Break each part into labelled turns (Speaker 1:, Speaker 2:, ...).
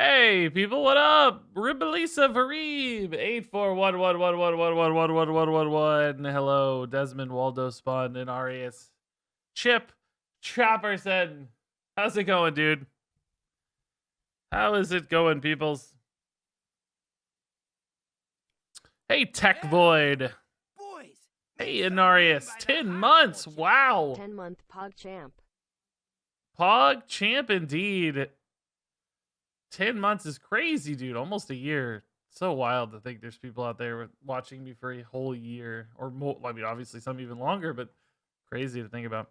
Speaker 1: Hey, people, what up? Ribalisa Varib, 841111111111. Hello, Desmond, Waldo, Spawn, and Arias. Chip Chopper said, how's it going, dude? How is it going, peoples? Hey, Tech Void.
Speaker 2: Boys,
Speaker 1: Hey, Inarius. 10 months. Wow.
Speaker 3: 10-month Pog Champ.
Speaker 1: Pog Champ indeed. 10 months is crazy, dude. Almost a year. So wild to think there's people out there watching me for a whole year or more. I mean, obviously some even longer, but crazy to think about.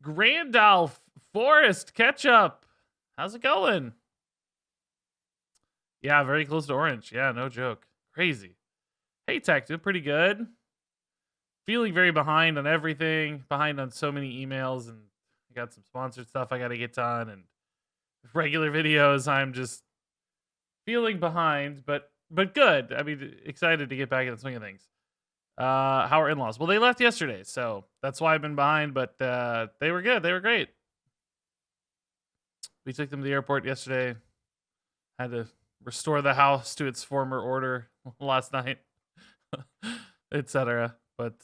Speaker 1: Grandolph Forest Ketchup. How's it going? Yeah, very close to orange. Yeah, no joke. Crazy. Hey, Tech, doing pretty good. Feeling very behind on everything. Behind on so many emails, and I got some sponsored stuff I got to get done, and regular videos. I'm just feeling behind, but good. I mean, excited to get back in the swing of things. How are in-laws? Well, they left yesterday, so that's why I've been behind, but they were good. They were great. We took them to the airport yesterday. Had to restore the house to its former order last night, etc. But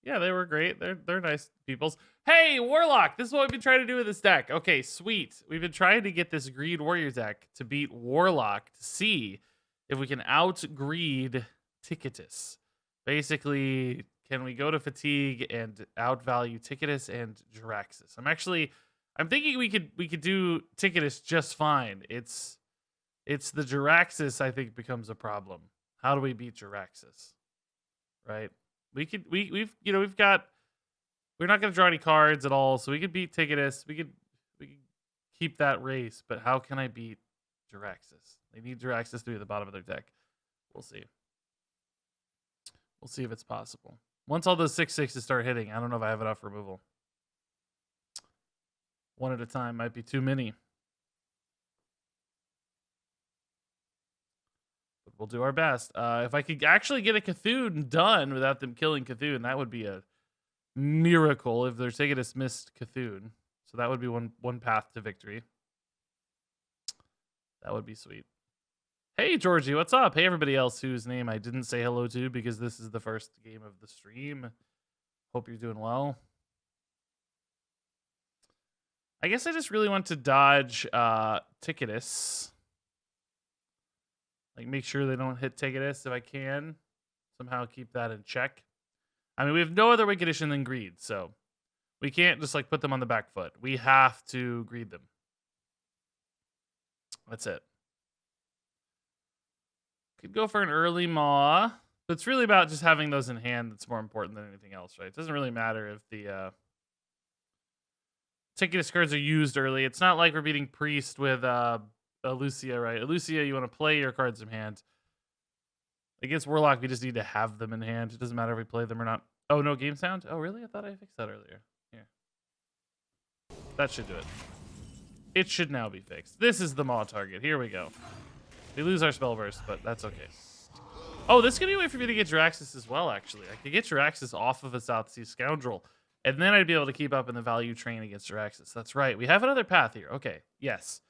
Speaker 1: yeah, they were great. They're nice peoples. Hey, Warlock, this is what we've been trying to do with this deck. Okay, sweet. We've been trying to get this Greed Warrior deck to beat Warlock to see if we can out-greed Ticketus. Basically, can we go to Fatigue and outvalue Ticketus and Jiraxis? I'm thinking we could do Ticketus just fine. It's the Jiraxis I think becomes a problem. How do we beat Jiraxis? Right? We're not going to draw any cards at all, so we could beat Ticketus. We could keep that race, but how can I beat Jiraxis? They need Jiraxis to be at the bottom of their deck. We'll see. We'll see if it's possible. Once all those 6/6s start hitting, I don't know if I have enough removal. One at a time might be too many. But we'll do our best. If I could actually get a Cthulhu done without them killing Cthulhu, that would be a miracle if they're taking a missed Cthulhu. So that would be one path to victory. That would be sweet. Hey, Georgie, what's up? Hey, everybody else whose name I didn't say hello to because this is the first game of the stream. Hope you're doing well. I guess I just really want to dodge Ticketus. Like, make sure they don't hit Ticketus if I can. Somehow keep that in check. I mean, we have no other way condition than greed, so we can't just like put them on the back foot. We have to greed them. That's it. Could go for an early Maw, but it's really about just having those in hand that's more important than anything else, right? It doesn't really matter if the Ticketus cards are used early. It's not like we're beating Priest with Lucia, right? Lucia, you want to play your cards in hand. Against Warlock, we just need to have them in hand. It doesn't matter if we play them or not. Oh, no game sound? Oh, really? I thought I fixed that earlier. Here. That should do it. It should now be fixed. This is the Maw target. Here we go. We lose our spell burst, but that's okay. Oh, this could be a way for me to get Jiraxis as well, actually. I could get Jiraxis off of a South Sea Scoundrel, and then I'd be able to keep up in the value train against Jiraxis. That's right. We have another path here. Okay, yes.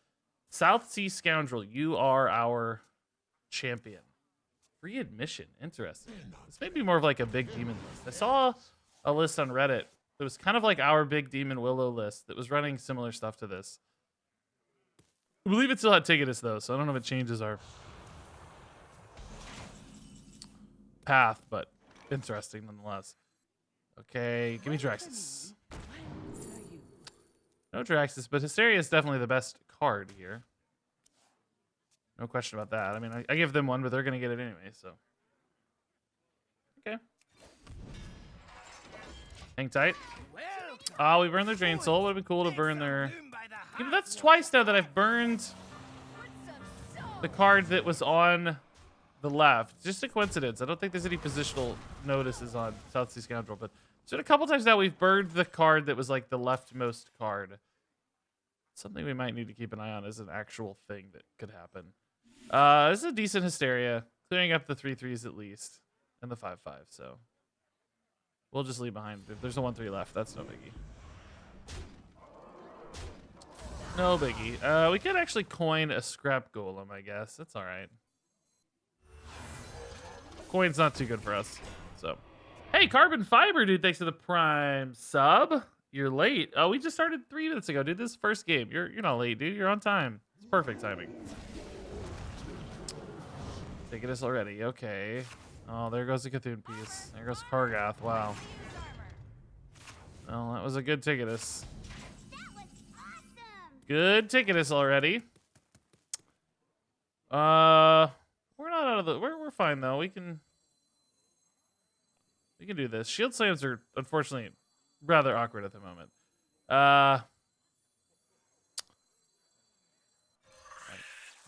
Speaker 1: South Sea Scoundrel, you are our champion. Free admission. Interesting. This may be more of like a big demon list. I saw a list on Reddit that was kind of like our big demon Willow list that was running similar stuff to this. I believe it still had Ticketus though, so I don't know if it changes our path, but interesting nonetheless. Okay, give me Jiraxis. No Jiraxis, but Hysteria is definitely the best card here. No question about that. I mean, I give them one, but they're going to get it anyway, so. Okay. Hang tight. We burned their Drain Soul. Would have been cool to burn their... Yeah, that's twice now that I've burned the card that was on the left. Just a coincidence. I don't think there's any positional notices on South Sea Scoundrel, but it's been a couple times now we've burned the card that was like the leftmost card. Something we might need to keep an eye on as an actual thing that could happen. This is a decent Hysteria. Clearing up the 3/3s at least. And the 5/5, so. We'll just leave behind. If there's a 1/3 left, that's no biggie. No biggie. We could actually coin a scrap golem, I guess. That's all right. Coin's not too good for us. So, hey, Carbon Fiber, dude. Thanks for the Prime sub. You're late. Oh, we just started 3 minutes ago, dude. This is first game. You're not late, dude. You're on time. It's perfect timing. Taking us already. Okay. Oh, there goes the Cthulhu piece. There goes Kargath. Wow. Well, that was a good ticketus. Good ticketus already. We're not out of the. We're fine though. We can do this. Shield slams are unfortunately rather awkward at the moment. Right.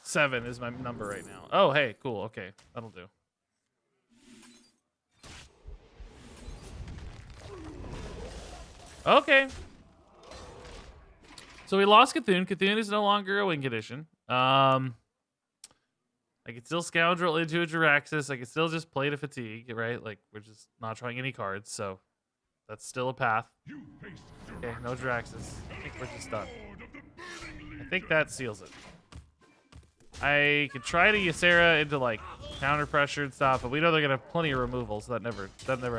Speaker 1: 7 is my number right now. Oh, hey, cool. Okay, that'll do. Okay. So we lost Cthulhu. Cthulhu is no longer a win condition. I can still scoundrel into a Jiraxis. I can still just play to fatigue, right? Like, we're just not trying any cards, so that's still a path. Okay, no Jiraxis. I think we're just done. I think that seals it. I could try to Ysera into, like, counter pressure and stuff, but we know they're going to have plenty of removals, so that never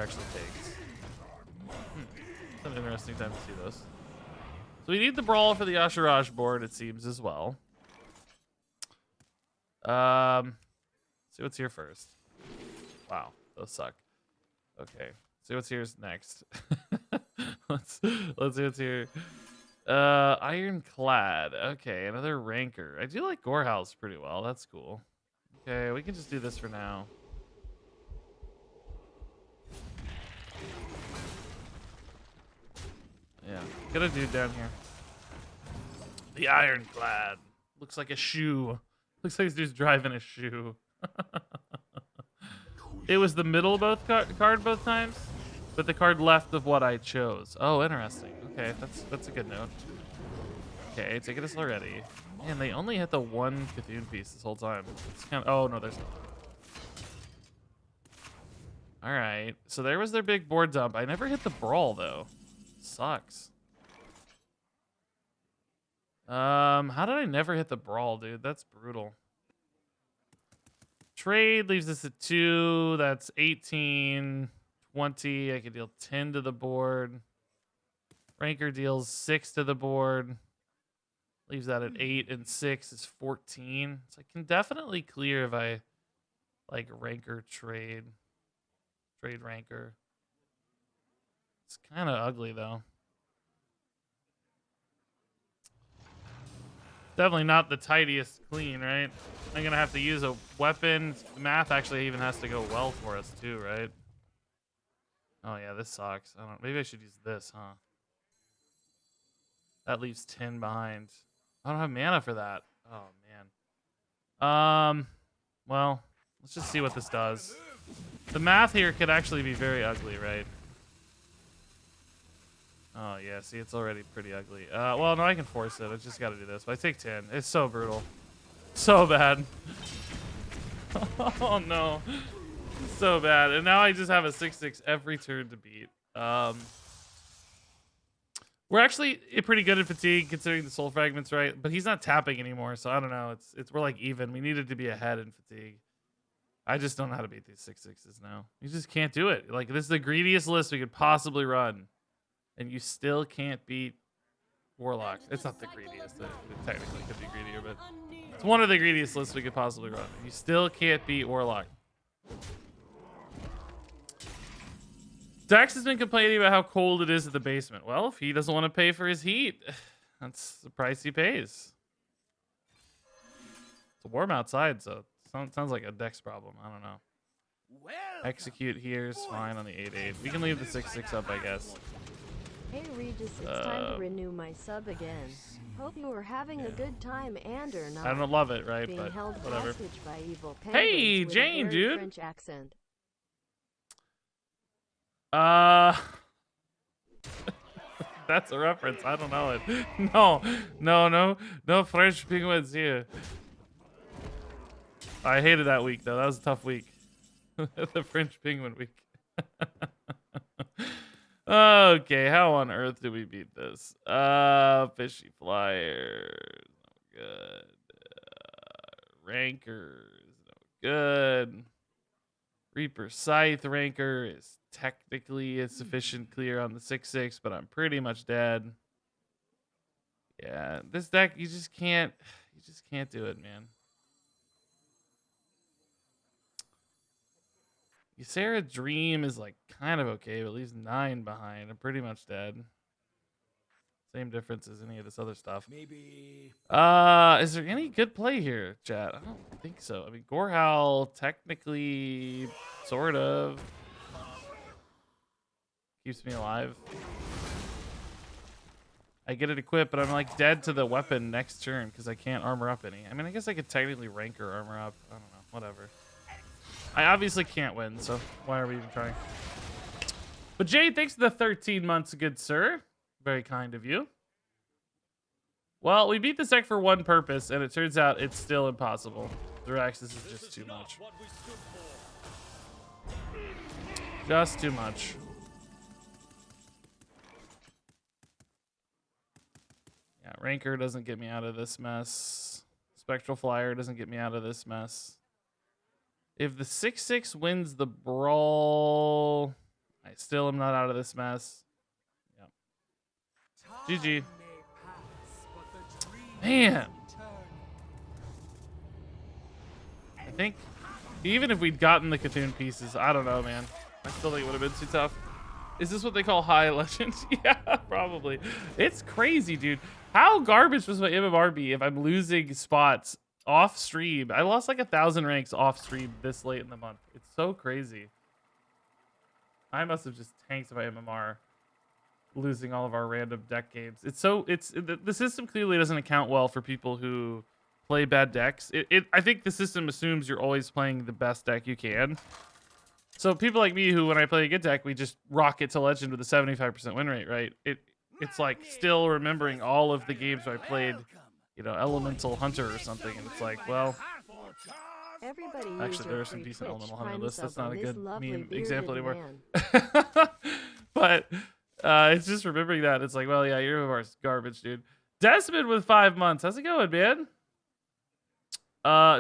Speaker 1: actually takes. It's an interesting time to see those. So we need the Brawl for the Asheraj board, it seems, as well. See what's here first. Wow, those suck. Okay, see what's here's next. let's see what's here. Ironclad. Okay, another Ranker. I do like Gorehouse pretty well. That's cool. Okay, we can just do this for now. Yeah, get a dude down here. The Ironclad. Looks like a shoe. Looks like this dude's driving a shoe. It was the middle card both times, but the card left of what I chose. Oh, interesting. Okay, that's a good note. Okay, taking us already. Man, they only hit the one Cthulhu piece this whole time. It's kind of. Oh no, there's. All right, so there was their big board dump. I never hit the Brawl though. Sucks. How did I never hit the Brawl, dude? That's brutal. Trade leaves us at 2. That's 18, 20. I could deal 10 to the board. Ranker deals 6 to the board. Leaves that at 8, and 6 is 14. So I can definitely clear if I like Ranker trade Ranker. It's kind of ugly though. Definitely not the tidiest clean, right? I'm gonna have to use a weapon. Math actually even has to go well for us too, right? Oh yeah, this sucks. I don't. Maybe I should use this, huh? That leaves 10 behind. I don't have mana for that. Oh man. Well, let's just see what this does. The math here could actually be very ugly, right? Oh, yeah. See, it's already pretty ugly. Well, no, I can force it. I just got to do this. But I take 10. It's so brutal. So bad. Oh, no. So bad. And now I just have a 6/6 every turn to beat. We're actually pretty good at fatigue considering the soul fragments, right? But he's not tapping anymore, so I don't know. We're like even. We needed to be ahead in fatigue. I just don't know how to beat these 6/6s now. You just can't do it. Like, this is the greediest list we could possibly run. And you still can't beat Warlock. It's not the greediest. It technically could be greedier, but it's one of the greediest lists we could possibly run. You still can't beat Warlock. Dax has been complaining about how cold it is at the basement. Well, if he doesn't want to pay for his heat, that's the price he pays. It's warm outside, so it sounds like a Dex problem. I don't know. Execute here is fine on the 8/8. We can leave the 6/6 up, I guess.
Speaker 2: Hey Regis, it's time to renew my sub again. Hope you are having a good time and or not.
Speaker 1: I don't love it, right?
Speaker 2: Being
Speaker 1: But
Speaker 2: held
Speaker 1: whatever.
Speaker 2: hostage by evil
Speaker 1: Hey,
Speaker 2: with
Speaker 1: Jane,
Speaker 2: a very
Speaker 1: dude.
Speaker 2: French accent.
Speaker 1: That's a reference. I don't know it. No French penguins here. I hated that week though. That was a tough week. The French penguin week. Okay, how on earth do we beat this? Fishy flyers, no good. Rankers, no good. Reaper Scythe Ranker is technically a sufficient clear on the 6/6, but I'm pretty much dead. Yeah, this deck you just can't do it, man. Ysera Dream is like kind of okay, but leaves 9 behind. I'm pretty much dead. Same difference as any of this other stuff.
Speaker 3: Maybe.
Speaker 1: Is there any good play here, chat? I don't think so. I mean, Gorehowl technically, sort of, keeps me alive. I get it equipped, but I'm like dead to the weapon next turn because I can't armor up any. I mean, I guess I could technically rank or armor up. I don't know. Whatever. I obviously can't win, so why are we even trying? But Jay, thanks for the 13 months, good sir. Very kind of you. Well, we beat this deck for one purpose, and it turns out it's still impossible. Thraxis is just too much. Just too much. Yeah, Ranker doesn't get me out of this mess. Spectral Flyer doesn't get me out of this mess. If the 6/6 wins the brawl, I still am not out of this mess. Yep. GG. Man. I think even if we'd gotten the Cthulhu pieces, I don't know, man. I still think it would have been too tough. Is this what they call high legend? Yeah, probably. It's crazy, dude. How garbage was my MMR be if I'm losing spots off stream? I lost like 1,000 ranks off stream this late in the month. It's so crazy. I must have just tanked my MMR, losing all of our random deck games. The system clearly doesn't account well for people who play bad decks. I think the system assumes you're always playing the best deck you can. So people like me who, when I play a good deck, we just rock it to legend with a 75% win rate, right? It's like still remembering all of the games where I played, you know, Elemental Hunter or something, and it's like, well, actually there are some decent Elemental Hunter lists. That's not a good meme example anymore. But it's just remembering that. It's like, well, yeah, your MMR's garbage, dude. Desmond with 5 months. How's it going, man?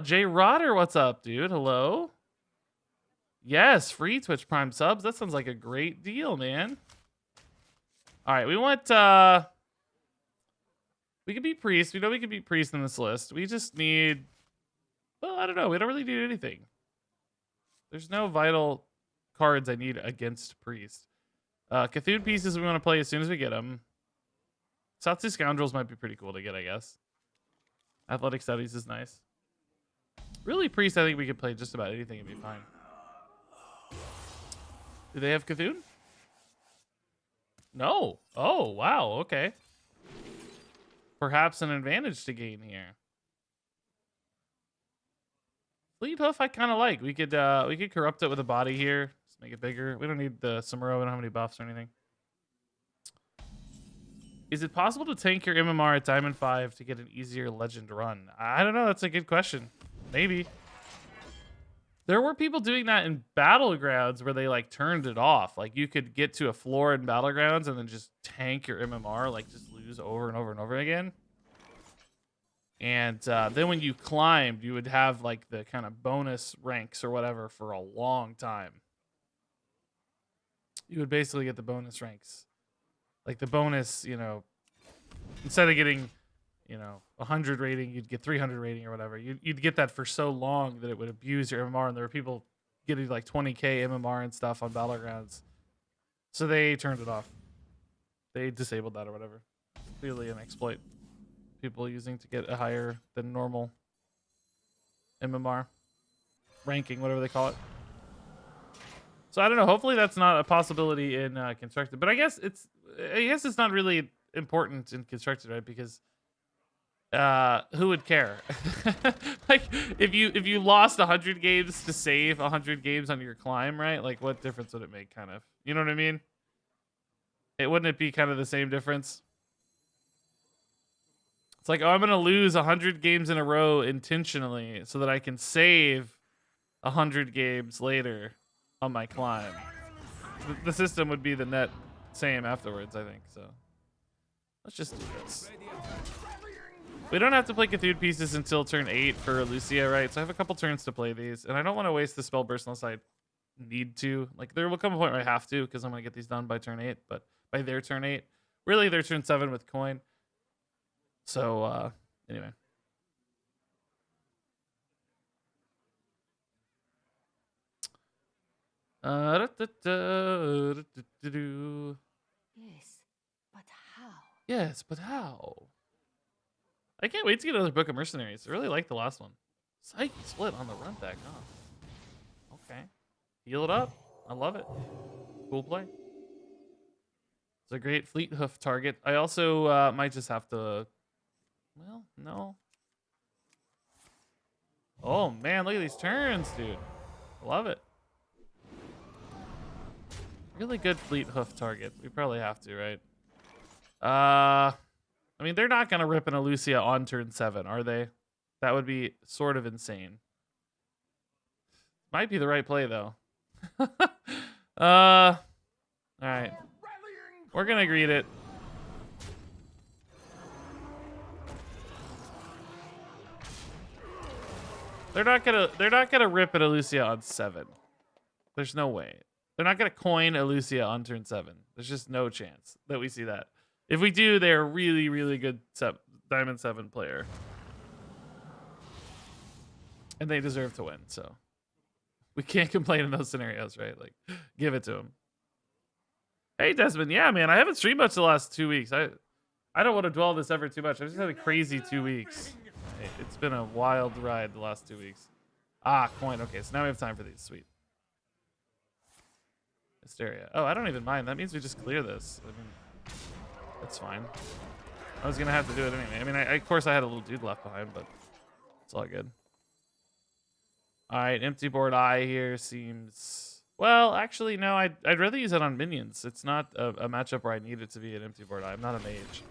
Speaker 1: Jay Rotter, what's up, dude? Hello. Yes, free Twitch Prime subs. That sounds like a great deal, man. All right, we want we can beat Priest. We know we can beat Priest in this list. We just need, well, I don't know. We don't really need anything. There's no vital cards I need against Priest. Cthulhu pieces we want to play as soon as we get them. Satsu Scoundrels might be pretty cool to get, I guess. Athletic Studies is nice. Really, Priest, I think we could play just about anything and be fine. Do they have Cthulhu? No. Oh, wow. Okay. Perhaps an advantage to gain here. Fleet Hoof I kind of like. We could corrupt it with a body here. Just make it bigger. We don't need the Samuro. We don't have any buffs or anything. Is it possible to tank your MMR at Diamond 5 to get an easier legend run? I don't know. That's a good question. Maybe. There were people doing that in Battlegrounds where they like turned it off. Like you could get to a floor in Battlegrounds and then just tank your MMR, like just lose over and over and over again. And then when you climbed, you would have like the kind of bonus ranks or whatever for a long time. You would basically get the bonus ranks. Like the bonus, you know, instead of getting, you know, 100 rating, you'd get 300 rating or whatever. You'd get that for so long that it would abuse your MMR, and there were people getting like 20k MMR and stuff on Battlegrounds. So they turned it off. They disabled that or whatever. Clearly an exploit. People using to get a higher than normal MMR ranking, whatever they call it. So I don't know. Hopefully that's not a possibility in Constructed, but I guess it's not really important in Constructed, right? Because who would care? Like if you lost 100 games to save 100 games on your climb, right? Like what difference would it make, kind of? You know what I mean? Wouldn't it be kind of the same difference? It's like, oh, I'm gonna lose 100 games in a row intentionally so that I can save 100 games later on my climb. The system would be the net same afterwards, I think. So let's just do this. We don't have to play Cthulhu pieces until turn 8 for Lucia, right? So I have a couple turns to play these, and I don't want to waste the spell burst unless I need to. Like, there will come a point where I have to, because I'm going to get these done by turn 8, but by their turn 8. Really, their turn 7 with coin. So, anyway.
Speaker 3: Yes, but how?
Speaker 1: Yes, but how? I can't wait to get another Book of Mercenaries. I really like the last one. Psyche split on the run deck, huh? Okay. Heal it up. I love it. Cool play. It's a great fleet hoof target. I also might just have to... Well, no. Oh, man, look at these turns, dude. I love it. Really good fleet hoof target. We probably have to, right? I mean, they're not going to rip an Lucia on turn 7, are they? That would be sort of insane. Might be the right play, though. All right. We're going to greet it. They're not gonna rip an Lucia on 7. There's no way. They're not gonna coin a Lucia on turn 7. There's just no chance that we see that. If we do, they're a really, really good Diamond 7 player. And they deserve to win, so. We can't complain in those scenarios, right? Like, give it to them. Hey, Desmond. Yeah, man, I haven't streamed much the last 2 weeks. I don't want to dwell on this ever too much. I just had a crazy 2 weeks. It's been a wild ride the last 2 weeks. Ah, coin. Okay, so now we have time for these. Sweet. Hysteria. Oh, I don't even mind. That means we just clear this. I mean, that's fine. I was going to have to do it anyway. I mean, of course I had a little dude left behind, but it's all good. All right, empty board eye here seems... Well, actually, no, I'd rather use it on minions. It's not a matchup where I need it to be an empty board eye. I'm not a mage.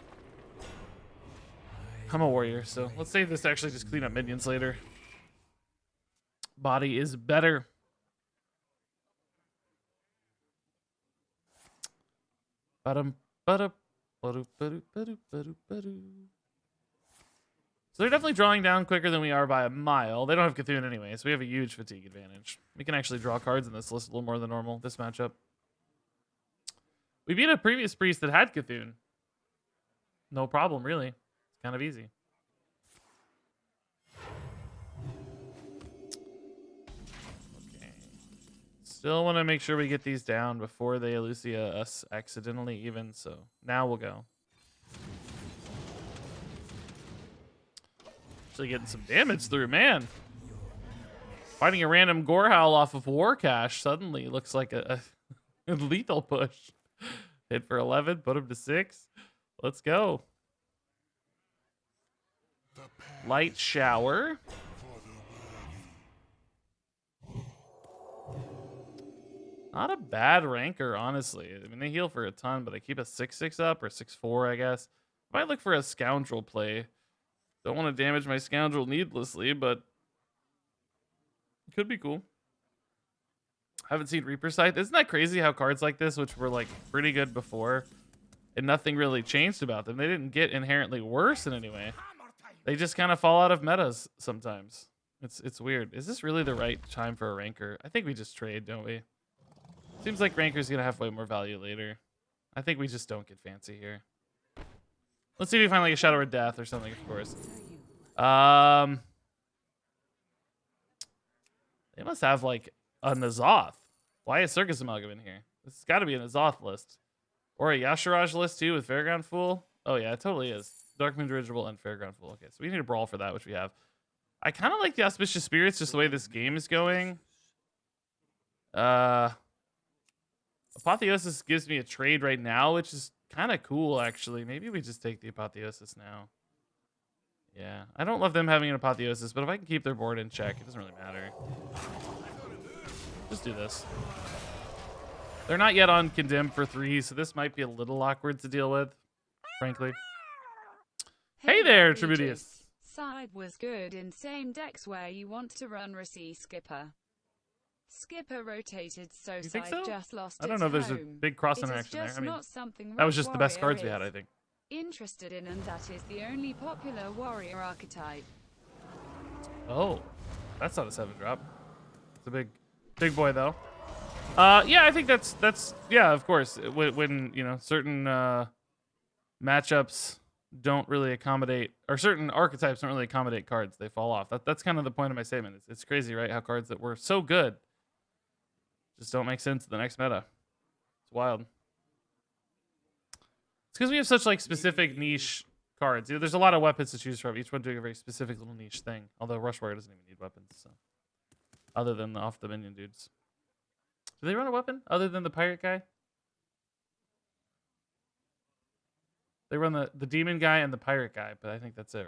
Speaker 1: I'm a warrior, so let's save this to actually just clean up minions later. Body is better. So they're definitely drawing down quicker than we are by a mile. They don't have Cthulhu anyway, so we have a huge fatigue advantage. We can actually draw cards in this list a little more than normal, this matchup. We beat a previous priest that had Cthulhu. No problem, really. It's kind of easy. Okay. Still want to make sure we get these down before they Lucia us accidentally even, so now we'll go. Actually getting some damage through, man. Fighting a random gore howl off of War Cache suddenly looks like a lethal push. Hit for 11, put him to 6. Let's go. Light shower. Not a bad ranker, honestly. I mean, they heal for a ton, but they keep a 6/6 up or 6/4, I guess. Might look for a scoundrel play. Don't want to damage my scoundrel needlessly, but it could be cool. Haven't seen Reaper Scythe. Isn't that crazy how cards like this, which were like pretty good before, and nothing really changed about them, they didn't get inherently worse in any way. They just kind of fall out of metas sometimes. It's weird. Is this really the right time for a ranker? I think we just trade, don't we? Seems like ranker's gonna have way more value later. I think we just don't get fancy here. Let's see if we find like a Shadow of Death or something, of course. They must have like a Nazoth. Why is Circus Amalgam in here? This has got to be a Nazoth list. Or a Yashiraj list too with Fairground Fool. Oh yeah, it totally is. Darkmoon Dirigible and Fairground Fool. Okay, so we need a Brawl for that, which we have. I kind of like the Auspicious Spirits, just the way this game is going. Apotheosis gives me a trade right now, which is kind of cool, actually. Maybe we just take the Apotheosis now. Yeah, I don't love them having an Apotheosis, but if I can keep their board in check, it doesn't really matter. Just do this. They're not yet on Condemned for 3, so this might be a little awkward to deal with, frankly. Hey there, Tributius.
Speaker 3: Side was good in same decks where you want to run RegisKillbin. Skipper rotated so
Speaker 1: You think
Speaker 3: side
Speaker 1: so?
Speaker 3: just lost
Speaker 1: I don't
Speaker 3: its
Speaker 1: know if there's a
Speaker 3: home.
Speaker 1: big cross
Speaker 3: It is
Speaker 1: interaction there.
Speaker 3: just
Speaker 1: I mean,
Speaker 3: not something
Speaker 1: that was
Speaker 3: Rush
Speaker 1: just the best
Speaker 3: Warrior
Speaker 1: cards we had,
Speaker 3: is
Speaker 1: I think.
Speaker 3: interested in, and that is the only popular warrior archetype.
Speaker 1: Oh, that's not a 7-drop. It's a big boy though. Yeah, I think that's yeah, of course. When you know certain matchups don't really accommodate, or certain archetypes don't really accommodate cards, they fall off. That's kind of the point of my statement. It's crazy, right? How cards that were so good just don't make sense in the next meta. It's wild. It's because we have such like specific niche cards. You know, there's a lot of weapons to choose from, each one doing a very specific little niche thing. Although Rush Warrior doesn't even need weapons, so other than off the minion dudes. Do they run a weapon other than the pirate guy? They run the demon guy and the pirate guy, but I think that's it,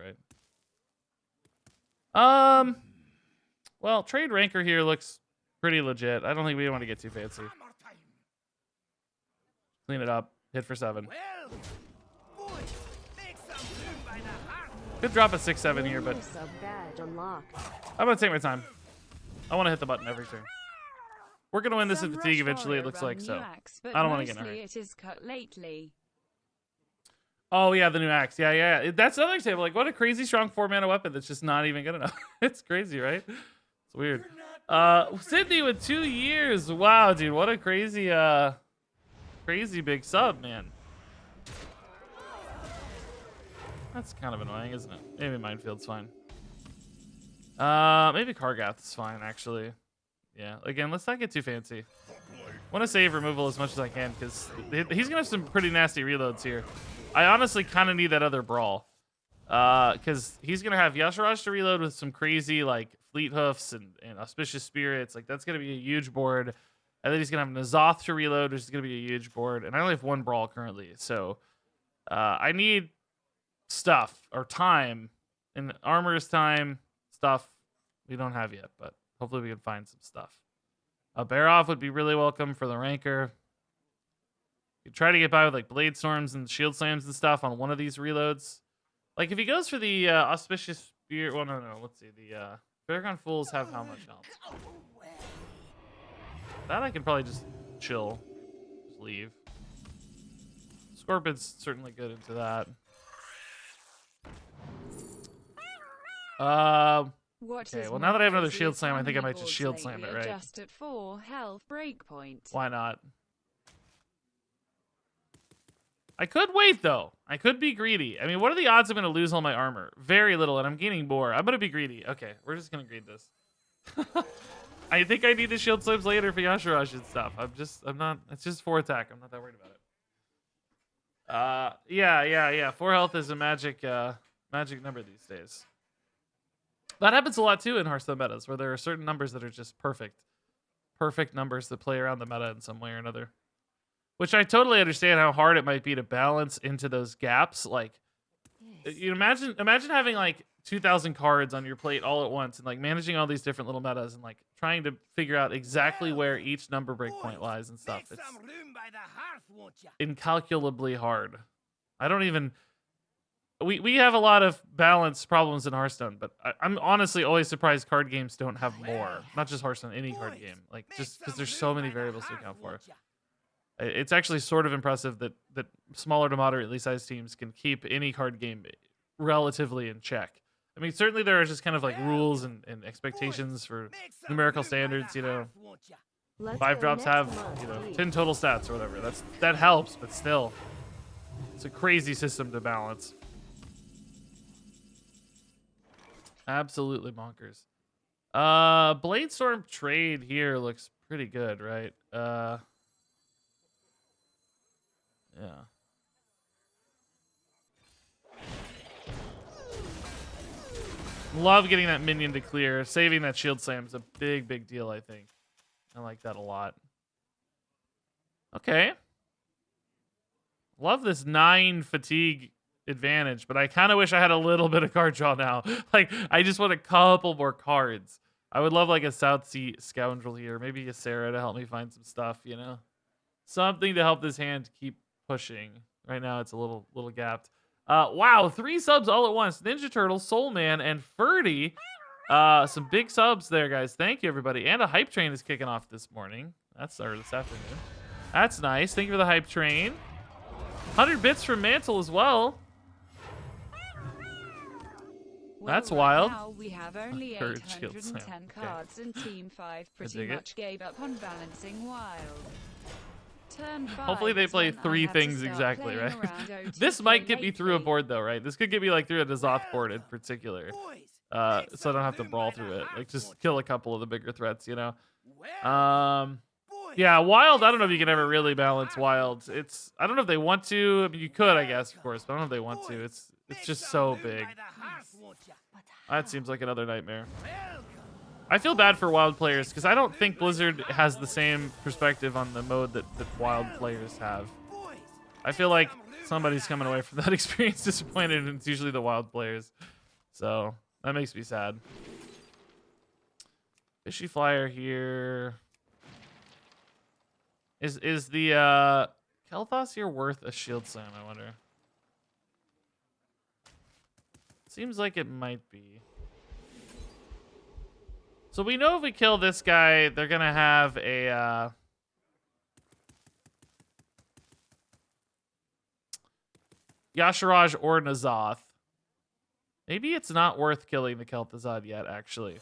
Speaker 1: right? Well, trade ranker here looks pretty legit. I don't think we want to get too fancy. Clean it up. Hit for 7. Could drop a 6-7 here, but I'm gonna take my time. I want to hit the button every turn. We're gonna win this in fatigue eventually. It looks like so. I don't want to get in a hurry.
Speaker 3: It is cut lately.
Speaker 1: Oh yeah, the new axe. Yeah. That's another example. Like, what a crazy strong 4-mana weapon that's just not even good enough. It's crazy, right? It's weird. Sydney with 2 years. Wow, dude, what a crazy, crazy big sub, man. That's kind of annoying, isn't it? Maybe Minefield's fine. Maybe Kargath's fine, actually. Yeah, again, let's not get too fancy. Want to save removal as much as I can, because he's going to have some pretty nasty reloads here. I honestly kind of need that other Brawl. Because he's going to have Yashiraj to reload with some crazy, like, Fleet Hoofs and Auspicious Spirits. Like, that's going to be a huge board. And then he's going to have N'Zoth to reload, which is going to be a huge board. And I only have 1 Brawl currently, so I need stuff or time. And armor's time, stuff we don't have yet, but hopefully we can find some stuff. A Bear-Off would be really welcome for the ranker. You try to get by with like Blade Storms and Shield Slams and stuff on one of these reloads. Like if he goes for the Auspicious Spirit, well, no, let's see. The Paragon Fools have how much health? That I can probably just chill, just leave. Scorpion's certainly good into that. Okay, well now that I have another Shield Slam, I think I might just Shield Slam it, right?
Speaker 3: Just at 4 health breakpoint.
Speaker 1: Why not? I could wait though. I could be greedy. I mean, what are the odds I'm going to lose all my armor? Very little, and I'm gaining more. I'm going to be greedy. Okay, we're just going to greed this. I think I need the Shield Slams later for Yashiraj and stuff. I'm not. It's just 4 attack. I'm not that worried about it. Yeah. 4 health is a magic number these days. That happens a lot too in Hearthstone metas, where there are certain numbers that are just perfect numbers that play around the meta in some way or another. Which I totally understand how hard it might be to balance into those gaps. Like, you imagine having like 2,000 cards on your plate all at once and like managing all these different little metas and like trying to figure out exactly where each number breakpoint lies and stuff. It's incalculably hard. I don't even. We have a lot of balance problems in Hearthstone, but I'm honestly always surprised card games don't have more. Not just Hearthstone, any card game. Like, just because there's so many variables to account for. It's actually sort of impressive that smaller to moderately sized teams can keep any card game relatively in check. I mean, certainly there are just kind of like rules and expectations for numerical standards, you know. 5 drops have, 10 total stats or whatever. That helps, but still. It's a crazy system to balance. Absolutely bonkers. Blade Storm trade here looks pretty good, right? Yeah. Love getting that minion to clear. Saving that Shield Slam is a big deal, I think. I like that a lot. Okay. Love this 9 fatigue advantage, but I kind of wish I had a little bit of card draw now. Like, I just want a couple more cards. I would love like a South Sea Scoundrel here, maybe a Sarah to help me find some stuff, you know, something to help this hand keep pushing. Right now it's a little gapped. Wow, 3 subs all at once. Ninja Turtle, Soul Man, and Ferdy. Some big subs there, guys. Thank you, everybody. And a hype train is kicking off this morning. Or this afternoon. That's nice. Thank you for the hype train. 100 bits from Mantle as well. That's wild.
Speaker 3: Now we have only
Speaker 1: Courage shield
Speaker 3: 810
Speaker 1: slam.
Speaker 3: cards, and Team 5 pretty
Speaker 1: dig it.
Speaker 3: much gave up on balancing wild. Turn 5
Speaker 1: Hopefully they
Speaker 3: is
Speaker 1: play
Speaker 3: when I
Speaker 1: 3
Speaker 3: have to
Speaker 1: things
Speaker 3: start
Speaker 1: exactly,
Speaker 3: playing
Speaker 1: right?
Speaker 3: around OTK
Speaker 1: This might get me through a
Speaker 3: lately.
Speaker 1: board, though, right? This could get me like through a N'Zoth board in particular. So I don't have to brawl through it. Like, just kill a couple of the bigger threats, you know? Yeah, Wild, I don't know if you can ever really balance Wild. I don't know if they want to. I mean, you could, I guess, of course, but I don't know if they want to. It's just so big. That seems like another nightmare. I feel bad for Wild players because I don't think Blizzard has the same perspective on the mode that Wild players have. I feel like somebody's coming away from that experience disappointed, and it's usually the Wild players. So that makes me sad. Fishy Flyer here. Is the Kel'Thas here worth a shield slam, I wonder? Seems like it might be. So we know if we kill this guy, they're gonna have a Yasharaj or N'Zoth. Maybe it's not worth killing the Kel'Thuzad yet, actually.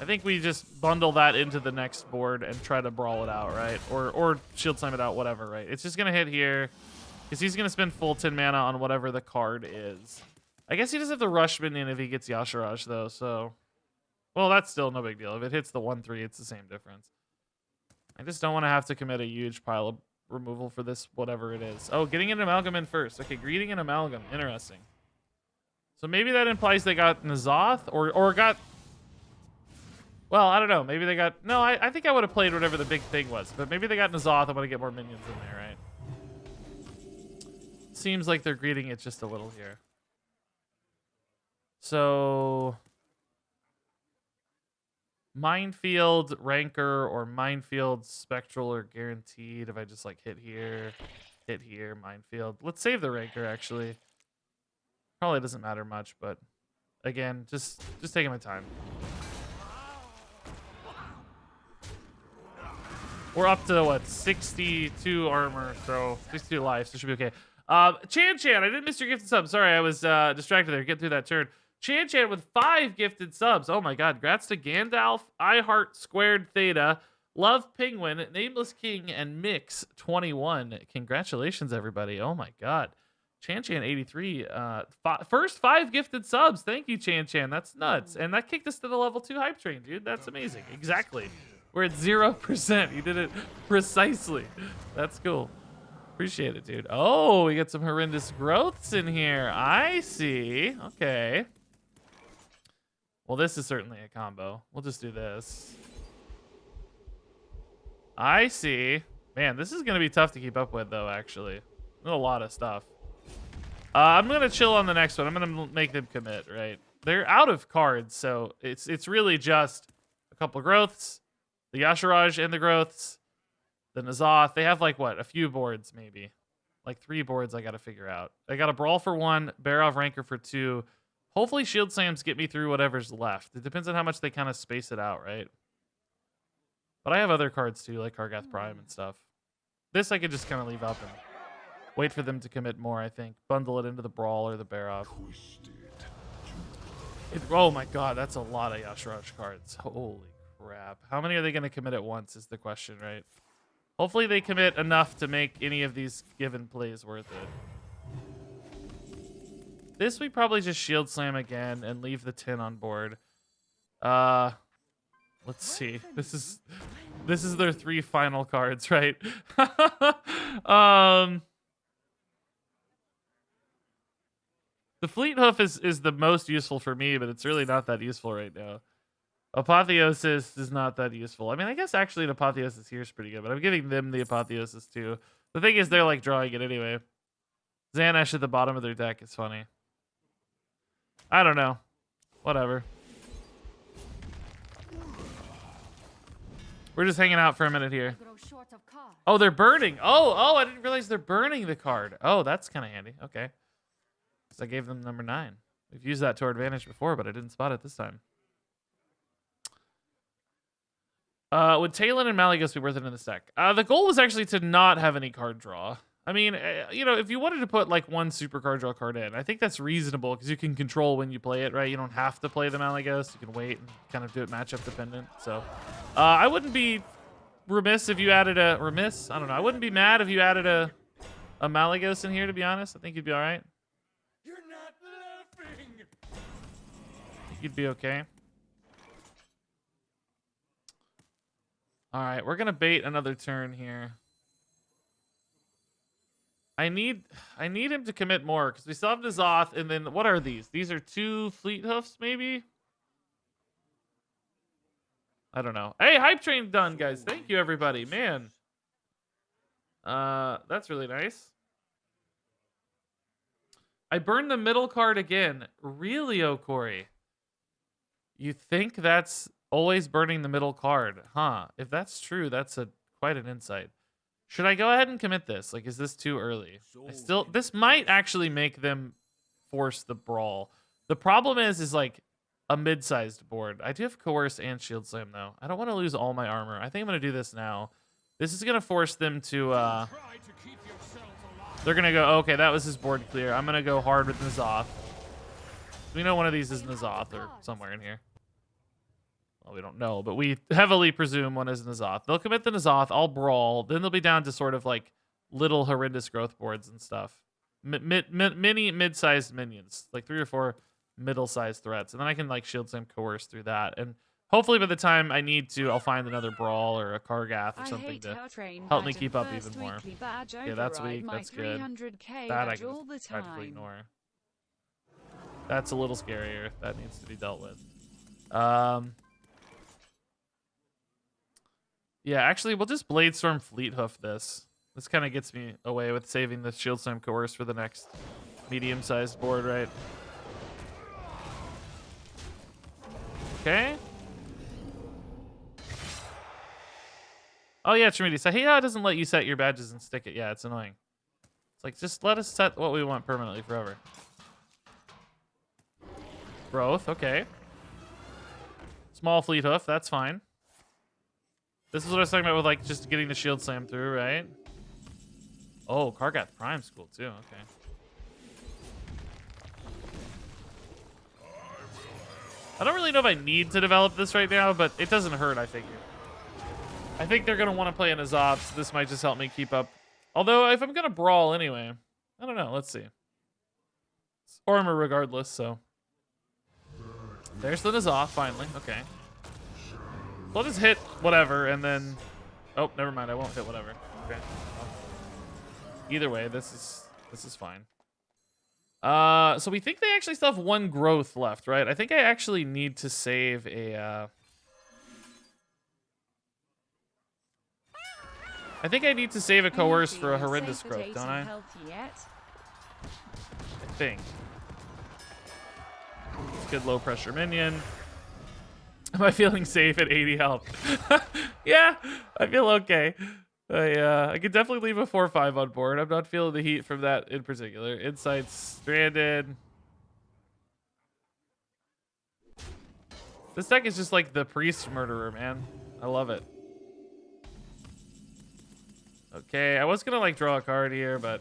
Speaker 1: I think we just bundle that into the next board and try to brawl it out, right? Or shield slam it out, whatever, right? It's just gonna hit here because he's gonna spend full 10 mana on whatever the card is. I guess he doesn't have the rush minion if he gets Yasharaj though, so well, that's still no big deal. If it hits the 1/3, it's the same difference. I just don't want to have to commit a huge pile of removal for this, whatever it is. Oh, getting an Amalgam in first. Okay, greeting an Amalgam. Interesting. So maybe that implies they got N'Zoth or got... Well, I don't know. Maybe they got... No, I think I would have played whatever the big thing was. But maybe they got N'Zoth. I want to get more minions in there, right? Seems like they're greeting it just a little here. So... Minefield, Rancor, or Minefield, Spectral, or Guaranteed. If I just like hit here, Minefield. Let's save the Rancor, actually. Probably doesn't matter much, but again, just taking my time. We're up to what, 62 armor, so 62 life, so it should be okay. Chan, I didn't miss your gifted sub. Sorry, I was distracted there. Get through that turn. Chan with 5 gifted subs. Oh my god. Congrats to Gandalf, I Heart Squared Theta, Love Penguin, Nameless King, and Mix 21. Congratulations, everybody. Oh my god. Chan 83. First 5 gifted subs. Thank you, Chan. That's nuts. And that kicked us to the level 2 hype train, dude. That's amazing. Exactly. We're at 0%. You did it precisely. That's cool. Appreciate it, dude. Oh, we got some horrendous growths in here. I see. Okay. Well, this is certainly a combo. We'll just do this. I see. Man, this is going to be tough to keep up with, though, actually. There's a lot of stuff. I'm going to chill on the next one. I'm going to make them commit, right? They're out of cards, so it's really just a couple growths, the Yasharaj and the growths, the N'Zoth. They have, like, what, a few boards, maybe. Like 3 boards I got to figure out. I got a Brawl for 1, Barrens Rancor for 2. Hopefully Shield Slams get me through whatever's left. It depends on how much they kind of space it out, right? But I have other cards too, like Kargath Prime and stuff. This I could just kind of leave up and wait for them to commit more, I think. Bundle it into the Brawl or the Barrens. Oh my god, that's a lot of Yasharaj cards. Holy crap. How many are they going to commit at once is the question, right? Hopefully they commit enough to make any of these given plays worth it. This we probably just shield slam again and leave the 10 on board. Let's see. This is their 3 final cards, right? The Fleet Hoof is the most useful for me, but it's really not that useful right now. Apotheosis is not that useful. I mean, I guess actually an Apotheosis here is pretty good, but I'm giving them the Apotheosis too. The thing is, they're like drawing it anyway. Xanash at the bottom of their deck is funny. I don't know. Whatever. We're just hanging out for a minute here. Oh, they're burning. Oh, I didn't realize they're burning the card. Oh, that's kind of handy. Okay. Because I gave them number 9. We've used that to our advantage before, but I didn't spot it this time. Would Talon and Malygos be worth it in this deck? The goal was actually to not have any card draw. I mean, you know, if you wanted to put like one super card draw card in, I think that's reasonable because you can control when you play it, right? You don't have to play the Malygos. You can wait and kind of do it matchup dependent. So I wouldn't be remiss if you added a... Remiss? I don't know. I wouldn't be mad if you added a Malygos in here, to be honest. I think you'd be all right.
Speaker 4: You're not laughing.
Speaker 1: I think you'd be okay. All right, we're going to bait another turn here. I need him to commit more because we still have N'Zoth, and then what are these? These are 2 Fleet Hoofs, maybe? I don't know. Hey, Hype Train done, guys. Thank you, everybody. Man. That's really nice. I burned the middle card again. Really, Corey? You think that's always burning the middle card? Huh. If that's true, that's quite an insight. Should I go ahead and commit this? Like, is this too early? This might actually make them force the brawl. The problem is like a mid-sized board. I do have Coerce and Shield Slam, though. I don't want to lose all my armor. I think I'm going to do this now. This is going to force them to... They're going to go, okay, that was his board clear. I'm going to go hard with N'Zoth. We know one of these is N'Zoth or somewhere in here. Well, we don't know, but we heavily presume one is N'Zoth. They'll commit the N'Zoth. I'll brawl. Then they'll be down to sort of like little horrendous growth boards and stuff. Mid-sized minions. Like 3 or 4 middle-sized threats. And then I can like Shield Slam Coerce through that. And hopefully by the time I need to, I'll find another brawl or a Kargath or something to help me keep up even more. Yeah, that's weak. That's good. That I can practically ignore. That's a little scarier. That needs to be dealt with. Yeah, actually, we'll just Bladestorm Fleet Hoof this. This kind of gets me away with saving the Shield Slam Coerce for the next medium-sized board, right? Okay. Oh, yeah, Trinity. So, hey, it doesn't let you set your badges and stick it. Yeah, it's annoying. It's like, just let us set what we want permanently forever. Growth, okay. Small Fleet Hoof, that's fine. This is what I was talking about with, like, just getting the Shield Slam through, right? Oh, Kargath Prime's cool, too. Okay. I don't really know if I need to develop this right now, but it doesn't hurt, I figure. I think they're going to want to play an N'Zoth, so this might just help me keep up. Although, if I'm going to brawl anyway, I don't know. Let's see. It's armor regardless, so. There's the N'Zoth, finally. Okay. Let us hit whatever, and then... Oh, never mind. I won't hit whatever. Okay. Well, either way, this is fine. So we think they actually still have 1 growth left, right? I think I actually need to save a... I think I need to save a Coerce for a horrendous growth, don't I? I think. It's a good low pressure minion. Am I feeling safe at 80 health? Yeah, I feel okay. I could definitely leave a 4/5 on board. I'm not feeling the heat from that in particular. Insights, stranded. This deck is just like the priest murderer, man. I love it. Okay, I was gonna like draw a card here, but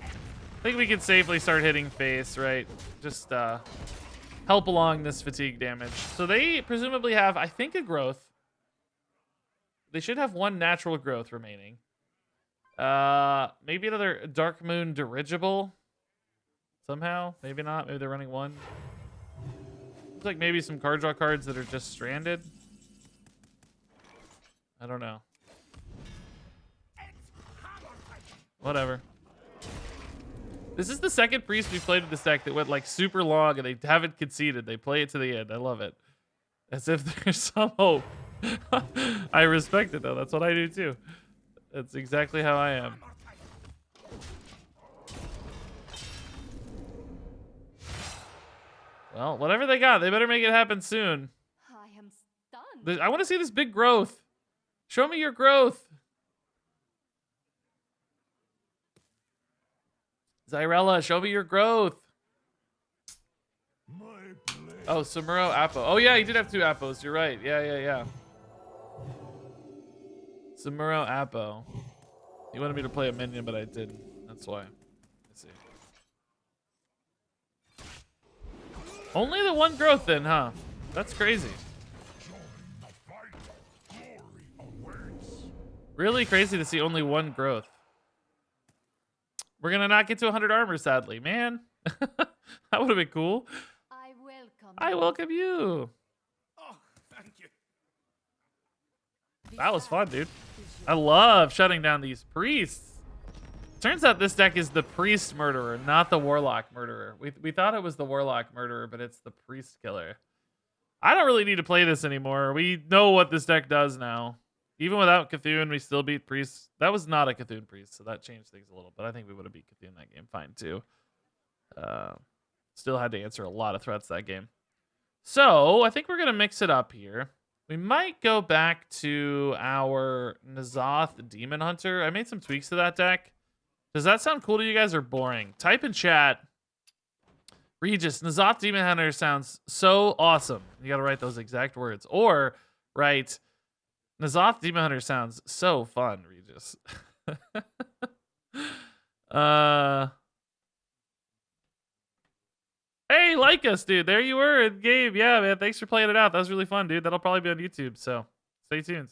Speaker 1: I think we can safely start hitting face, right? Just help along this fatigue damage. So they presumably have, I think, a growth. They should have 1 natural growth remaining. Maybe another Dark Moon dirigible. Somehow, maybe not. Maybe they're running 1. Looks like maybe some card draw cards that are just stranded. I don't know. Whatever. This is the second priest we've played with this deck that went like super long and they haven't conceded. They play it to the end. I love it. As if there's some hope. I respect it though. That's what I do too. That's exactly how I am. Well, whatever they got, they better make it happen soon.
Speaker 5: I am stunned.
Speaker 1: I want to see this big growth. Show me your growth. Zyrella, show me your growth. Oh, Samuro Apo. Oh yeah, he did have 2 Apos. You're right. Yeah. Samuro Apo. He wanted me to play a minion, but I didn't. That's why. Let's see. Only the 1 growth then, huh? That's crazy. Really crazy to see only 1 growth. We're gonna not get to 100 armor, sadly. Man, that would have been cool. I welcome you.
Speaker 4: Oh, thank you.
Speaker 1: That was fun, dude. I love shutting down these priests. Turns out this deck is the priest murderer, not the warlock murderer. We thought it was the warlock murderer, but it's the priest killer. I don't really need to play this anymore. We know what this deck does now. Even without Cthulhu, we still beat priests. That was not a Cthulhu priest, so that changed things a little. But I think we would have beat Cthulhu in that game fine, too. Still had to answer a lot of threats that game. So, I think we're going to mix it up here. We might go back to our N'Zoth Demon Hunter. I made some tweaks to that deck. Does that sound cool to you guys or boring? Type in chat. Regis, N'Zoth Demon Hunter sounds so awesome. You got to write those exact words. Or write, N'Zoth Demon Hunter sounds so fun, Regis. Hey, like us, dude. There you were in game. Yeah, man. Thanks for playing it out. That was really fun, dude. That'll probably be on YouTube, so stay tuned.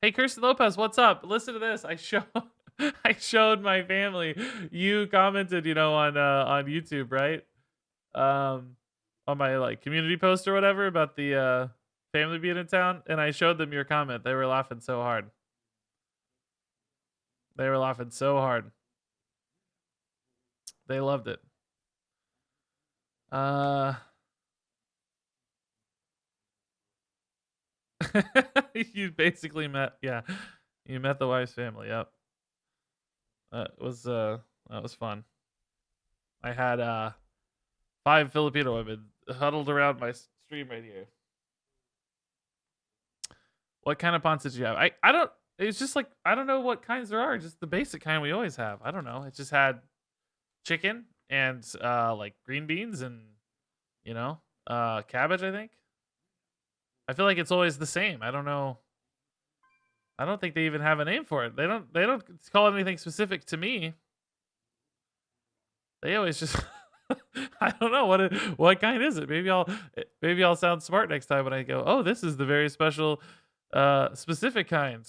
Speaker 1: Hey, Kirsten Lopez, what's up? Listen to this. I showed my family. You commented, on YouTube, right? On my like community post or whatever about the family being in town, and I showed them your comment. They were laughing so hard. They were laughing so hard. They loved it. You basically met, you met the wife's family. Yep. That was fun. I had 5 Filipino women huddled around my stream right here. What kind of ponds did you have? I don't. It's just like I don't know what kinds there are. Just the basic kind we always have. I don't know. It just had chicken and like green beans and cabbage. I think. I feel like it's always the same. I don't know. I don't think they even have a name for it. They don't call it anything specific to me. They always just I don't know what kind is it. Maybe I'll sound smart next time when I go, "Oh, this is the very special specific kind."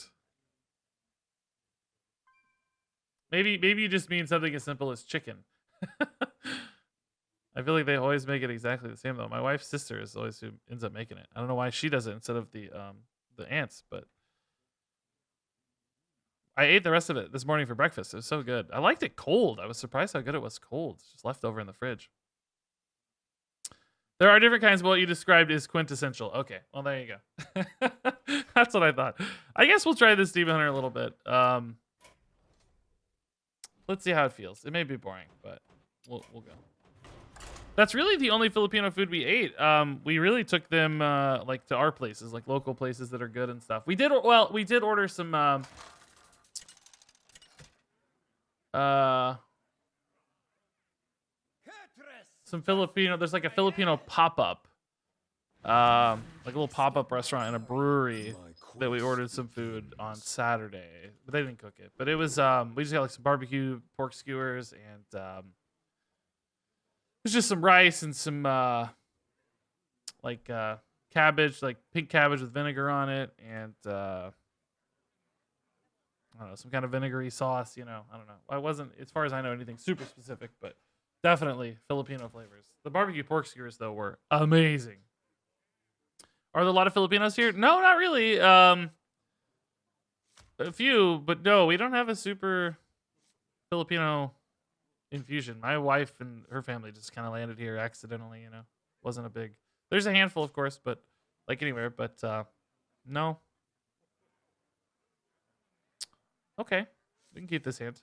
Speaker 1: Maybe you just mean something as simple as chicken. I feel like they always make it exactly the same though. My wife's sister is always who ends up making it. I don't know why she does it instead of the aunts, but I ate the rest of it this morning for breakfast. It was so good. I liked it cold. I was surprised how good it was cold. It's just left over in the fridge. There are different kinds, but what you described is quintessential. Okay, well there you go. That's what I thought. I guess we'll try this Demon Hunter a little bit. Let's see how it feels. It may be boring, but we'll go. That's really the only Filipino food we ate. We really took them like to our places, like local places that are good and stuff. We did order some Filipino. There's like a Filipino pop-up, like a little pop-up restaurant and a brewery that we ordered some food on Saturday, but they didn't cook it. But it was we just got like some barbecue pork skewers and there's just some rice and some like cabbage, like pink cabbage with vinegar on it, and I don't know, some kind of vinegary sauce. I don't know. I wasn't, as far as I know, anything super specific, but definitely Filipino flavors. The barbecue pork skewers though were amazing. Are there a lot of Filipinos here? No, not really. A few, but no, we don't have a super Filipino infusion. My wife and her family just kind of landed here accidentally, wasn't a big, there's a handful of course, but like anywhere, but no. Okay, we can keep this hand.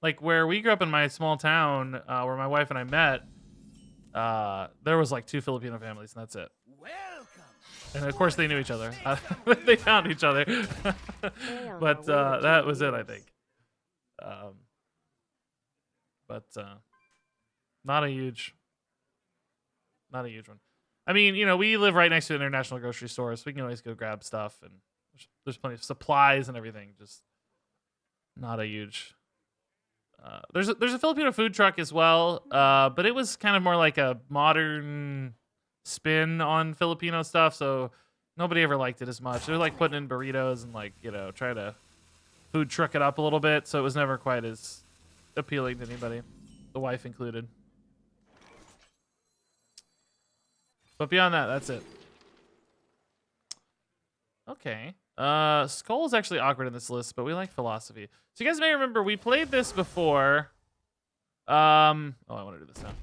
Speaker 1: Like where we grew up in my small town, where my wife and I met, there was like 2 Filipino families and that's it.
Speaker 4: Welcome.
Speaker 1: And of course they knew each other. They found each other. But that was it, I think. but not a huge one. I mean, you know, we live right next to an international grocery store, so we can always go grab stuff, and there's plenty of supplies and everything. Just not a huge. There's a Filipino food truck as well, but it was kind of more like a modern spin on Filipino stuff, so nobody ever liked it as much. They're like putting in burritos and like, you know, try to food truck it up a little bit, so it was never quite as appealing to anybody, the wife included. But beyond that, that's it. Okay. Skull is actually awkward in this list, but we like philosophy. So you guys may remember we played this before. Oh, I want to do this now.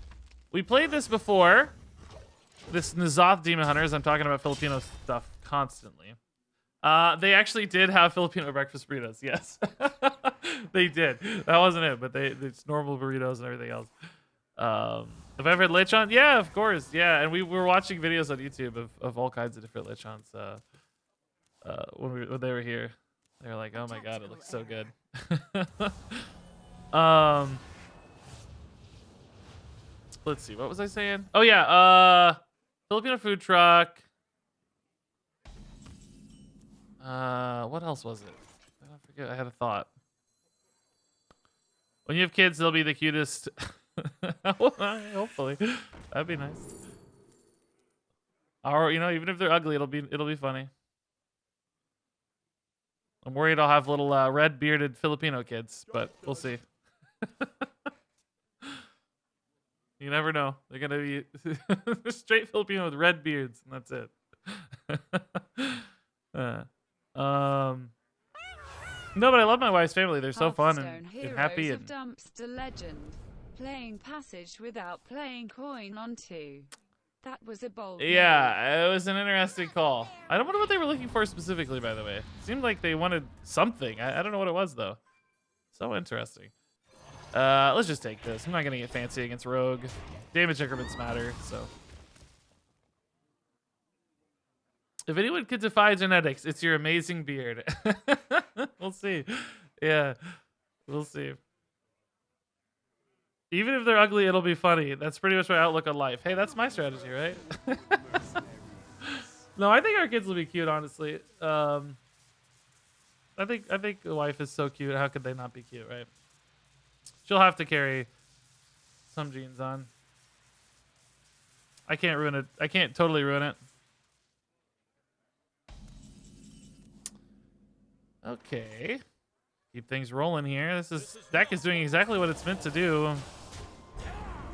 Speaker 1: We played this before. This N'Zoth Demon Hunters. I'm talking about Filipino stuff constantly. They actually did have Filipino breakfast burritos. Yes, they did. That wasn't it, but it's normal burritos and everything else. Have I ever had lechon? Yeah, of course. Yeah, and we were watching videos on YouTube of all kinds of different lechons. When they were here, they were like, "Oh my god, it looks so good." Let's see. What was I saying? Oh yeah, Filipino food truck. What else was it? I forget. I had a thought. When you have kids, they'll be the cutest. Hopefully, that'd be nice. Or you know, even if they're ugly, it'll be funny. I'm worried I'll have little red bearded Filipino kids, but we'll see. You never know. They're gonna be straight Filipino with red beards, and that's it. No, but I love my wife's family. They're so fun and happy.
Speaker 3: Heroes of Dumpster Legend. Playing Passage without playing Coin on 2. That was a bold move.
Speaker 1: Yeah, it was an interesting call. I don't know what they were looking for specifically, by the way. It seemed like they wanted something. I don't know what it was, though. So interesting. Let's just take this. I'm not going to get fancy against Rogue. Damage increments matter, so. If anyone could defy genetics, it's your amazing beard. We'll see. Yeah, we'll see. Even if they're ugly, it'll be funny. That's pretty much my outlook on life. Hey, that's my strategy, right? No, I think our kids will be cute, honestly. I think the wife is so cute. How could they not be cute, right? She'll have to carry some genes on. I can't ruin it. I can't totally ruin it. Okay. Keep things rolling here. This deck is doing exactly what it's meant to do.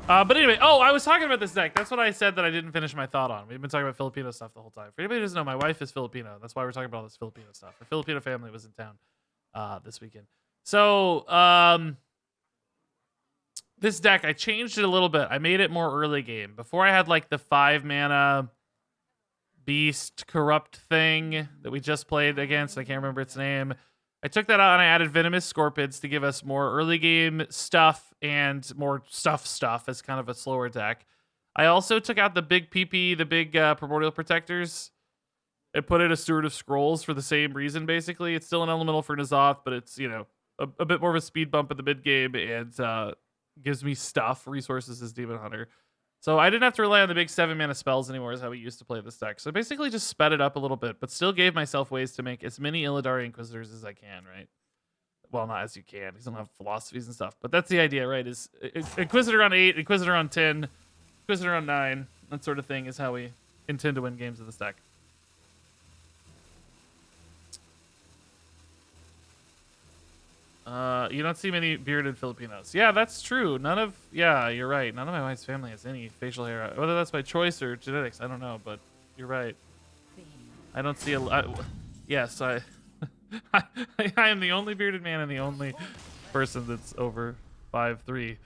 Speaker 1: But anyway, I was talking about this deck. That's what I said that I didn't finish my thought on. We've been talking about Filipino stuff the whole time. For anybody who doesn't know, my wife is Filipino. That's why we're talking about all this Filipino stuff. Her Filipino family was in town this weekend. So, this deck, I changed it a little bit. I made it more early game. Before I had like the 5-mana beast corrupt thing that we just played against. I can't remember its name. I took that out and I added Venomous Scorpids to give us more early game stuff and more stuff as kind of a slower deck. I also took out the big PP, the big Primordial Protectors, and put in a Steward of Scrolls for the same reason, basically. It's still an elemental for N'Zoth, but it's, you know, a bit more of a speed bump at the mid game and gives me resources as Demon Hunter. So I didn't have to rely on the big 7-mana spells anymore as how we used to play this deck. So basically just sped it up a little bit, but still gave myself ways to make as many Illidari Inquisitors as I can, right? Well, not as you can, because I don't have philosophies and stuff. But that's the idea, right? Is Inquisitor on 8, Inquisitor on 10, Inquisitor on 9, that sort of thing is how we intend to win games with this deck. You don't see many bearded Filipinos. Yeah, that's true. Yeah, you're right. None of my wife's family has any facial hair. Whether that's by choice or genetics, I don't know, but you're right. I don't see a lot. Yes, I am the only bearded man and the only person that's over 5'3"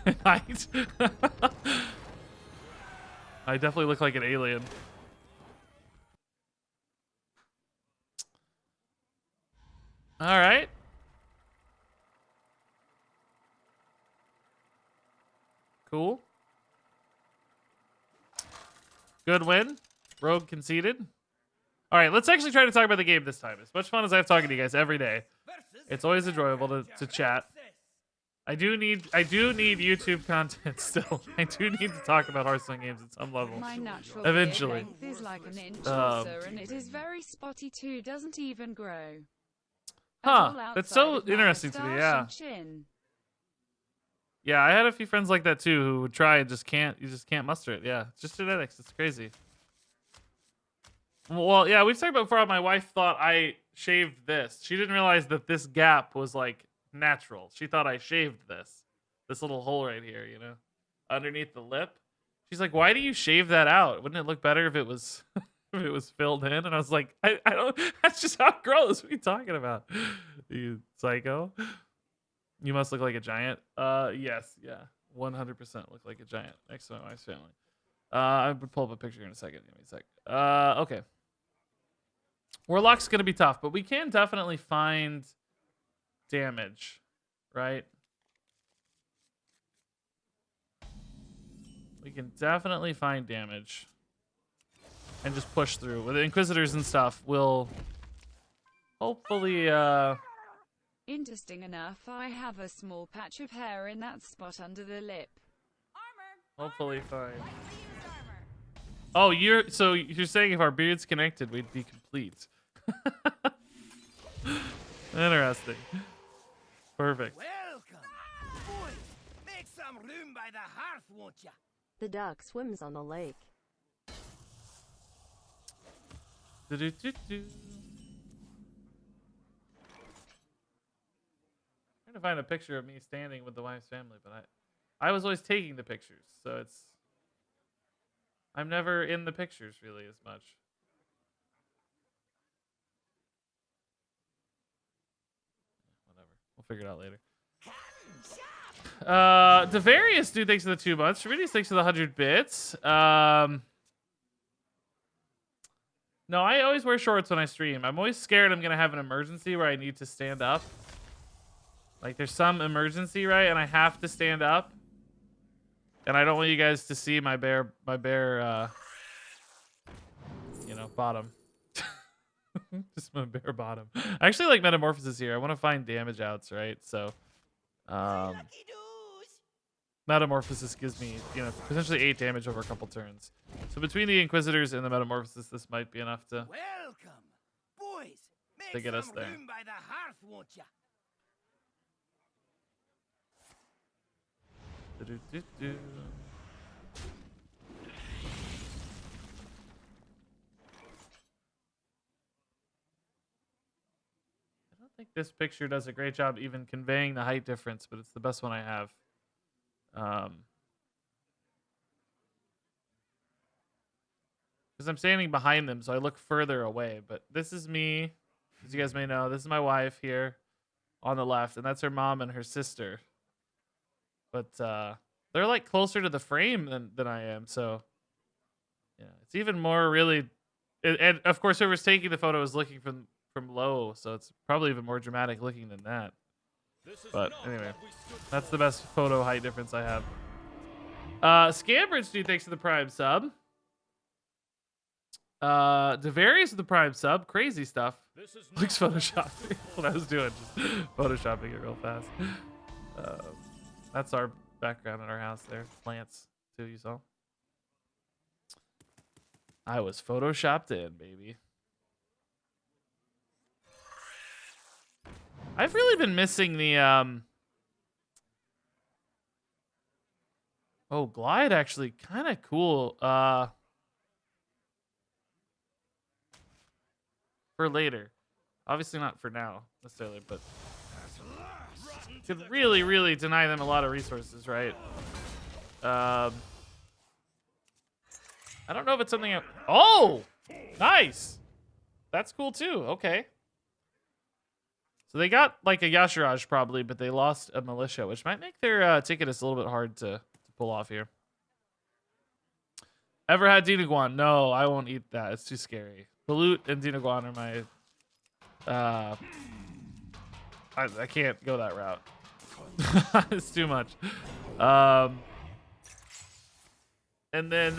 Speaker 1: in height. I definitely look like an alien. All right. Cool. Good win. Rogue conceded. All right, let's actually try to talk about the game this time. As much fun as I have talking to you guys every day, it's always enjoyable to chat. I do need YouTube content still. I do need to talk about Hearthstone games at some level.
Speaker 3: My natural
Speaker 1: Eventually.
Speaker 3: beard length is like an inch or so, and it is very spotty too. Doesn't even grow. At all
Speaker 1: That's
Speaker 3: outside
Speaker 1: so
Speaker 3: of my
Speaker 1: interesting to me.
Speaker 3: moustache
Speaker 1: Yeah.
Speaker 3: and chin.
Speaker 1: Yeah, I had a few friends like that too who would try and just can't. You just can't muster it. Yeah, it's just genetics. It's crazy. Well, yeah, we've talked about before how my wife thought I shaved this. She didn't realize that this gap was like natural. She thought I shaved this little hole right here, you know, underneath the lip. She's like, "Why do you shave that out? Wouldn't it look better if it was if it was filled in?" And I was like, I don't. That's just how it grows. What are you talking about? You psycho. You must look like a giant. Yes, yeah, 100% look like a giant next to my wife's family. I would pull up a picture in a second. Give me a sec. Okay. Warlock's gonna be tough, but we can definitely find damage, right? We can definitely find damage and just push through. With the Inquisitors and stuff, we'll hopefully
Speaker 3: Interesting enough, I have a small patch of hair in that spot under the lip.
Speaker 1: hopefully find. Oh, you're saying if our beards connected, we'd be complete. Interesting. Perfect.
Speaker 4: Welcome. Boys, make some room by the hearth, won't ya?
Speaker 2: The duck swims on the lake.
Speaker 1: Do-do-do-do. Trying to find a picture of me standing with the wife's family, but I was always taking the pictures, so I'm never in the pictures really as much. Whatever. We'll figure it out later. Devarius, dude, thanks for the 2 months. Sharides, thanks for the 100 bits. No, I always wear shorts when I stream. I'm always scared I'm going to have an emergency where I need to stand up. Like, there's some emergency, right? And I have to stand up. And I don't want you guys to see my bare, you know, bottom. Just my bare bottom. I actually like Metamorphosis here. I want to find damage outs, right? So,
Speaker 4: Lucky doos.
Speaker 1: Metamorphosis gives me, you know, potentially 8 damage over a couple turns. So between the Inquisitors and the Metamorphosis, this might be enough to
Speaker 4: Welcome. Boys, make
Speaker 1: get us
Speaker 4: some
Speaker 1: there.
Speaker 4: room by the hearth, won't ya?
Speaker 1: Do-do-do-do. I don't think this picture does a great job even conveying the height difference, but it's the best one I have. Because I'm standing behind them, so I look further away. But this is me, as you guys may know. This is my wife here on the left, and that's her mom and her sister. But they're like closer to the frame than I am, so yeah, it's even more really. And of course, whoever's taking the photo is looking from low, so it's probably even more dramatic looking than that. But anyway, that's the best photo height difference I have. Scambridge, dude, thanks for the Prime sub. Devarius with the Prime sub. Crazy stuff. Looks photoshopped. What I was doing, just photoshopping it real fast. That's our background in our house there. Plants, too, you saw. I was photoshopped in, baby. I've really been missing the oh, glide actually kind of cool for later. Obviously not for now necessarily, but could really deny them a lot of resources, right? I don't know if it's something oh, nice. That's cool too. Okay. So they got like a Yashiraj probably, but they lost a militia, which might make their Ticketus a little bit hard to pull off here. Ever had Dinaguan? No, I won't eat that. It's too scary. Balut and Dinaguan are my... I can't go that route. It's too much. And then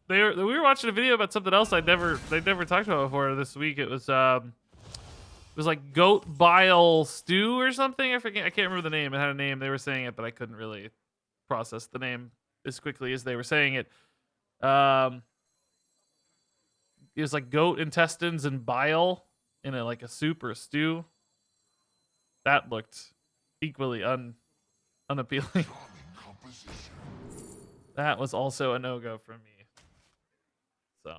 Speaker 1: we were watching a video about something else they'd never talked about before this week. It was was like goat bile stew or something. I forget. I can't remember the name. It had a name. They were saying it, but I couldn't really process the name as quickly as they were saying it. It was like goat intestines and bile in like a soup or a stew. That looked equally unappealing. That was also a no-go from me. So,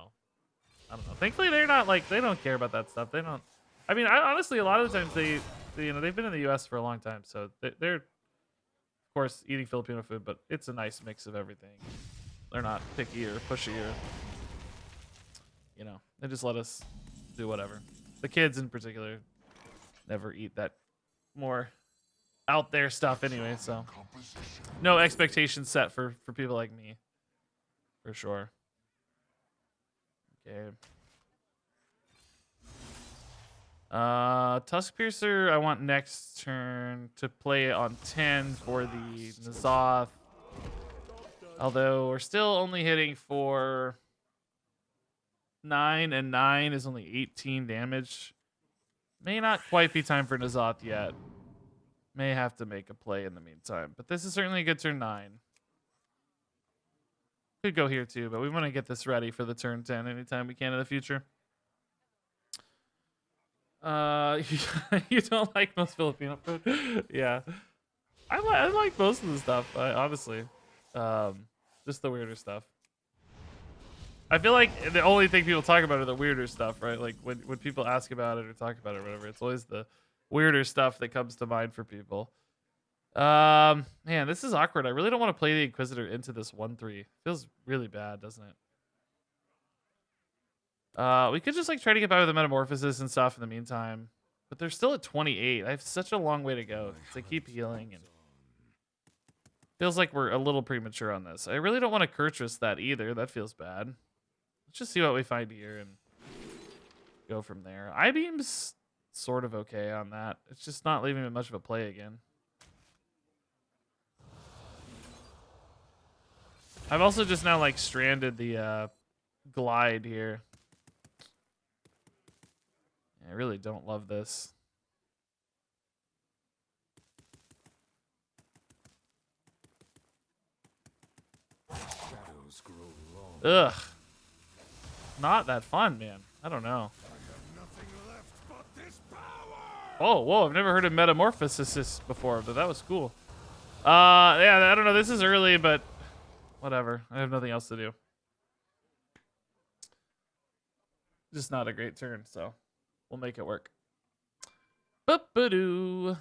Speaker 1: I don't know. Thankfully, they're not like, they don't care about that stuff. They don't. I mean, honestly, a lot of the times they you know, they've been in the U.S. for a long time, so they're of course eating Filipino food, but it's a nice mix of everything. They're not picky or pushy or, you know, they just let us do whatever. The kids in particular never eat that more out there stuff anyway, so no expectations set for people like me, for sure. Okay. Tusk Piercer, I want next turn to play on 10 for the N'Zoth. Although we're still only hitting for 9, and 9 is only 18 damage. May not quite be time for N'Zoth yet. May have to make a play in the meantime. But this is certainly a good turn 9. Could go here too, but we want to get this ready for the turn 10 anytime we can in the future. You don't like most Filipino food? Yeah. I like most of the stuff, honestly. Just the weirder stuff. I feel like the only thing people talk about are the weirder stuff, right? Like when people ask about it or talk about it or whatever, it's always the weirder stuff that comes to mind for people. Man, this is awkward. I really don't want to play the Inquisitor into this 1-3. Feels really bad, doesn't it? We could just like try to get by with the Metamorphosis and stuff in the meantime. But they're still at 28. I have such a long way to go to keep healing, and feels like we're a little premature on this. I really don't want to Kurtrus that either. That feels bad. Let's just see what we find here and go from there. I-Beam's sort of okay on that. It's just not leaving me much of a play again. I've also just now like stranded the glide here. I really don't love this. Ugh. Not that fun, man. I don't know. Oh, whoa, I've never heard of Metamorphosis before, but that was cool. Yeah, I don't know. This is early, but whatever. I have nothing else to do. Just not a great turn, so we'll make it work. Boop-a-doo.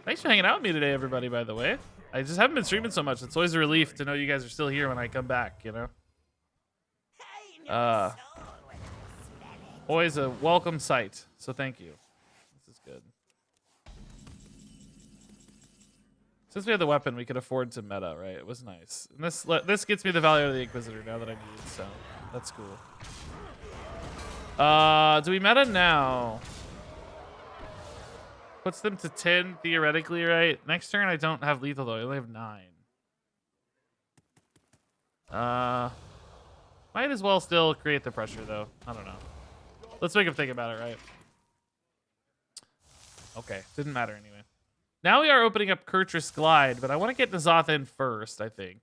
Speaker 1: Thanks for hanging out with me today, everybody, by the way. I just haven't been streaming so much. It's always a relief to know you guys are still here when I come back, you know? Always a welcome sight, so thank you. This is good. Since we had the weapon, we could afford to meta, right? It was nice. And this gets me the value of the Inquisitor now that I need, so that's cool. Do we meta now? Puts them to 10 theoretically, right? Next turn I don't have lethal though. I only have 9. Might as well still create the pressure though. I don't know. Let's make him think about it, right? Okay, didn't matter anyway. Now we are opening up Kurtrus Glide, but I want to get N'Zoth in first, I think.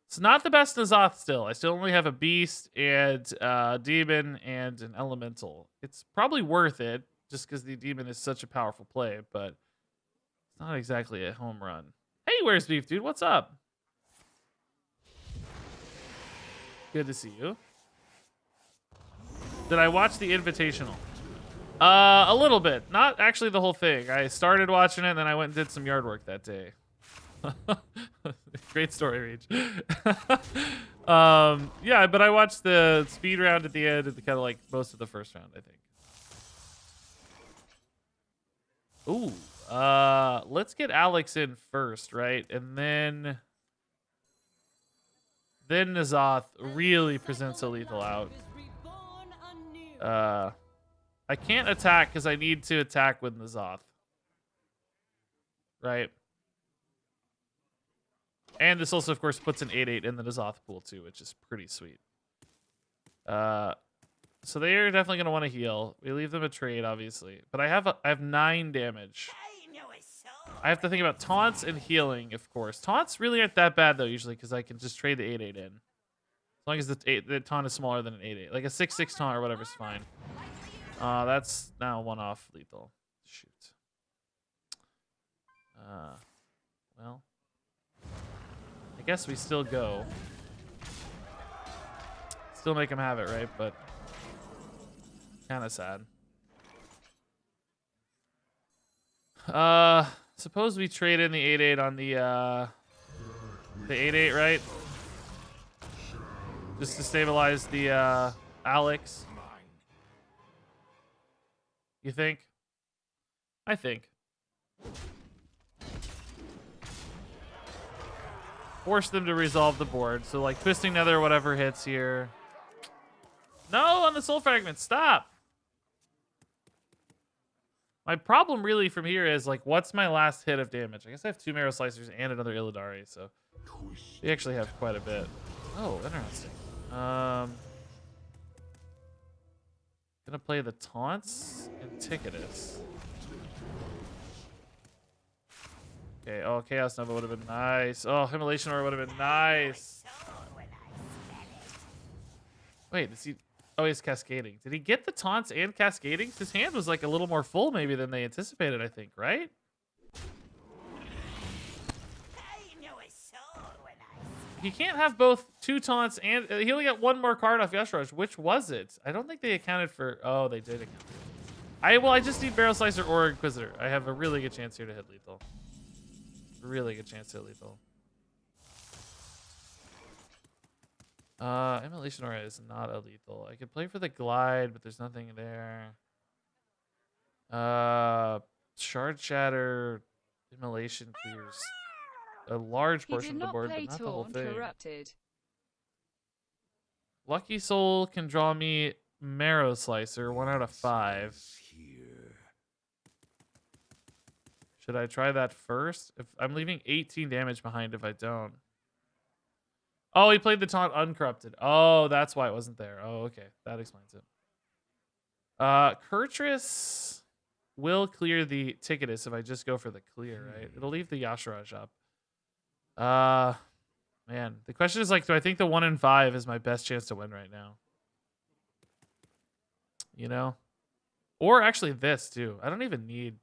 Speaker 1: It's not the best N'Zoth still. I still only have a Beast and Demon and an Elemental. It's probably worth it just because the Demon is such a powerful play, but it's not exactly a home run. Hey, where's Beef, dude? What's up? Good to see you. Did I watch the Invitational? A little bit. Not actually the whole thing. I started watching it, and then I went and did some yard work that day. Great story, Reach. Yeah, but I watched the speed round at the end and kind of like most of the first round, I think. Ooh, let's get Alex in first, right? And then N'Zoth really presents a lethal out. I can't attack because I need to attack with N'Zoth. Right? And this also, of course, puts an 8/8 in the N'Zoth pool, too, which is pretty sweet. So they are definitely gonna want to heal. We leave them a trade, obviously. But I have 9 damage. I have to think about taunts and healing, of course. Taunts really aren't that bad though, usually, because I can just trade the 8/8 in. As long as the taunt is smaller than an 8/8, like a 6/6 taunt or whatever's fine. That's now 1 off lethal. Shoot. Well, I guess we still go. Still make him have it, right? But kind of sad. Suppose we trade in the 8/8 on the 8/8, right? Just to stabilize the Alex. You think? I think. Force them to resolve the board. So like Twisting Nether or whatever hits here. No, on the Soul Fragment. Stop. My problem really from here is like, what's my last hit of damage? I guess I have 2 Marrow Slicers and another Illidari, so we actually have quite a bit. Oh, interesting. Gonna play the taunts and Ticketus. Okay, oh, Chaos Nova would have been nice. Oh, Immolation Aura would have been nice. Wait, is he... Oh, he's Cascading. Did he get the taunts and Cascading? His hand was like a little more full maybe than they anticipated, I think, right? He can't have both 2 taunts and... he only got 1 more card off Yashrush. Which was it? I don't think they accounted for... Oh, they did account for it. Well, I just need Barrel Slicer or Inquisitor. I have a really good chance here to hit lethal. Really good chance to hit lethal. Immolation Aura is not a lethal. I could play for the Glide, but there's nothing there. Shard Shatter, Immolation clears a large portion of the board, but not the whole thing.
Speaker 3: Corrupted.
Speaker 1: Lucky Soul can draw me Marrow Slicer, 1 out of 5. Should I try that first? If I'm leaving 18 damage behind if I don't. Oh, he played the taunt uncorrupted. Oh, that's why it wasn't there. Oh, okay. That explains it. Kurtrus will clear the Ticketus if I just go for the clear, right? It'll leave the Yashiraj up. Man, the question is like, do I think the 1 in 5 is my best chance to win right now? You know? Or actually this too. I don't even need...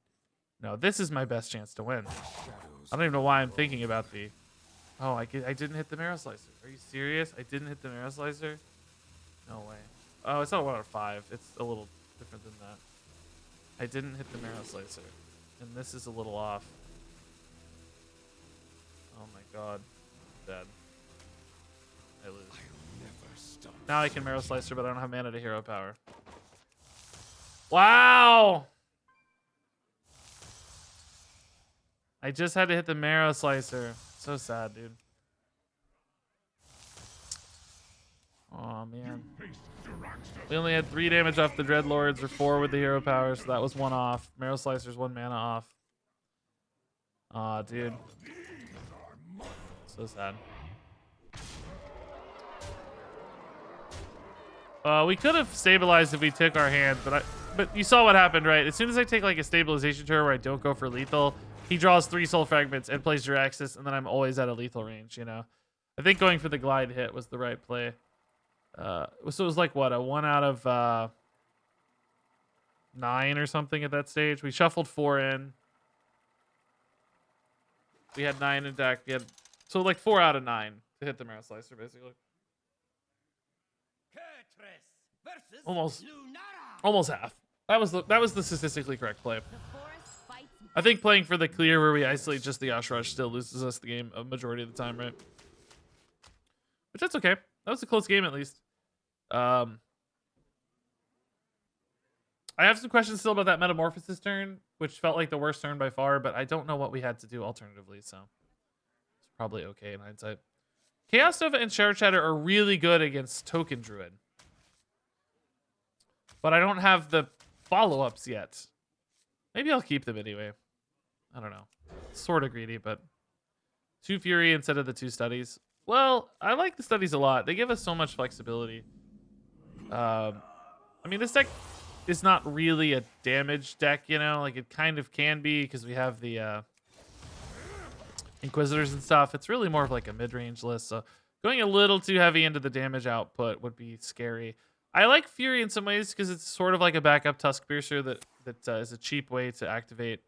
Speaker 1: No, this is my best chance to win. I don't even know why I'm thinking about the... Oh, I didn't hit the Marrow Slicer. Are you serious? I didn't hit the Marrow Slicer? No way. Oh, it's not 1 out of 5. It's a little different than that. I didn't hit the Marrow Slicer. And this is a little off. Oh my god. I'm dead. I lose. Now I can Marrow Slicer, but I don't have mana to hero power. Wow! I just had to hit the Marrow Slicer. So sad, dude. Oh man. We only had 3 damage off the Dreadlords, or 4 with the hero power, so that was 1 off. Marrow Slicer's 1 mana off. Aw, dude. So sad. We could have stabilized if we took our hand, but you saw what happened, right? As soon as I take like a stabilization turn where I don't go for lethal, he draws 3 soul fragments and plays Jiraxis, and then I'm always at a lethal range, you know? I think going for the glide hit was the right play. So it was like, what, a 1 out of 9 or something at that stage? We shuffled 4 in. We had 9 in deck. We had, so like 4 out of 9 to hit the Marrow Slicer, basically. Almost half. That was the statistically correct play. I think playing for the clear where we isolate just the Ashrush still loses us the game a majority of the time, right? But that's okay. That was a close game at least. I have some questions still about that Metamorphosis turn, which felt like the worst turn by far, but I don't know what we had to do alternatively, so it's probably okay in hindsight. Chaos Nova and Shard Shatter are really good against Token Druid. But I don't have the follow-ups yet. Maybe I'll keep them anyway. I don't know. Sort of greedy, but 2 Fury instead of the 2 Studies. Well, I like the Studies a lot. They give us so much flexibility. I mean, this deck is not really a damage deck, you know? Like, it kind of can be because we have the Inquisitors and stuff. It's really more of like a mid-range list, so going a little too heavy into the damage output would be scary. I like Fury in some ways because it's sort of like a backup Tusk Piercer that is a cheap way to activate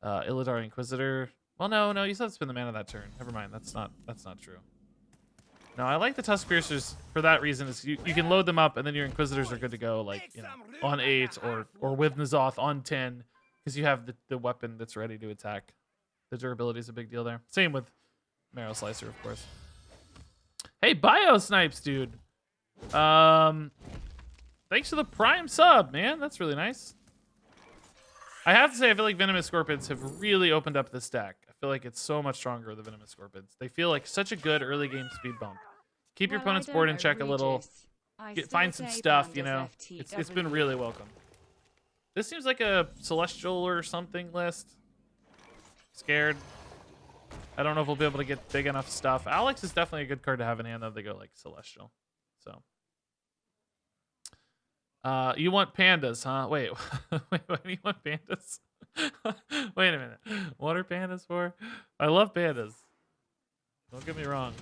Speaker 1: Illidari Inquisitor. Well, no, you still have to spend the mana that turn. Never mind, that's not true. No, I like the Tusk Piercers for that reason. Is you can load them up and then your Inquisitors are good to go, like, you know, on 8 or with N'Zoth on 10 because you have the weapon that's ready to attack. The durability is a big deal there. Same with Marrow Slicer, of course. Hey, Bio Snipes, dude. Thanks for the Prime sub, man. That's really nice. I have to say, I feel like Venomous Scorpions have really opened up this deck. I feel like it's so much stronger with the Venomous Scorpions. They feel like such a good early game speed bump. Keep your opponent's board in check a little. Find some stuff, you know. It's been really welcome. This seems like a Celestial or something list. Scared. I don't know if we'll be able to get big enough stuff. Alex is definitely a good card to have in hand, though. They go like Celestial. So. You want pandas, huh? Wait, wait, why do you want pandas? Wait a minute. What are pandas for? I love pandas. Don't get me wrong.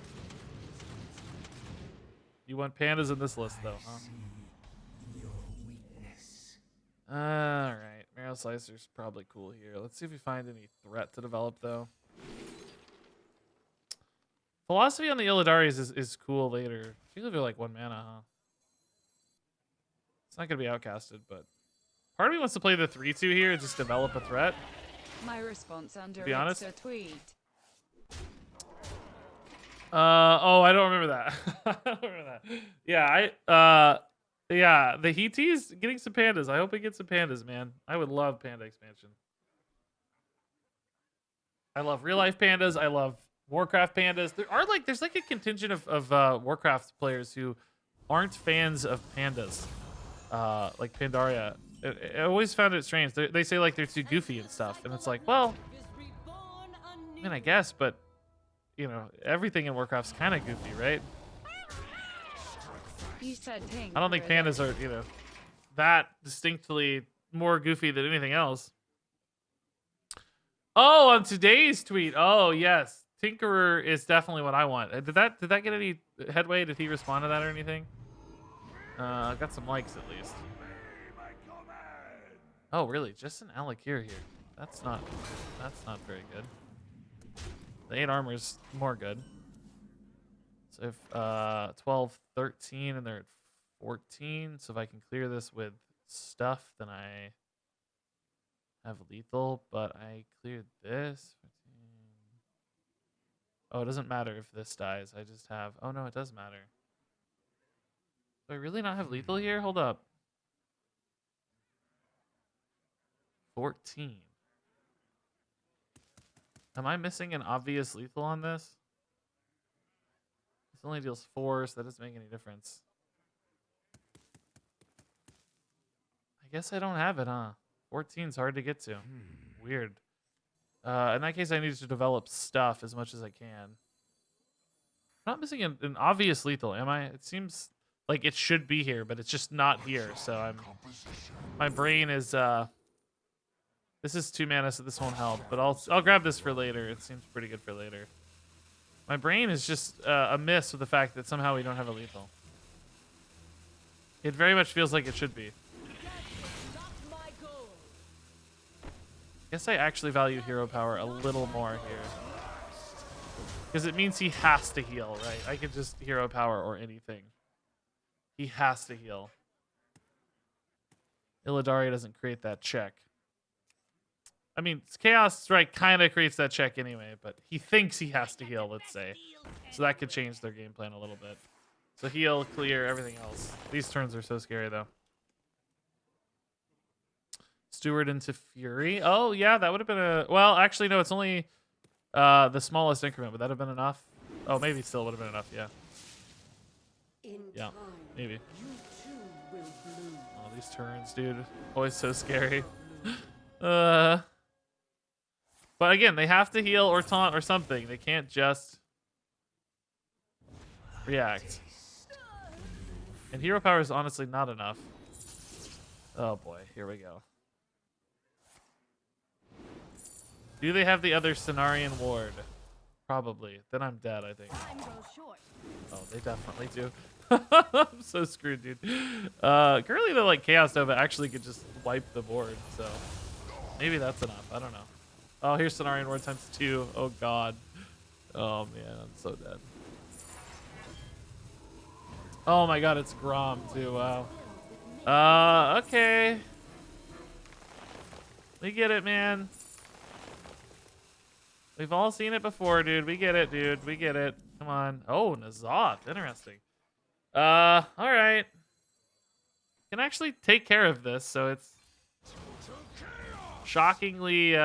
Speaker 1: You want pandas in this list, though, huh? Alright. Marrow Slicer's probably cool here. Let's see if we find any threat to develop, though. Philosophy on the Illidaris is cool later. I feel like they're like 1 mana, huh? It's not going to be outcasted, but part of me wants to play the 3-2 here and just develop a threat.
Speaker 3: My response under
Speaker 1: be honest.
Speaker 3: a tweet.
Speaker 1: Oh, I don't remember that. I don't remember that. Yeah, yeah, the Heaty's getting some pandas. I hope he gets some pandas, man. I would love panda expansion. I love real life pandas. I love Warcraft pandas. There's like a contingent of Warcraft players who aren't fans of pandas. Like Pandaria. I always found it strange. They say like they're too goofy and stuff, and it's like, well, I mean, I guess, but you know, everything in Warcraft's kind of goofy, right?
Speaker 3: You said pink.
Speaker 1: I don't think pandas are, you know, that distinctly more goofy than anything else. Oh, on today's tweet. Oh, yes. Tinkerer is definitely what I want. Did that get any headway? Did he respond to that or anything? I got some likes at least. Oh, really? Just an Alakir here. That's not very good. The 8 armor's more good. So if 12, 13, and they're at 14. So if I can clear this with stuff, then I have lethal, but I cleared this. 15. Oh, it doesn't matter if this dies. I just have... Oh, no, it does matter. Do I really not have lethal here? Hold up. 14. Am I missing an obvious lethal on this? This only deals 4, so that doesn't make any difference. I guess I don't have it, huh? 14's hard to get to. Weird. In that case, I need to develop stuff as much as I can. I'm not missing an obvious lethal, am I? It seems like it should be here, but it's just not here. So my brain is this is 2 mana, so this won't help. But I'll grab this for later. It seems pretty good for later. My brain is just a miss with the fact that somehow we don't have a lethal. It very much feels like it should be. Guess I actually value hero power a little more here. Because it means he has to heal, right? I could just hero power or anything. He has to heal. Illidari doesn't create that check. I mean, Chaos Strike kind of creates that check anyway, but he thinks he has to heal, let's say. So that could change their game plan a little bit. So heal, clear, everything else. These turns are so scary, though. Steward into Fury. Oh, yeah, that would have been a... Well, actually, no, it's only the smallest increment. Would that have been enough? Oh, maybe it still would have been enough, yeah. Yeah, maybe. Oh, these turns, dude. Always so scary. But again, they have to heal or taunt or something. They can't just react. And hero power is honestly not enough. Oh boy, here we go. Do they have the other Cenarian ward? Probably. Then I'm dead, I think.
Speaker 5: Time goes short.
Speaker 1: Oh, they definitely do. I'm so screwed, dude. Currently the like Chaos Nova actually could just wipe the board, so maybe that's enough. I don't know. Oh, here's Cenarian ward times 2. Oh god. Oh man, I'm so dead. Oh my god, it's Grom too. Wow. Okay. We get it, man. We've all seen it before, dude. We get it, dude. We get it. Come on. Oh, N'Zoth. Interesting. All right. Can actually take care of this, so it's shockingly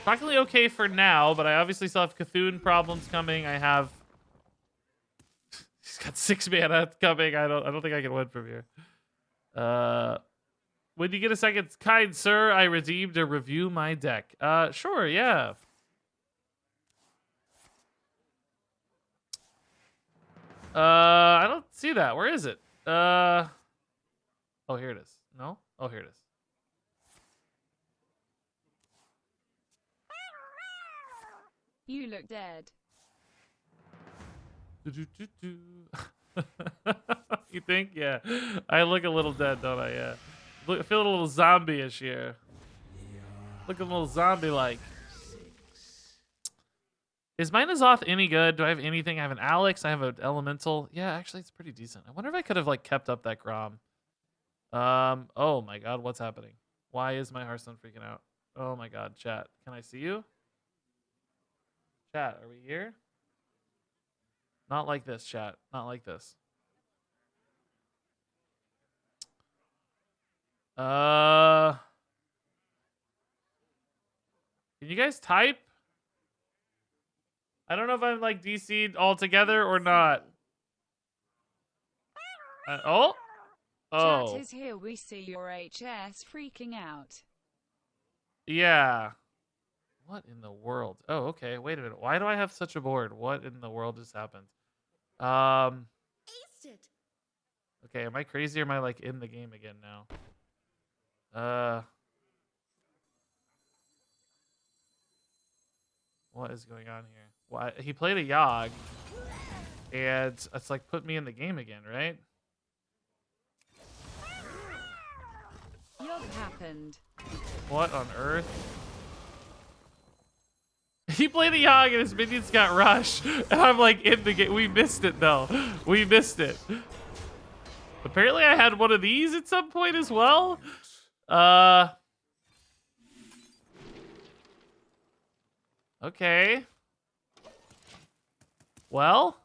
Speaker 1: okay for now, but I obviously still have Cthulhu problems coming. I have he's got 6 mana coming. I don't think I can win from here. When you get a second, kind sir, I redeemed to review my deck. Sure, yeah. I don't see that. Where is it? Oh, here it is. No? Oh, here it is.
Speaker 3: You look dead.
Speaker 1: You think? Yeah. I look a little dead, don't I? Yeah. I feel a little zombie-ish here. Looking a little zombie-like. Is my N'Zoth any good? Do I have anything? I have an Alex. I have an Elemental. Yeah, actually, it's pretty decent. I wonder if I could have like kept up that Grom. Oh my god, what's happening? Why is my Hearthstone freaking out? Oh my god, chat. Can I see you? Chat, are we here? Not like this, chat. Not like this. Can you guys type? I don't know if I'm like DC'd altogether or not. Oh? Oh.
Speaker 3: Chat is here. We see your HS freaking out.
Speaker 1: Yeah. What in the world? Oh, okay. Wait a minute. Why do I have such a board? What in the world just happened?
Speaker 5: Aced it.
Speaker 1: Okay, am I crazy or am I like in the game again now? What is going on here? Why he played a Yogg and it's like put me in the game again, right?
Speaker 3: Yogg happened.
Speaker 1: What on earth? He played a Yogg and his minions got rushed. And I'm like in the game. We missed it though. We missed it. Apparently I had one of these at some point as well. Okay. Well.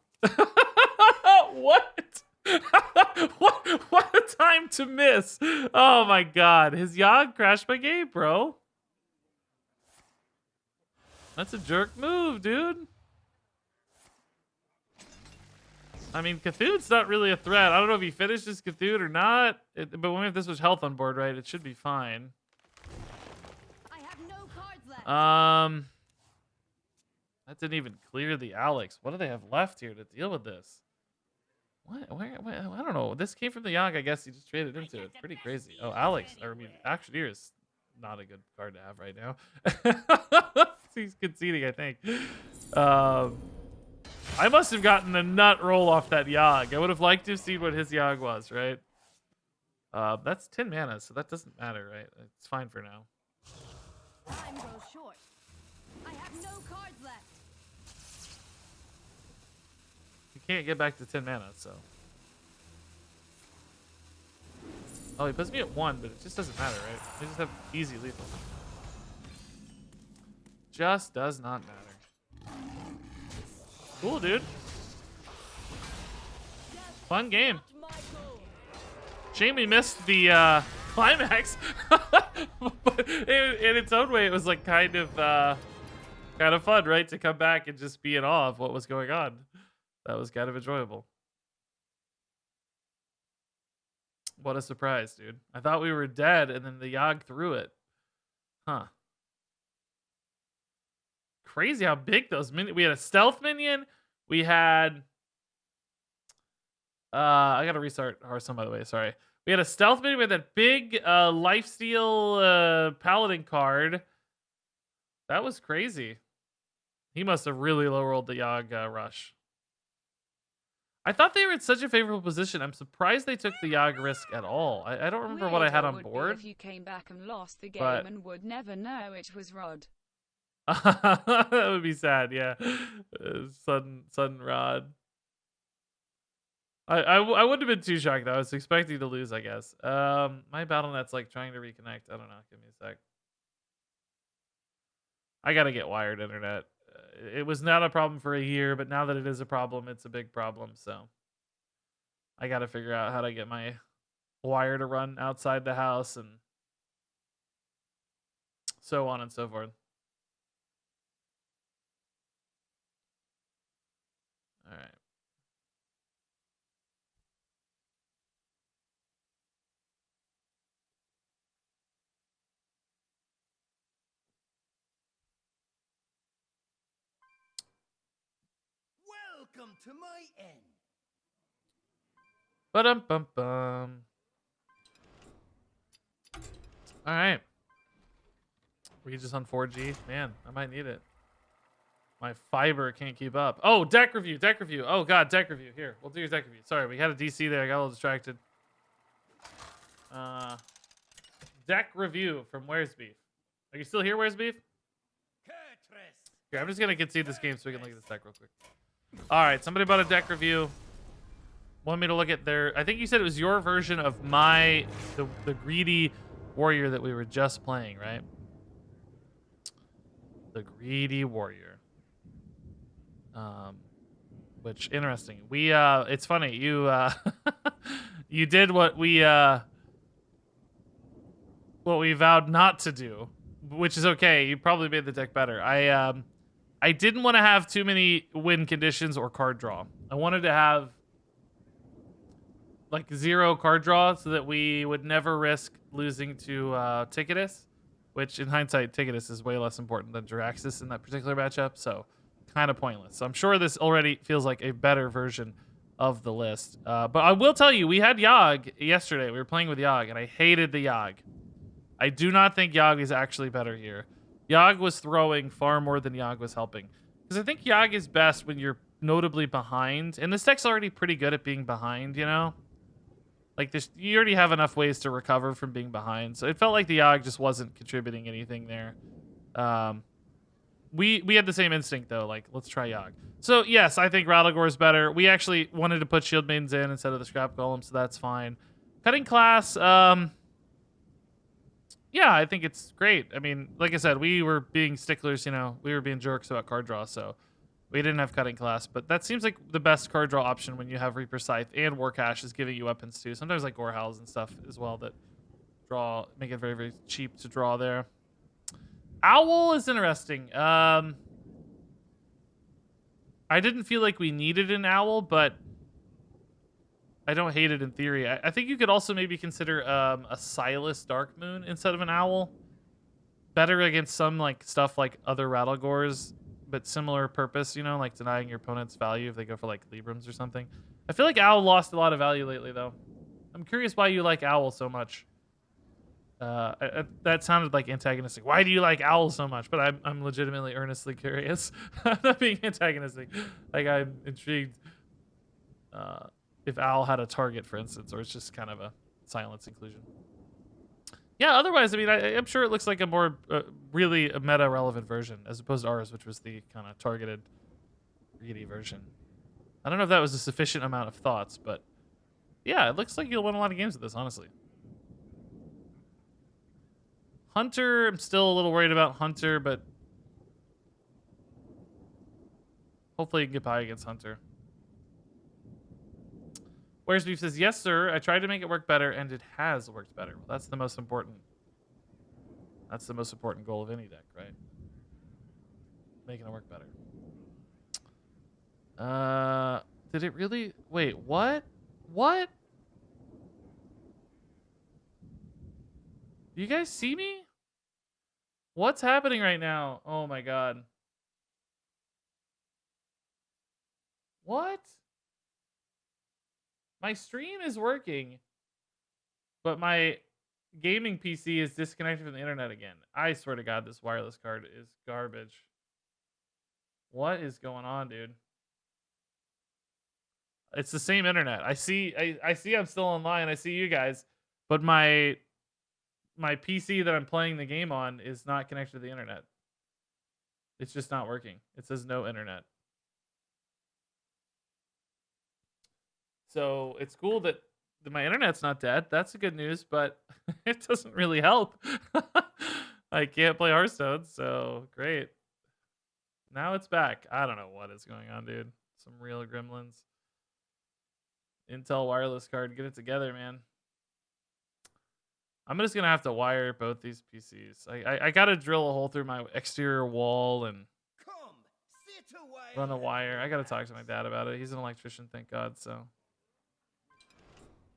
Speaker 1: What? What a time to miss. Oh my god. His Yogg crashed my game, bro. That's a jerk move, dude. I mean, Cthulhu's not really a threat. I don't know if he finishes Cthulhu or not. But when if this was health on board, right, it should be fine.
Speaker 5: I have no cards left.
Speaker 1: That didn't even clear the Alex. What do they have left here to deal with this? What? Where? I don't know. This came from the Yogg. I guess he just traded into it. Pretty crazy. Oh, Alex. I mean, Actioneer is not a good card to have right now. He's conceding, I think. I must have gotten a nut roll off that Yogg. I would have liked to have seen what his Yogg was, right? That's 10 mana, so that doesn't matter, right? It's fine for now.
Speaker 5: Time goes short. I have no cards left.
Speaker 1: You can't get back to 10 mana, so. Oh, he puts me at 1, but it just doesn't matter, right? I just have easy lethal. Just does not matter. Cool, dude. Fun game. Shame we missed the climax. But in its own way, it was like kind of fun, right? To come back and just be in awe of what was going on. That was kind of enjoyable. What a surprise, dude. I thought we were dead, and then the Yogg threw it. Huh. Crazy how big those minions. We had a stealth minion. We had I gotta restart Hearthstone, by the way. Sorry. We had a stealth mid with that big lifesteal paladin card. That was crazy. He must have really low rolled the Yogg rush. I thought they were in such a favorable position. I'm surprised they took the Yogg risk at all. I don't remember what I had on board.
Speaker 3: If you came back and lost the game
Speaker 1: but...
Speaker 3: and would never know it was Rod.
Speaker 1: That would be sad, yeah. Sudden Rod. I wouldn't have been too shocked though. I was expecting to lose, I guess. My BattleNet's like trying to reconnect. I don't know. Give me a sec. I gotta get wired internet. It was not a problem for a year, but now that it is a problem, it's a big problem. So I gotta figure out how to get my wire to run outside the house and so on and so forth. All right.
Speaker 4: Welcome to my end.
Speaker 1: Ba-dum-bum-bum. All right. Regis on 4G. Man, I might need it. My fiber can't keep up. Oh, deck review. Oh, God, deck review. Here, we'll do your deck review. Sorry, we had a DC there. I got a little distracted. Deck review from Where's Beef. Are you still here, Where's Beef? Here, I'm just going to concede this game so we can look at this deck real quick. All right, somebody bought a deck review. Want me to look at their... I think you said it was your version of the greedy warrior that we were just playing, right? The greedy warrior. Which interesting. We it's funny. You you did what we vowed not to do, which is okay. You probably made the deck better. I didn't want to have too many win conditions or card draw. I wanted to have like 0 card draw so that we would never risk losing to Ticketus, which in hindsight, Ticketus is way less important than Jiraxis in that particular matchup, so kind of pointless. So I'm sure this already feels like a better version of the list. But I will tell you, we had Yogg yesterday. We were playing with Yogg, and I hated the Yogg. I do not think Yogg is actually better here. Yogg was throwing far more than Yogg was helping. Because I think Yogg is best when you're notably behind. And this deck's already pretty good at being behind, you know? Like, this, you already have enough ways to recover from being behind. So it felt like the Yogg just wasn't contributing anything there. We had the same instinct, though. Like, let's try Yogg. So, yes, I think Rattlegore is better. We actually wanted to put Shield Maidens in instead of the Scrap Golem, so that's fine. Cutting Class, yeah, I think it's great. I mean, like I said, we were being sticklers, you know. We were being jerks about card draw, so we didn't have Cutting Class. But that seems like the best card draw option when you have Reaper Scythe and War Cache is giving you weapons, too. Sometimes, like, Gore Howls and stuff as well that make it very, very cheap to draw there. Owl is interesting. I didn't feel like we needed an Owl, but I don't hate it in theory. I think you could also maybe consider a Silas Dark Moon instead of an Owl. Better against some like stuff like other Rattlegores, but similar purpose, you know, like denying your opponent's value if they go for like Librams or something. I feel like Owl lost a lot of value lately, though. I'm curious why you like Owl so much. That sounded like antagonistic. Why do you like Owl so much? But I'm legitimately, earnestly curious. I'm not being antagonistic. Like, I'm intrigued if Owl had a target, for instance, or it's just kind of a silence inclusion. Yeah, otherwise, I mean, I'm sure it looks like a more really a meta-relevant version as opposed to ours, which was the kind of targeted, greedy version. I don't know if that was a sufficient amount of thoughts, but yeah, it looks like you'll win a lot of games with this, honestly. Hunter, I'm still a little worried about Hunter, but hopefully you can get by against Hunter. Where's Beef says, yes, sir. I tried to make it work better, and it has worked better. Well, that's the most important. That's the most important goal of any deck, right? Making it work better. Did it really? Wait, what? What? Do you guys see me? What's happening right now? Oh my god. What? My stream is working, but my gaming PC is disconnected from the internet again. I swear to God, this wireless card is garbage. What is going on, dude? It's the same internet. I see I'm still online. I see you guys, but my PC that I'm playing the game on is not connected to the internet. It's just not working. It says no internet. So it's cool that my internet's not dead. That's the good news, but it doesn't really help. I can't play Hearthstone, so great. Now it's back. I don't know what is going on, dude. Some real gremlins. Intel wireless card, get it together, man. I'm just gonna have to wire both these PCs. I gotta drill a hole through my exterior wall and run a wire. I gotta talk to my dad about it. He's an electrician, thank God. So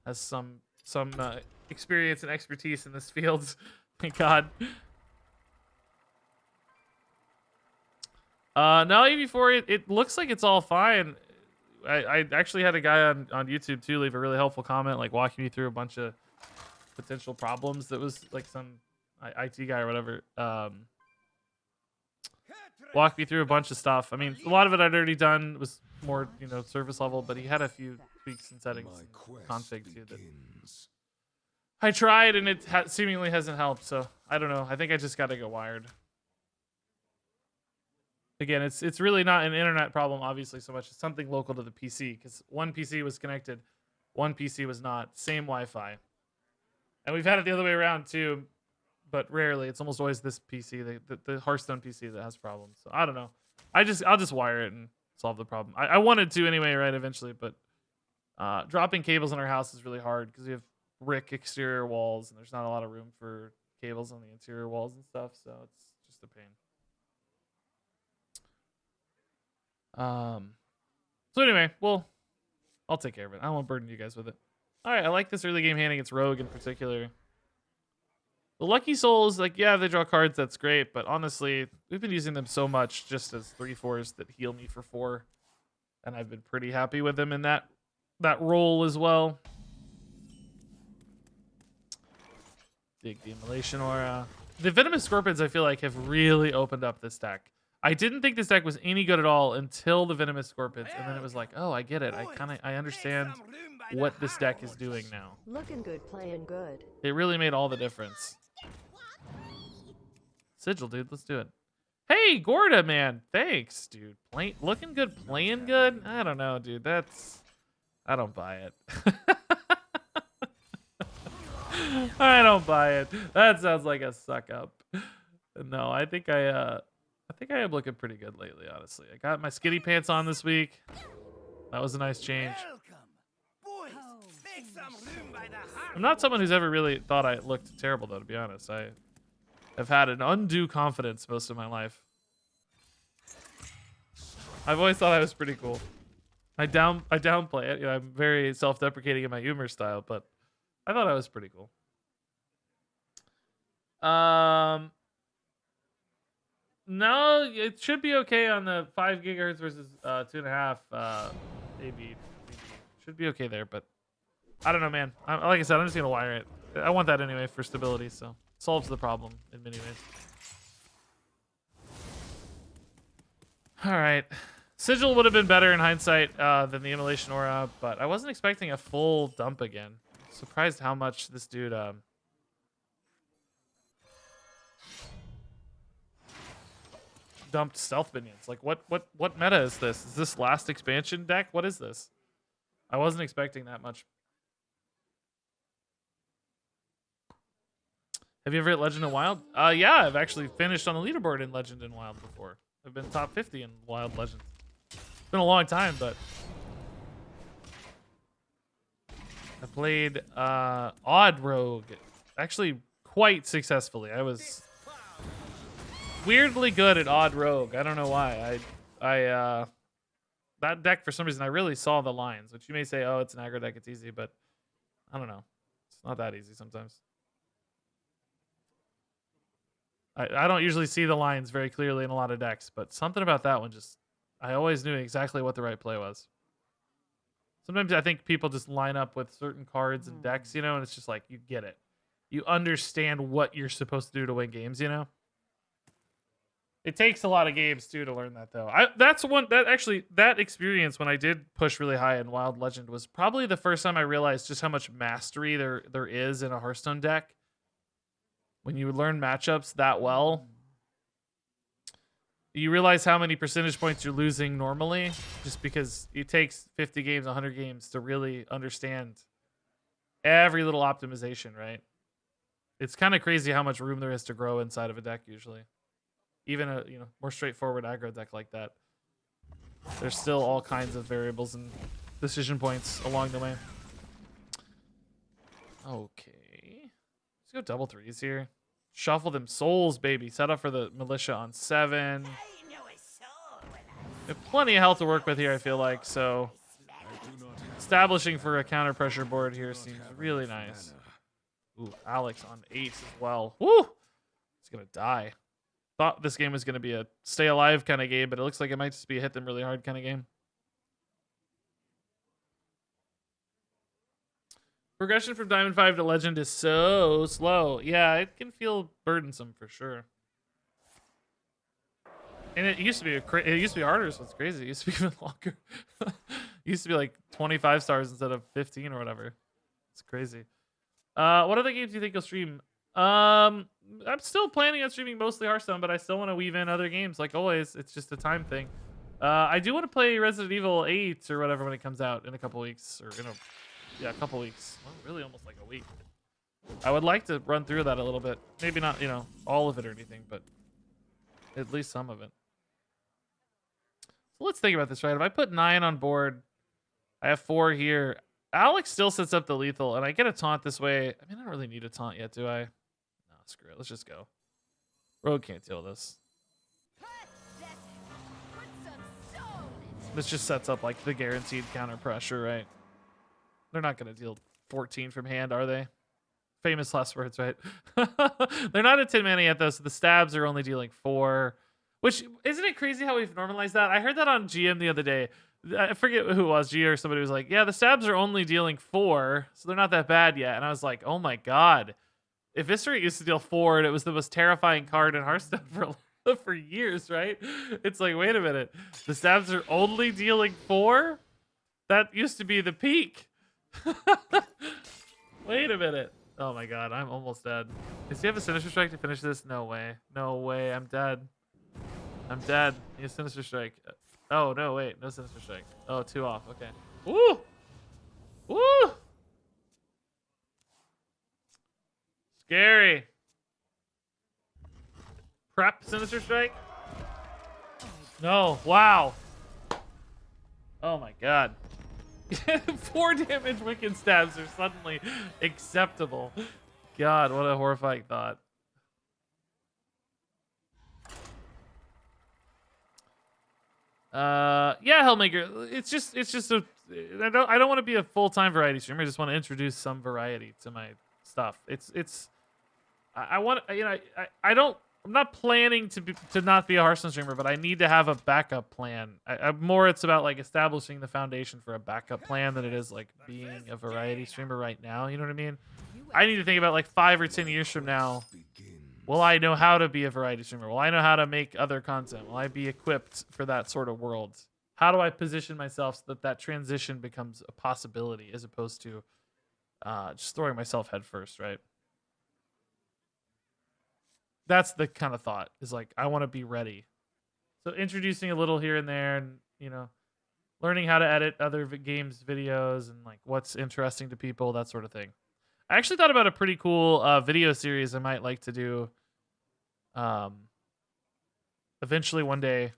Speaker 1: has some experience and expertise in this field. Thank God. No, EV4, it looks like it's all fine. I actually had a guy on YouTube too leave a really helpful comment, like walking me through a bunch of potential problems. That was like some IT guy or whatever. Walked me through a bunch of stuff. I mean, a lot of it I'd already done. It was more, surface level, but he had a few tweaks and settings and config too that I tried, and it seemingly hasn't helped. So I don't know. I think I just got to go wired. Again, it's really not an internet problem, obviously, so much. It's something local to the PC, because one PC was connected, one PC was not. Same Wi-Fi. And we've had it the other way around, too, but rarely. It's almost always this PC, the Hearthstone PC, that has problems. So I don't know. I'll just wire it and solve the problem. I wanted to anyway, right, eventually, but dropping cables in our house is really hard, because we have brick exterior walls, and there's not a lot of room for cables on the interior walls and stuff, so it's just a pain. So anyway, well, I'll take care of it. I won't burden you guys with it. All right, I like this early game hand against Rogue in particular. The Lucky Souls, like, yeah, they draw cards, that's great, but honestly, we've been using them so much just as 3/4s that heal me for 4, and I've been pretty happy with them in that role as well. Dig the Immolation Aura. The Venomous Scorpions, I feel like, have really opened up this deck. I didn't think this deck was any good at all until the Venomous Scorpions, and then it was like, oh, I get it. I understand what this deck is doing now.
Speaker 2: Looking good, playing good.
Speaker 1: It really made all the difference. Sigil, dude, let's do it. Hey, Gorda, man, thanks, dude. Looking good, playing good. I don't know, dude. I don't buy it. I don't buy it. That sounds like a suck up. No, I think I am looking pretty good lately, honestly. I got my skitty pants on this week. That was a nice change. I'm not someone who's ever really thought I looked terrible, though, to be honest. I have had an undue confidence most of my life. I've always thought I was pretty cool. I downplay it. I'm very self-deprecating in my humor style, but I thought I was pretty cool. No, it should be okay on the 5 gigahertz versus 2.5. Maybe should be okay there, but I don't know, man. Like I said, I'm just gonna wire it. I want that anyway for stability, so it solves the problem in many ways. All right, Sigil would have been better in hindsight than the Immolation Aura, but I wasn't expecting a full dump again. Surprised how much this dude dumped stealth minions. Like, what meta is this? Is this last expansion deck? What is this? I wasn't expecting that much. Have you ever hit Legend and Wild? Yeah, I've actually finished on the leaderboard in Legend and Wild before. I've been top 50 in Wild Legends. It's been a long time, but I played Odd Rogue actually quite successfully. I was weirdly good at Odd Rogue. I don't know why. That deck, for some reason, I really saw the lines, which you may say, oh, it's an aggro deck, it's easy, but I don't know. It's not that easy sometimes. I don't usually see the lines very clearly in a lot of decks, but something about that one just, I always knew exactly what the right play was. Sometimes I think people just line up with certain cards and decks, you know, and it's just like you get it. You understand what you're supposed to do to win games, you know? It takes a lot of games too to learn that though. That experience when I did push really high in Wild Legend was probably the first time I realized just how much mastery there is in a Hearthstone deck. When you learn matchups that well, you realize how many percentage points you're losing normally just because it takes 50 games, 100 games to really understand every little optimization, right? It's kind of crazy how much room there is to grow inside of a deck usually. Even a more straightforward aggro deck like that. There's still all kinds of variables and decision points along the way. Okay. Let's go double threes here. Shuffle them souls, baby. Set up for the militia on 7. We have plenty of health to work with here, I feel like, so establishing for a counter pressure board here seems really nice. Ooh, Alex on 8 as well. Woo! He's gonna die. Thought this game was gonna be a stay alive kind of game, but it looks like it might just be a hit them really hard kind of game. Progression from Diamond 5 to Legend is so slow. Yeah, it can feel burdensome for sure. And it used to be harder, so it's crazy. It used to be even longer. It used to be like 25 stars instead of 15 or whatever. It's crazy. What other games do you think you'll stream? I'm still planning on streaming mostly Hearthstone, but I still want to weave in other games. Like always, it's just a time thing. I do want to play Resident Evil 8 or whatever when it comes out in a couple weeks, or a couple weeks. Well, really almost like a week. I would like to run through that a little bit. Maybe not, all of it or anything, but at least some of it. So let's think about this, right? If I put 9 on board, I have 4 here. Alex still sets up the lethal, and I get a taunt this way. I mean, I don't really need a taunt yet, do I? No, screw it. Let's just go. Rogue can't deal with this. This just sets up, like, the guaranteed counter pressure, right? They're not going to deal 14 from hand, are they? Famous last words, right? They're not at 10 mana yet, though, so the stabs are only dealing 4. Which, isn't it crazy how we've normalized that? I heard that on GM the other day. I forget who it was, G or somebody was like, yeah, the stabs are only dealing 4, so they're not that bad yet. And I was like, oh my god. Eviscerate used to deal 4, and it was the most terrifying card in Hearthstone for years, right? It's like, wait a minute. The stabs are only dealing 4? That used to be the peak. Wait a minute. Oh my god, I'm almost dead. Does he have a Sinister Strike to finish this? No way. No way, I'm dead. I'm dead. He has Sinister Strike. Oh, no, wait. No Sinister Strike. Oh, 2 off. Okay. Woo! Woo! Scary. Prep Sinister Strike? No. Wow. Oh, my God. 4 damage Wicked Stabs are suddenly acceptable. God, what a horrifying thought. Yeah, Hellmaker. It's just a. I don't want to be a full-time variety streamer. I just want to introduce some variety to my stuff. I want. I'm not planning to not be a Hearthstone streamer, but I need to have a backup plan. It's about like establishing the foundation for a backup plan than it is like being a variety streamer right now. You know what I mean? I need to think about like 5 or 10 years from now. Will I know how to be a variety streamer? Will I know how to make other content? Will I be equipped for that sort of world? How do I position myself so that transition becomes a possibility as opposed to just throwing myself head first, right? That's the kind of thought, is like, I want to be ready. So introducing a little here and there and, learning how to edit other games videos and like what's interesting to people, that sort of thing. I actually thought about a pretty cool video series I might like to do eventually one day.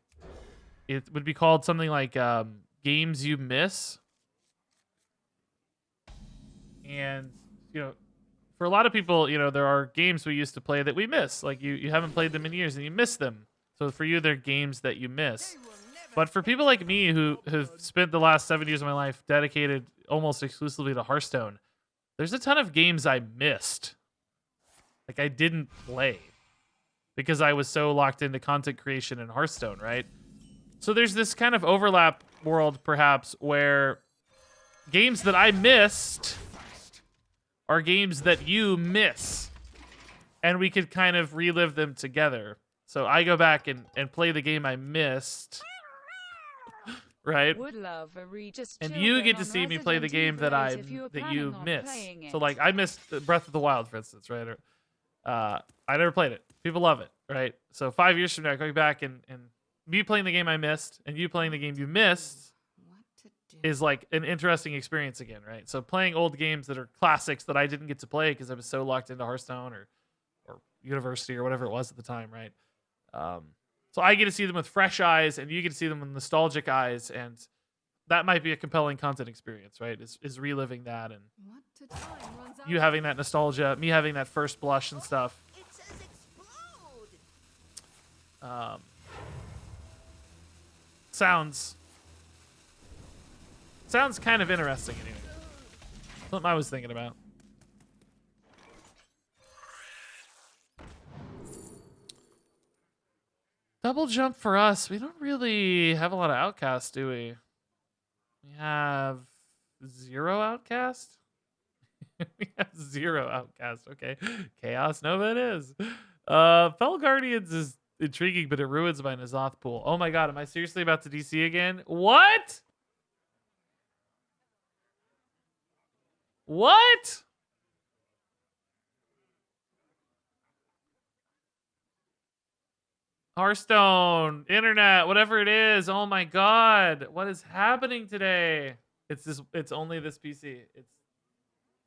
Speaker 1: It would be called something like Games You Miss. And, for a lot of people, there are games we used to play that we miss. Like you haven't played them in years and you miss them. So for you, they're games that you miss. But for people like me who have spent the last 7 years of my life dedicated almost exclusively to Hearthstone, there's a ton of games I missed. Like I didn't play because I was so locked into content creation in Hearthstone, right? So there's this kind of overlap world perhaps where games that I missed are games that you miss. And we could kind of relive them together. So I go back and play the game I missed. Right?
Speaker 3: Would love a Regis
Speaker 1: And you get to
Speaker 3: on
Speaker 1: see me play the
Speaker 3: Resident
Speaker 1: game that
Speaker 3: Evil 8 if you were
Speaker 1: that
Speaker 3: planning
Speaker 1: you
Speaker 3: on
Speaker 1: missed.
Speaker 3: playing it.
Speaker 1: So like I missed Breath of the Wild, for instance, right? Or, I never played it. People love it, right? So 5 years from now, going back and me playing the game I missed and you playing the game you missed is like an interesting experience again, right? So playing old games that are classics that I didn't get to play because I was so locked into Hearthstone or University or whatever it was at the time, right? So I get to see them with fresh eyes and you get to see them with nostalgic eyes, and that might be a compelling content experience, right? Is reliving that and you having that nostalgia, me having that first blush and stuff.
Speaker 4: It says explode.
Speaker 1: Sounds kind of interesting anyway. Something I was thinking about. Double jump for us. We don't really have a lot of outcasts, do we? We have 0 outcast? We have 0 outcast. Okay. Chaos Nova it is. Fell Guardians is intriguing, but it ruins my Nazoth pool. Oh my god, am I seriously about to DC again? What? What? Hearthstone, internet, whatever it is. Oh my god, what is happening today? It's only this PC.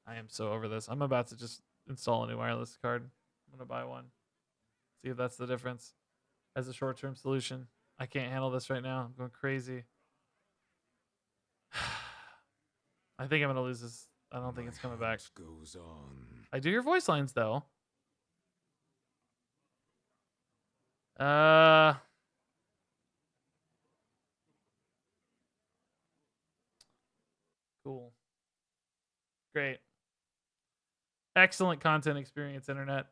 Speaker 1: I am so over this. I'm about to just install a new wireless card. I'm gonna buy one. See if that's the difference. As a short-term solution. I can't handle this right now. I'm going crazy. I think I'm gonna lose this. I don't think it's coming back.
Speaker 6: Goes on.
Speaker 1: I do hear voice lines though. Cool. Great. Excellent content experience, internet.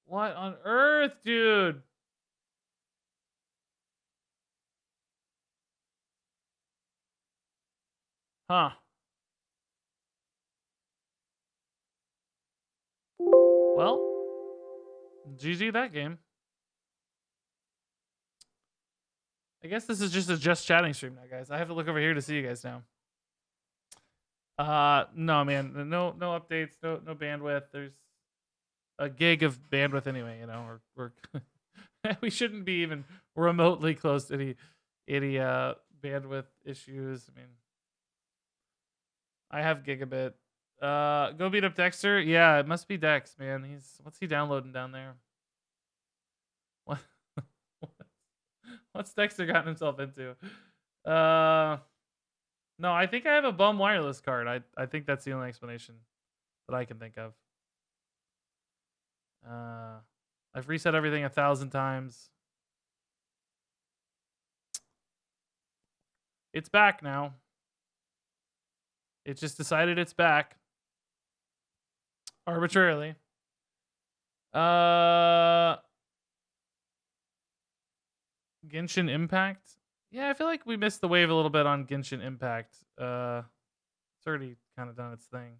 Speaker 1: What on earth, dude? Huh. Well, GG that game. I guess this is just a just chatting stream now, guys. I have to look over here to see you guys now. No, man. No updates, no bandwidth. There's a gig of bandwidth anyway, you know, or we shouldn't be even remotely close to any bandwidth issues. I mean, I have gigabit. Go beat up Dexter. Yeah, it must be Dex, man. What's he downloading down there? What? What's Dexter gotten himself into? No, I think I have a bum wireless card. I think that's the only explanation that I can think of. I've reset everything 1,000 times. It's back now. It just decided it's back. Arbitrarily. Genshin Impact? Yeah, I feel like we missed the wave a little bit on Genshin Impact. It's already kind of done its thing.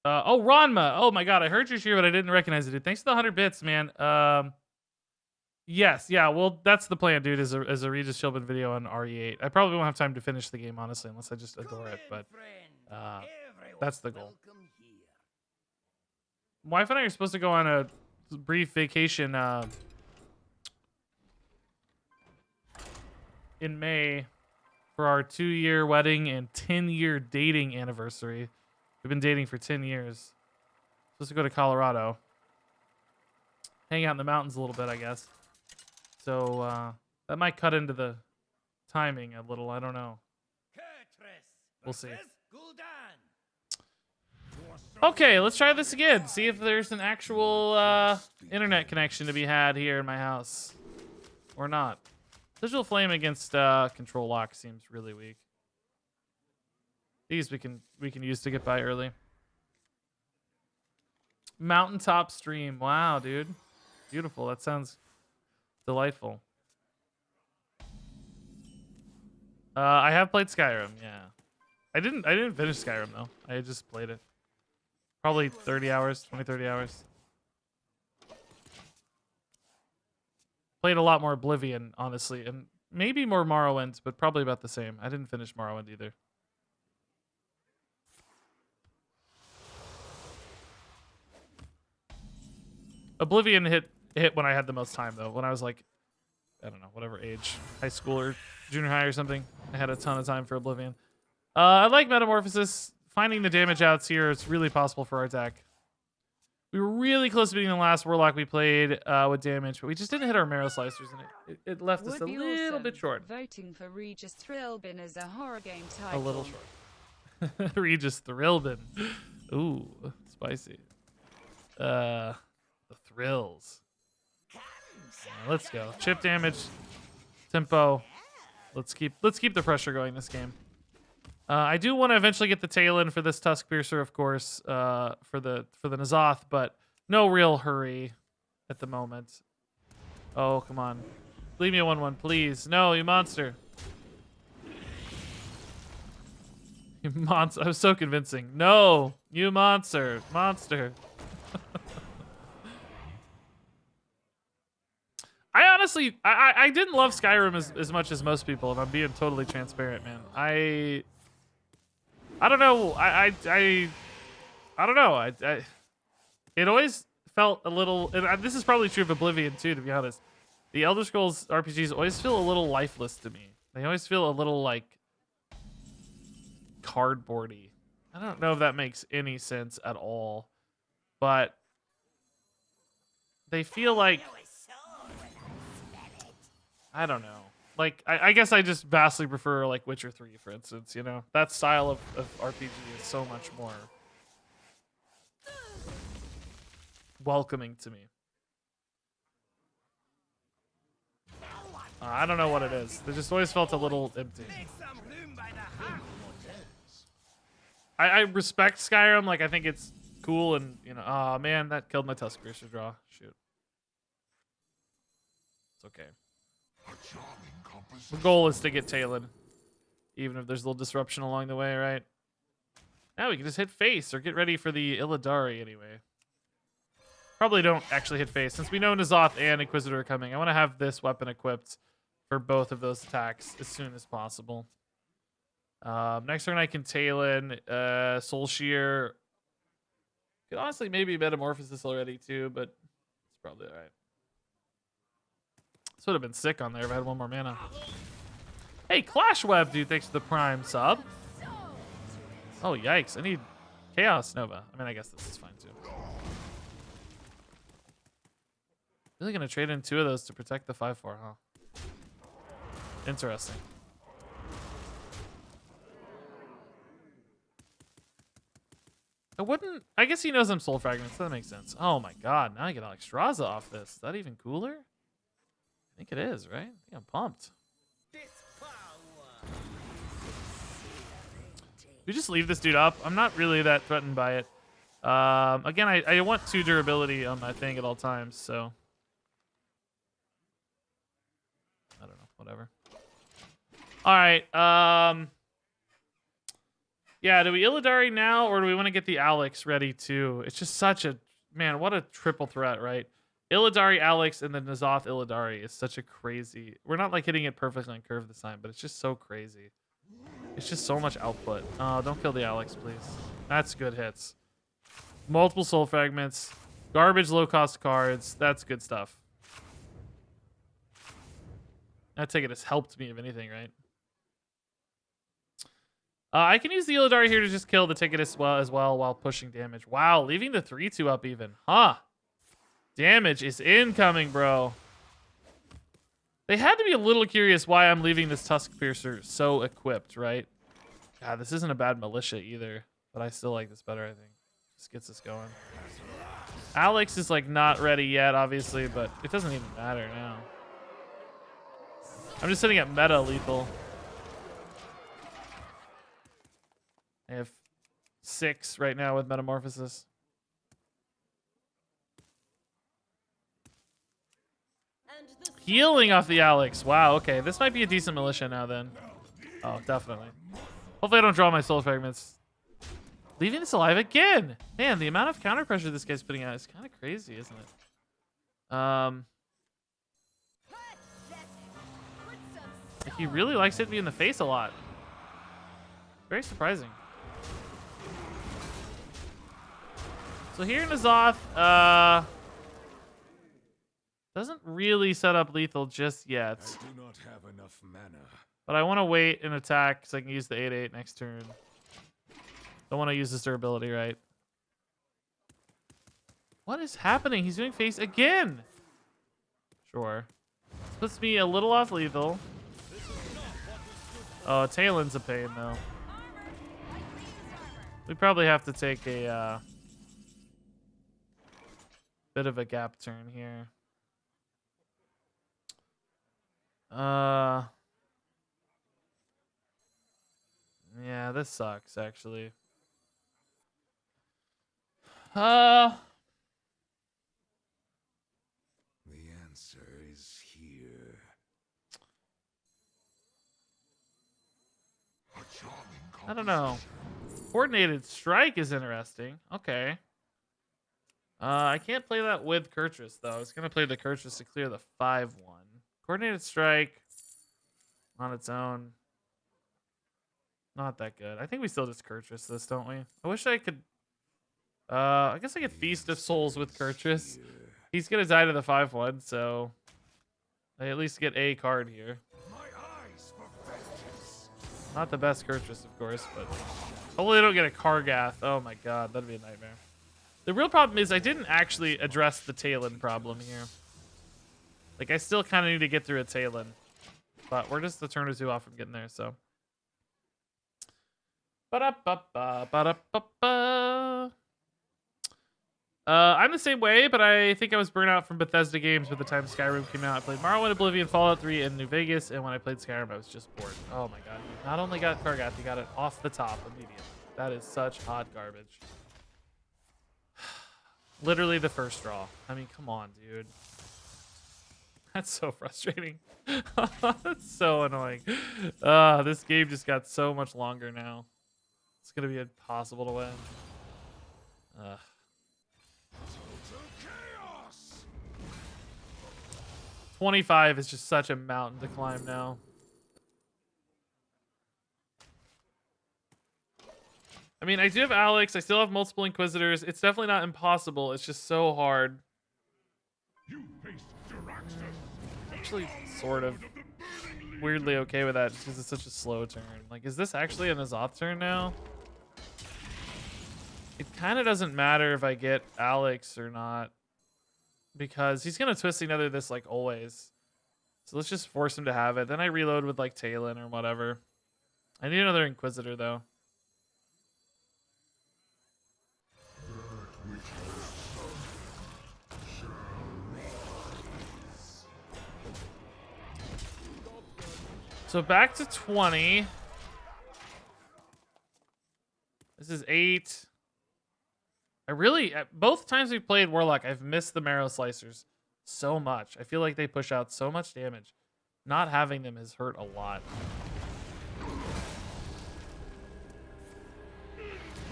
Speaker 1: Oh, Ranma. Oh my god, I heard your cheer, but I didn't recognize it, dude. Thanks for the 100 bits, man. Yes, yeah, well, that's the plan, dude, is a RegisKillbin video on RE8. I probably won't have time to finish the game, honestly, unless I just adore it, but that's the goal. Wife and I are supposed to go on a brief vacation in May for our 2-year wedding and 10-year dating anniversary. We've been dating for 10 years. Supposed to go to Colorado. Hang out in the mountains a little bit, I guess. So that might cut into the timing a little. I don't know. We'll see. Okay, let's try this again. See if there's an actual internet connection to be had here in my house. Or not. Digital Flame against Control Lock seems really weak. These we can use to get by early. Mountaintop stream. Wow, dude. Beautiful. That sounds delightful. I have played Skyrim, yeah. I didn't finish Skyrim though. I just played it. Probably 30 hours, 20, 30 hours. Played a lot more Oblivion, honestly, and maybe more Morrowind, but probably about the same. I didn't finish Morrowind either. Oblivion hit when I had the most time though. When I was like, I don't know, whatever age, high school or junior high or something. I had a ton of time for Oblivion. I like Metamorphosis. Finding the damage outs here, it's really possible for our deck. We were really close to beating the last Warlock we played with damage, but we just didn't hit our Marrow Slicers, and it left us a little bit short.
Speaker 3: Voting for RegisKillbin as a horror game title.
Speaker 1: A little short. RegisKillbin. Ooh, spicy. The thrills. Let's go. Chip damage, tempo. Let's keep the pressure going this game. I do want to eventually get the tail in for this Tusk Piercer, of course, for the N'Zoth, but no real hurry at the moment. Oh, come on. Leave me a 1/1, please. No, you monster. You monster. I was so convincing. No, you monster. Monster. I honestly, I didn't love Skyrim as much as most people, if I'm being totally transparent, man. I don't know. I don't know. It always felt a little, and this is probably true of Oblivion too, to be honest. The Elder Scrolls RPGs always feel a little lifeless to me. They always feel a little like cardboardy. I don't know if that makes any sense at all, but they feel like, I don't know. Like, I guess I just vastly prefer, like, Witcher 3, for instance, you know? That style of RPG is so much more welcoming to me. I don't know what it is. They just always felt a little empty. I respect Skyrim. Like, I think it's cool and, you know... Oh, man, that killed my Tusk Piercer draw. Shoot. It's okay. The goal is to get Talon, even if there's a little disruption along the way, right? Now we can just hit face or get ready for the Illidari anyway. Probably don't actually hit face. Since we know N'Zoth and Inquisitor are coming, I want to have this weapon equipped for both of those attacks as soon as possible. Next turn I can Talon, Soul Shear. Could honestly maybe Metamorphosis already too, but it's probably alright. This would have been sick on there if I had one more mana. Hey, Clash Web, dude, thanks for the Prime sub. Oh, yikes. I need Chaos Nova. I mean, I guess this is fine, too. Really going to trade in 2 of those to protect the 5/4, huh? Interesting. I guess he knows I'm Soul Fragments. That makes sense. Oh, my God. Now I get Alexstrasza off this. Is that even cooler? I think it is, right? I think I'm pumped. We just leave this dude up. I'm not really that threatened by it. Again, I want 2 durability on my thing at all times, so I don't know, whatever. All right. Yeah, do we Illidari now, or do we want to get the Alex ready too? It's just such a, man, what a triple threat, right? Illidari, Alex, and then N'Zoth Illidari is such a crazy... We're not like hitting it perfectly on curve this time, but it's just so crazy. It's just so much output. Oh, don't kill the Alex, please. That's good hits. Multiple soul fragments. Garbage low-cost cards. That's good stuff. I take it has helped me, if anything, right? I can use the Illidari here to just kill the ticket as well while pushing damage. Wow, leaving the 3/2 up even. Huh. Damage is incoming, bro. They had to be a little curious why I'm leaving this Tusk Piercer so equipped, right? God, this isn't a bad militia either, but I still like this better, I think. Just gets us going. Alex is like not ready yet, obviously, but it doesn't even matter now. I'm just sitting at meta lethal. I have 6 right now with Metamorphosis. Healing off the Alex. Wow, okay. This might be a decent militia now then. Oh, definitely. Hopefully I don't draw my soul fragments. Leaving this alive again. Man, the amount of counter pressure this guy's putting out is kind of crazy, isn't it? He really likes hitting me in the face a lot. Very surprising. So here in Azoth, doesn't really set up lethal just yet.
Speaker 6: I do not have enough mana.
Speaker 1: But I want to wait and attack so I can use the 8/8 next turn. Don't want to use this durability, right? What is happening? He's doing face again. Sure. This puts me a little off lethal. Oh, Talon's a pain, though. We probably have to take a bit of a gap turn here. Yeah, this sucks, actually.
Speaker 6: The answer is here.
Speaker 1: I don't know. Coordinated strike is interesting. Okay. I can't play that with Kurtrus, though. I was going to play the Kurtrus to clear the 5/1. Coordinated strike on its own. Not that good. I think we still just Kurtrus this, don't we? I wish I could... I guess I could Feast of Souls with Kurtrus. He's going to die to the 5/1, so... I at least get a card here. Not the best Kurtrus, of course, but... Hopefully I don't get a Kargath. Oh my god, that'd be a nightmare. The real problem is I didn't actually address the Talon problem here. Like, I still kind of need to get through a Talon. But we're just a turn or two off from getting there, so... Ba-da-ba-ba, ba-da-ba-ba. I'm the same way, but I think I was burnt out from Bethesda games by the time Skyrim came out. I played Morrowind, Oblivion, Fallout 3, and New Vegas, and when I played Skyrim, I was just bored. Oh my god. You not only got Kargath, you got it off the top immediately. That is such hot garbage. Literally the first draw. I mean, come on, dude. That's so frustrating. That's so annoying. This game just got so much longer now. It's gonna be impossible to win. 25 is just such a mountain to climb now. I mean, I do have Alex. I still have multiple Inquisitors. It's definitely not impossible. It's just so hard. Actually, sort of weirdly okay with that just because it's such a slow turn. Like, is this actually an Azoth turn now? It kind of doesn't matter if I get Alex or not because he's going to twist another this like always. So let's just force him to have it. Then I reload with like Talon or whatever. I need another Inquisitor though. So back to 20. This is 8. I really, both times we've played Warlock, I've missed the Marrow Slicers so much. I feel like they push out so much damage. Not having them has hurt a lot.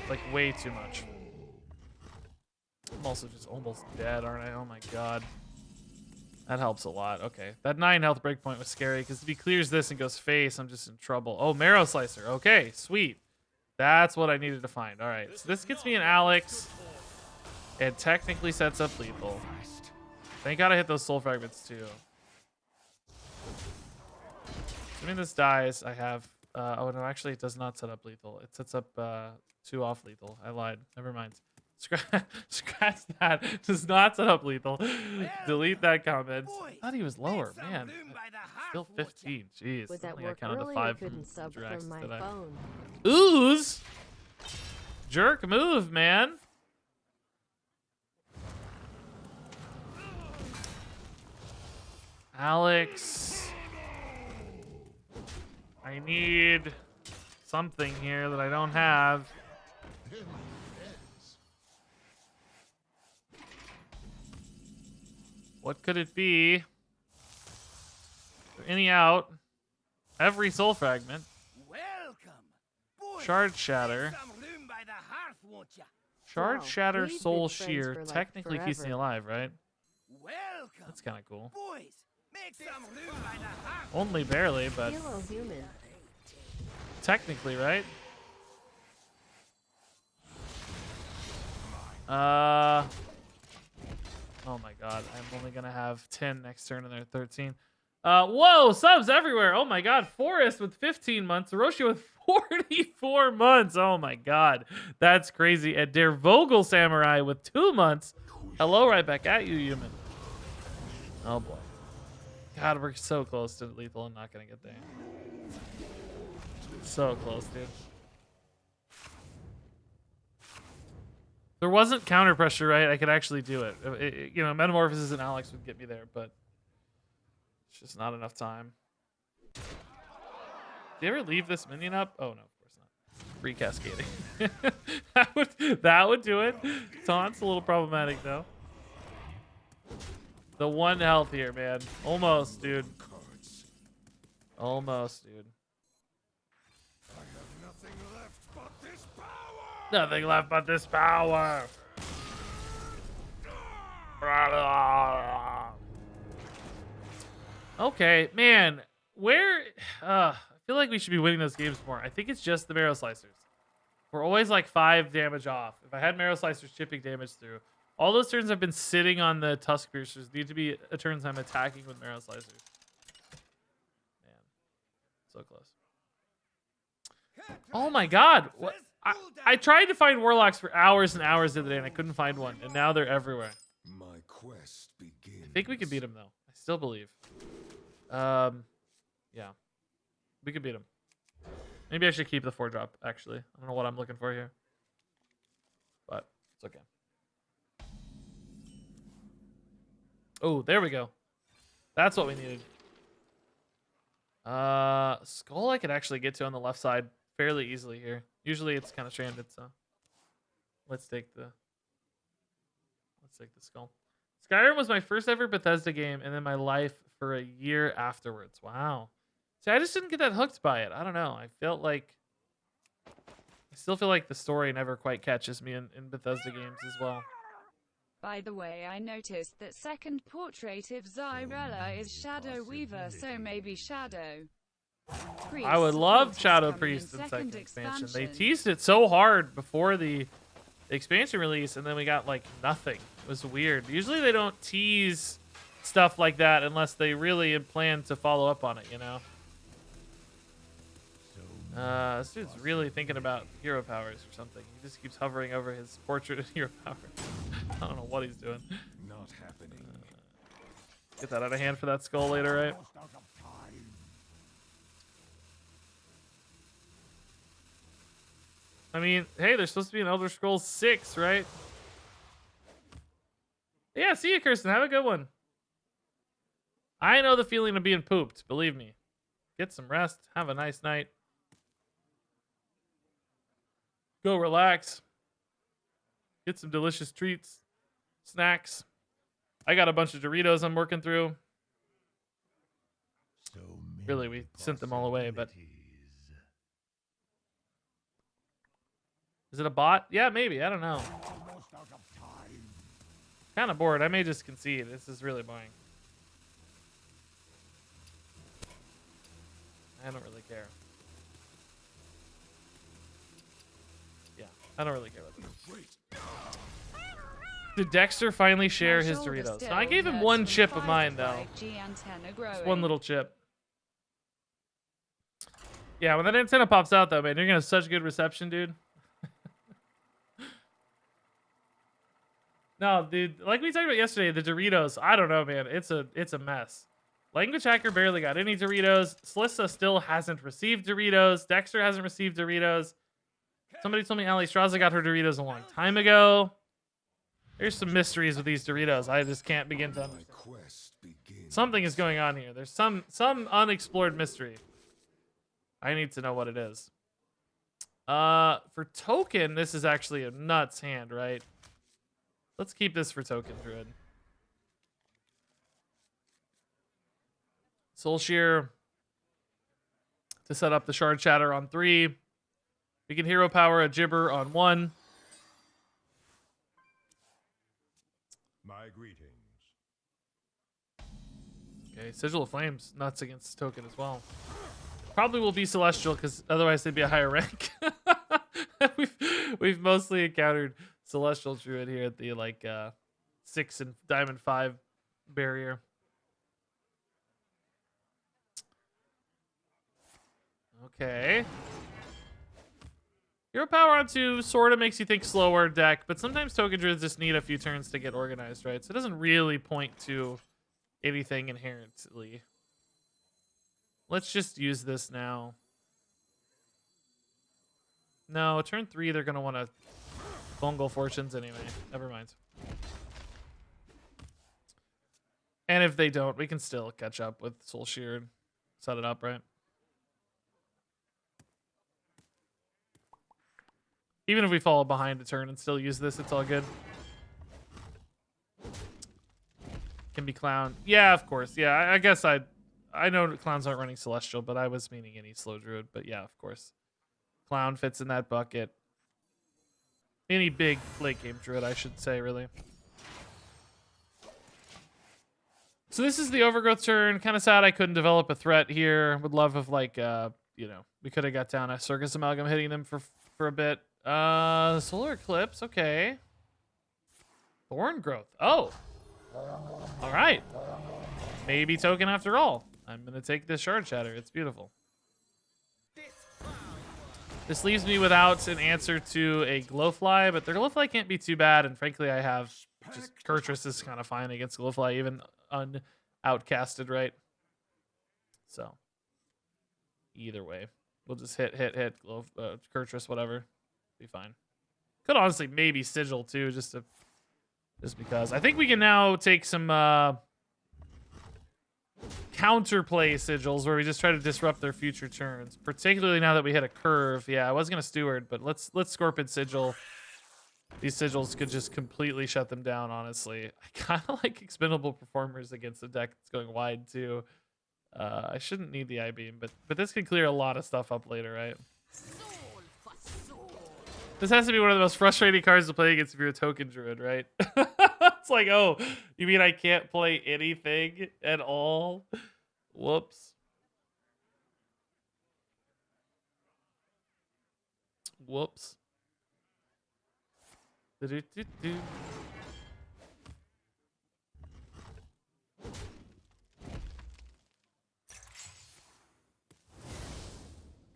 Speaker 1: Like, way too much. I'm also just almost dead, aren't I? Oh my god. That helps a lot. Okay. That 9 health breakpoint was scary, because if he clears this and goes face, I'm just in trouble. Oh, Marrow Slicer. Okay, sweet. That's what I needed to find. All right, so this gets me an Alex. It technically sets up lethal. Thank God I hit those soul fragments too. Assuming this dies, I have... oh no, actually it does not set up lethal. It sets up 2 off lethal. I lied. Never mind. Scratch that. Does not set up lethal. Delete that comment. I thought he was lower, man. Still 15. Jeez.
Speaker 2: Was
Speaker 1: I
Speaker 2: at
Speaker 1: think I
Speaker 2: work
Speaker 1: counted the
Speaker 2: earlier,
Speaker 1: 5
Speaker 2: couldn't sub
Speaker 1: directs
Speaker 2: from my
Speaker 1: today.
Speaker 2: phone.
Speaker 1: Ooze. Jerk move, man. Alex. I need something here that I don't have. What could it be? Is there any out? Every soul fragment. Shard Shatter.
Speaker 4: Some room by the hearth, won't ya?
Speaker 1: Shard
Speaker 2: Wow,
Speaker 1: Shatter,
Speaker 2: we've
Speaker 1: Soul
Speaker 2: been friends
Speaker 1: Shear
Speaker 2: for, like,
Speaker 1: technically keeps me
Speaker 2: forever.
Speaker 1: alive, right?
Speaker 4: Welcome.
Speaker 1: That's kind of cool.
Speaker 4: Boys, make some room by the hearth.
Speaker 1: Only barely, but
Speaker 2: Hello, human.
Speaker 1: technically, right? Oh my god, I'm only gonna have 10 next turn and they're 13. Whoa, subs everywhere. Oh my god, Forrest with 15 months, Orochi with 44 months. Oh my god, that's crazy. And Der Vogel Samurai with 2 months. Hello, right back at you, human. Oh boy. God, we're so close to lethal and not gonna get there. So close, dude. There wasn't counter pressure, right? I could actually do it. You know, Metamorphosis and Alex would get me there, but it's just not enough time. Do you ever leave this minion up? Oh, no, of course not. Free cascading. that would do it. Taunt's a little problematic, though. The 1 health here, man. Almost, dude. Almost, dude.
Speaker 6: I have nothing left but this power.
Speaker 1: Nothing left but this power. Okay, man. Where? I feel like we should be winning those games more. I think it's just the Marrow Slicers. We're always like 5 damage off. If I had Marrow Slicers chipping damage through, all those turns I've been sitting on the Tusk Piercers need to be turns I'm attacking with Marrow Slicers. Man, so close. Oh my god. What? I tried to find Warlocks for hours and hours the other day and I couldn't find one. And now they're everywhere.
Speaker 6: My quest begins.
Speaker 1: I think we can beat them though. I still believe. Yeah. We could beat them. Maybe I should keep the 4-drop, actually. I don't know what I'm looking for here. But it's okay. Oh, there we go. That's what we needed. Skull I could actually get to on the left side fairly easily here. Usually it's kind of stranded, so let's take the skull. Skyrim was my first ever Bethesda game, and then my life for a year afterwards. Wow. See, I just didn't get that hooked by it. I don't know. I still feel like the story never quite catches me in Bethesda games as well.
Speaker 3: By the way, I noticed that second portrait of Zyrella is Shadow Weaver, so maybe Shadow Priest.
Speaker 1: I would love
Speaker 3: supporters
Speaker 1: Shadow
Speaker 3: coming
Speaker 1: Priest
Speaker 3: in
Speaker 1: in second expansion. They
Speaker 3: expansion.
Speaker 1: teased it so hard before the expansion release, and then we got like nothing. It was weird. Usually they don't tease stuff like that unless they really plan to follow up on it, you know? This dude's really thinking about hero powers or something. He just keeps hovering over his portrait of hero power. I don't know what he's doing.
Speaker 6: Not happening.
Speaker 1: Get that out of hand for that skull later, right? I mean, hey, there's supposed to be an Elder Scrolls 6, right? Yeah, see you, Kirsten. Have a good one. I know the feeling of being pooped. Believe me. Get some rest. Have a nice night. Go relax. Get some delicious treats. Snacks. I got a bunch of Doritos I'm working through. Really, we sent them all away, but... Is it a bot? Yeah, maybe. I don't know. Kind of bored. I may just concede. This is really boring. I don't really care. Yeah, I don't really care about this. Did Dexter finally share his Doritos? No, I gave him 1 chip of mine, though. Just 1 little chip. Yeah, when that antenna pops out, though, man, you're going to have such good reception, dude. No, dude, like we talked about yesterday, the Doritos, I don't know, man. It's a mess. Language Hacker barely got any Doritos. Slissa still hasn't received Doritos. Dexter hasn't received Doritos. Somebody told me Ali Straza got her Doritos a long time ago. There's some mysteries with these Doritos. I just can't begin to understand. Something is going on here. There's some unexplored mystery. I need to know what it is. For token, this is actually a nuts hand, right? Let's keep this for token, Druid. Soul Shear to set up the Shard Shatter on 3. We can hero power a Gibber on 1.
Speaker 6: My greetings.
Speaker 1: Okay, Sigil of Flames, nuts against token as well. Probably will be Celestial because otherwise they'd be a higher rank. we've mostly encountered Celestial Druid here at the like 6 and Diamond 5 barrier. Okay. Hero power on 2 sort of makes you think slower deck, but sometimes token druids just need a few turns to get organized, right? So it doesn't really point to anything inherently. Let's just use this now. No, turn 3 they're gonna want to fungal fortunes anyway. Never mind. And if they don't, we can still catch up with Soul Shear and set it up, right? Even if we fall behind a turn and still use this, it's all good. Can be Clown. Yeah, of course. Yeah, I guess I know Clowns aren't running Celestial, but I was meaning any slow druid. But yeah, of course. Clown fits in that bucket. Any big late game druid, I should say, really. So this is the Overgrowth turn. Kind of sad I couldn't develop a threat here. Would love if, like, you know, we could have got down a Circus Amalgam hitting them for a bit. Solar Eclipse, okay. Thorn Growth. Oh. All right. Maybe token after all. I'm going to take this Shard Shatter. It's beautiful. This leaves me without an answer to a Glowfly, but their Glowfly can't be too bad, and frankly, I have just Kurtrus is kind of fine against Glowfly, even un-outcasted, right? So, either way. We'll just hit, Kurtrus, whatever. Be fine. Could honestly maybe Sigil too, just because. I think we can now take some counterplay sigils where we just try to disrupt their future turns. Particularly now that we hit a curve. Yeah, I was gonna Steward, but let's Scorpion Sigil. These sigils could just completely shut them down, honestly. I kind of like expendable performers against a deck that's going wide too. I shouldn't need the I-Beam, but this can clear a lot of stuff up later, right? This has to be one of the most frustrating cards to play against if you're a token druid, right? It's like, oh, you mean I can't play anything at all? Whoops. Whoops. Do-do-do-do.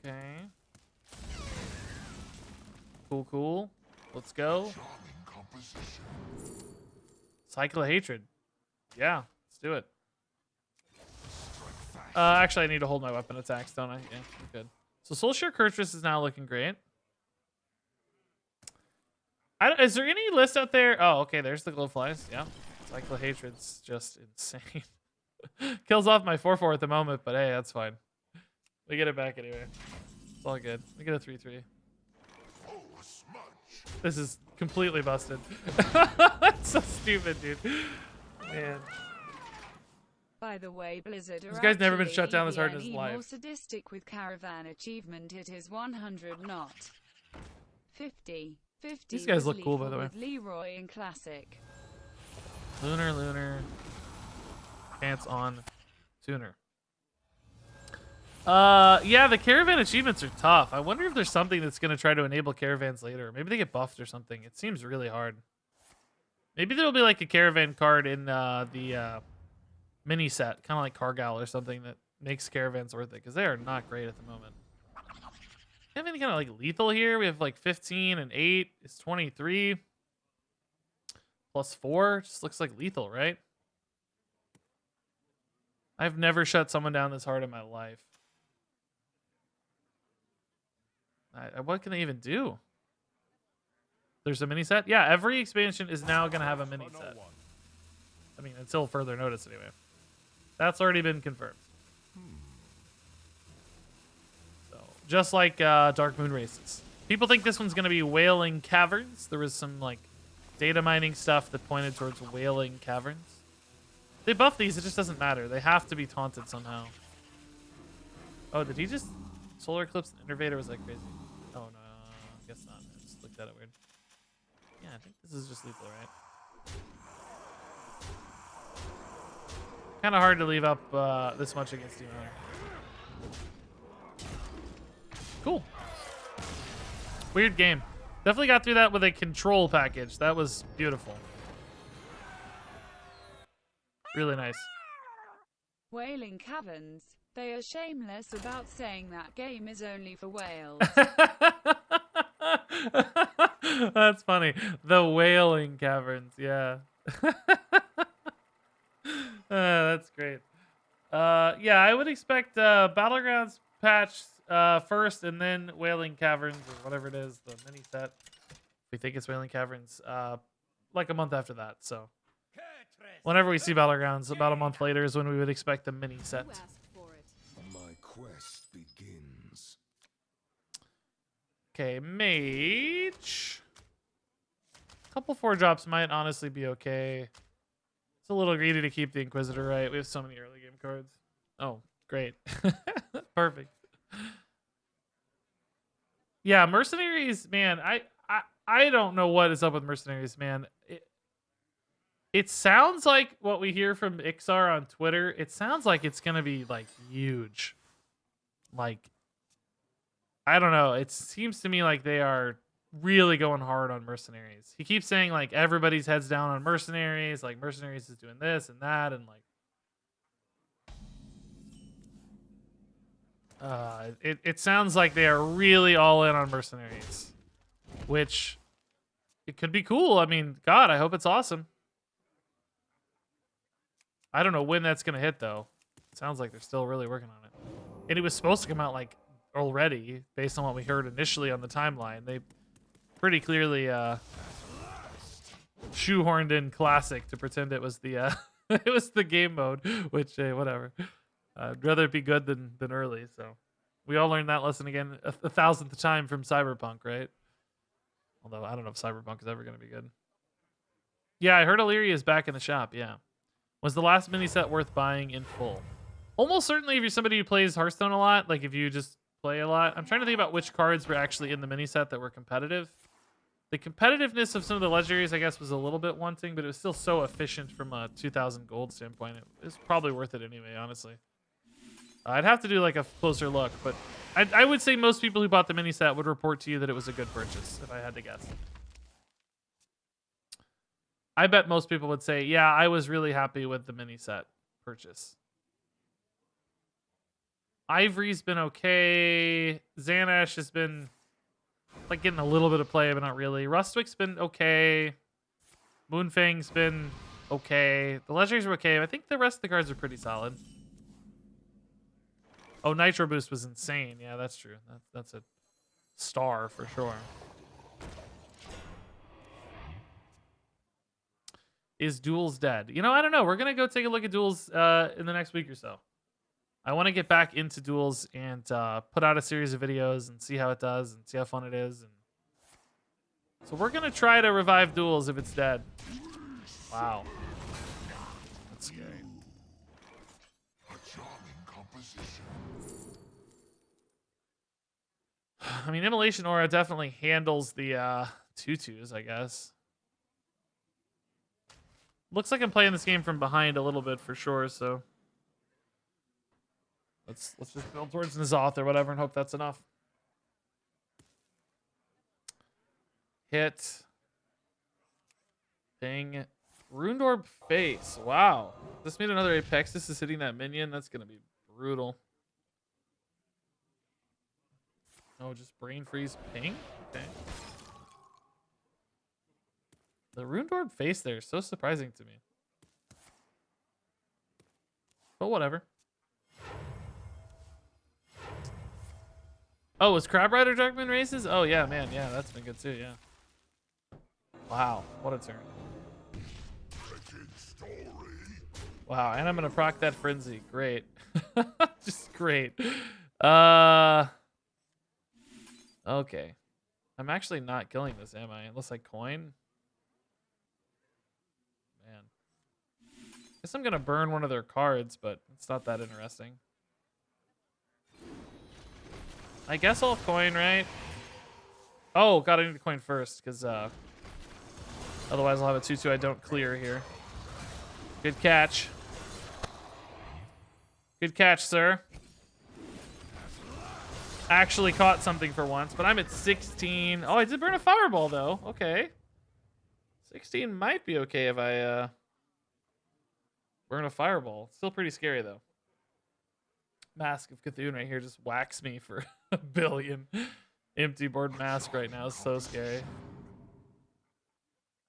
Speaker 1: Okay. Cool. Let's go. Cycle of Hatred. Yeah, let's do it. Actually, I need to hold my weapon attacks, don't I? Yeah, I'm good. So Soulshare Kurtrus is now looking great. Is there any list out there? Oh, okay, there's the Glowflies. Yeah. Cycle of Hatred's just insane. Kills off my 4/4 at the moment, but hey, that's fine. We get it back anyway. It's all good. We get a 3/3. This is completely busted. That's so stupid, dude. Man.
Speaker 3: By the way, Blizzard
Speaker 1: This guy's never been shut down this hard in his life.
Speaker 3: More sadistic with Caravan achievement. It is 100, not 50. 50.
Speaker 1: These guys look cool, by the way.
Speaker 3: With Leroy in Classic.
Speaker 1: Lunar. Pants on. Tuner. Yeah, the Caravan achievements are tough. I wonder if there's something that's going to try to enable Caravans later. Maybe they get buffed or something. It seems really hard. Maybe there'll be like a Caravan card in the mini set, kind of like Cargal or something that makes Caravans worth it, because they are not great at the moment. We have any kind of like lethal here? We have like 15 and 8 is 23. Plus 4 just looks like lethal, right? I've never shut someone down this hard in my life. What can they even do? There's a mini set? Yeah, every expansion is now going to have a mini set. I mean, until further notice anyway. That's already been confirmed. So, just like Dark Moon Races. People think this one's going to be Wailing Caverns. There was some like data mining stuff that pointed towards Wailing Caverns. They buff these, it just doesn't matter. They have to be taunted somehow. Oh, did he just Solar Eclipse and Innervator was like crazy? Oh think this is just lethal, right? Kind of hard to leave up this much against Demon Hunter. Cool. Weird game. Definitely got through that with a control package. That was beautiful. Really nice.
Speaker 3: Whaling Caverns. They are shameless about saying that game is only for whales.
Speaker 1: That's funny. The Whaling Caverns, yeah. That's great. Yeah, I would expect Battlegrounds patch first and then Whaling Caverns or whatever it is, the mini set. We think it's Whaling Caverns like a month after that. So whenever we see Battlegrounds, about a month later is when we would expect the mini set.
Speaker 5: You asked for it.
Speaker 6: My quest begins.
Speaker 1: Okay, Mage. Couple 4-drops might honestly be okay. It's a little greedy to keep the Inquisitor, right? We have so many early game cards. Oh, great. Perfect. Yeah, Mercenaries, man. I don't know what is up with Mercenaries, man. It sounds like what we hear from Ixar on Twitter. It sounds like it's gonna be like huge. Like, I don't know. It seems to me like they are really going hard on Mercenaries. He keeps saying like everybody's heads down on Mercenaries. Like Mercenaries is doing this and that, and like, it sounds like they are really all in on Mercenaries, which it could be cool. I mean, God, I hope it's awesome. I don't know when that's gonna hit though. It sounds like they're still really working on it, and it was supposed to come out like already based on what we heard initially on the timeline. They pretty clearly shoehorned in classic to pretend it was the it was the game mode, which whatever. I'd rather it be good than early. So we all learned that lesson again a 1,000th time from Cyberpunk, right? Although I don't know if Cyberpunk is ever going to be good. Yeah, I heard Illyria is back in the shop. Yeah, was the last mini set worth buying in full? Almost certainly if you're somebody who plays Hearthstone a lot, like if you just play a lot. I'm trying to think about which cards were actually in the mini set that were competitive. The competitiveness of some of the legendaries, I guess, was a little bit wanting, but it was still so efficient from a 2,000 gold standpoint. It was probably worth it anyway, honestly. I'd have to do like a closer look, but I would say most people who bought the mini set would report to you that it was a good purchase, if I had to guess. I bet most people would say, yeah, I was really happy with the mini set purchase. Ivory's been okay. Xanash has been like getting a little bit of play, but not really. Rustwick's been okay. Moonfang's been okay. The legendaries were okay. I think the rest of the cards are pretty solid. Oh, Nitro Boost was insane. Yeah, that's true. That's a star for sure. Is Duels dead? You know, I don't know. We're going to go take a look at Duels in the next week or so. I want to get back into Duels and put out a series of videos and see how it does and see how fun it is. And so we're going to try to revive Duels if it's dead. Wow. That's scary.
Speaker 6: A charming composition.
Speaker 1: I mean, Immolation Aura definitely handles the 2/2s, I guess. Looks like I'm playing this game from behind a little bit for sure, so let's just build towards N'Zoth or whatever and hope that's enough. Hit. Ping. Runed Orb face. Wow. This made another Apex. This is hitting that minion. That's going to be brutal. Oh, just brain freeze ping? Okay. The Runed Orb face there is so surprising to me. But whatever. Oh, was Crab Rider Darkmoon races? Oh, yeah, man. Yeah, that's been good too, yeah. Wow, what a turn. Wow, and I'm going to proc that Frenzy. Great. Just great. Okay. I'm actually not killing this, am I? Unless I coin. Man. Guess I'm going to burn one of their cards, but it's not that interesting. I guess I'll coin, right? Oh, God, I need to coin first, because Otherwise, I'll have a 2/2 I don't clear here. Good catch. Good catch, sir. Actually caught something for once, but I'm at 16. Oh, I did burn a fireball, though. Okay. 16 might be okay if I burn a fireball. Still pretty scary, though. Mask of Cthulhu right here just whacks me for a billion. Empty board mask right now is so scary.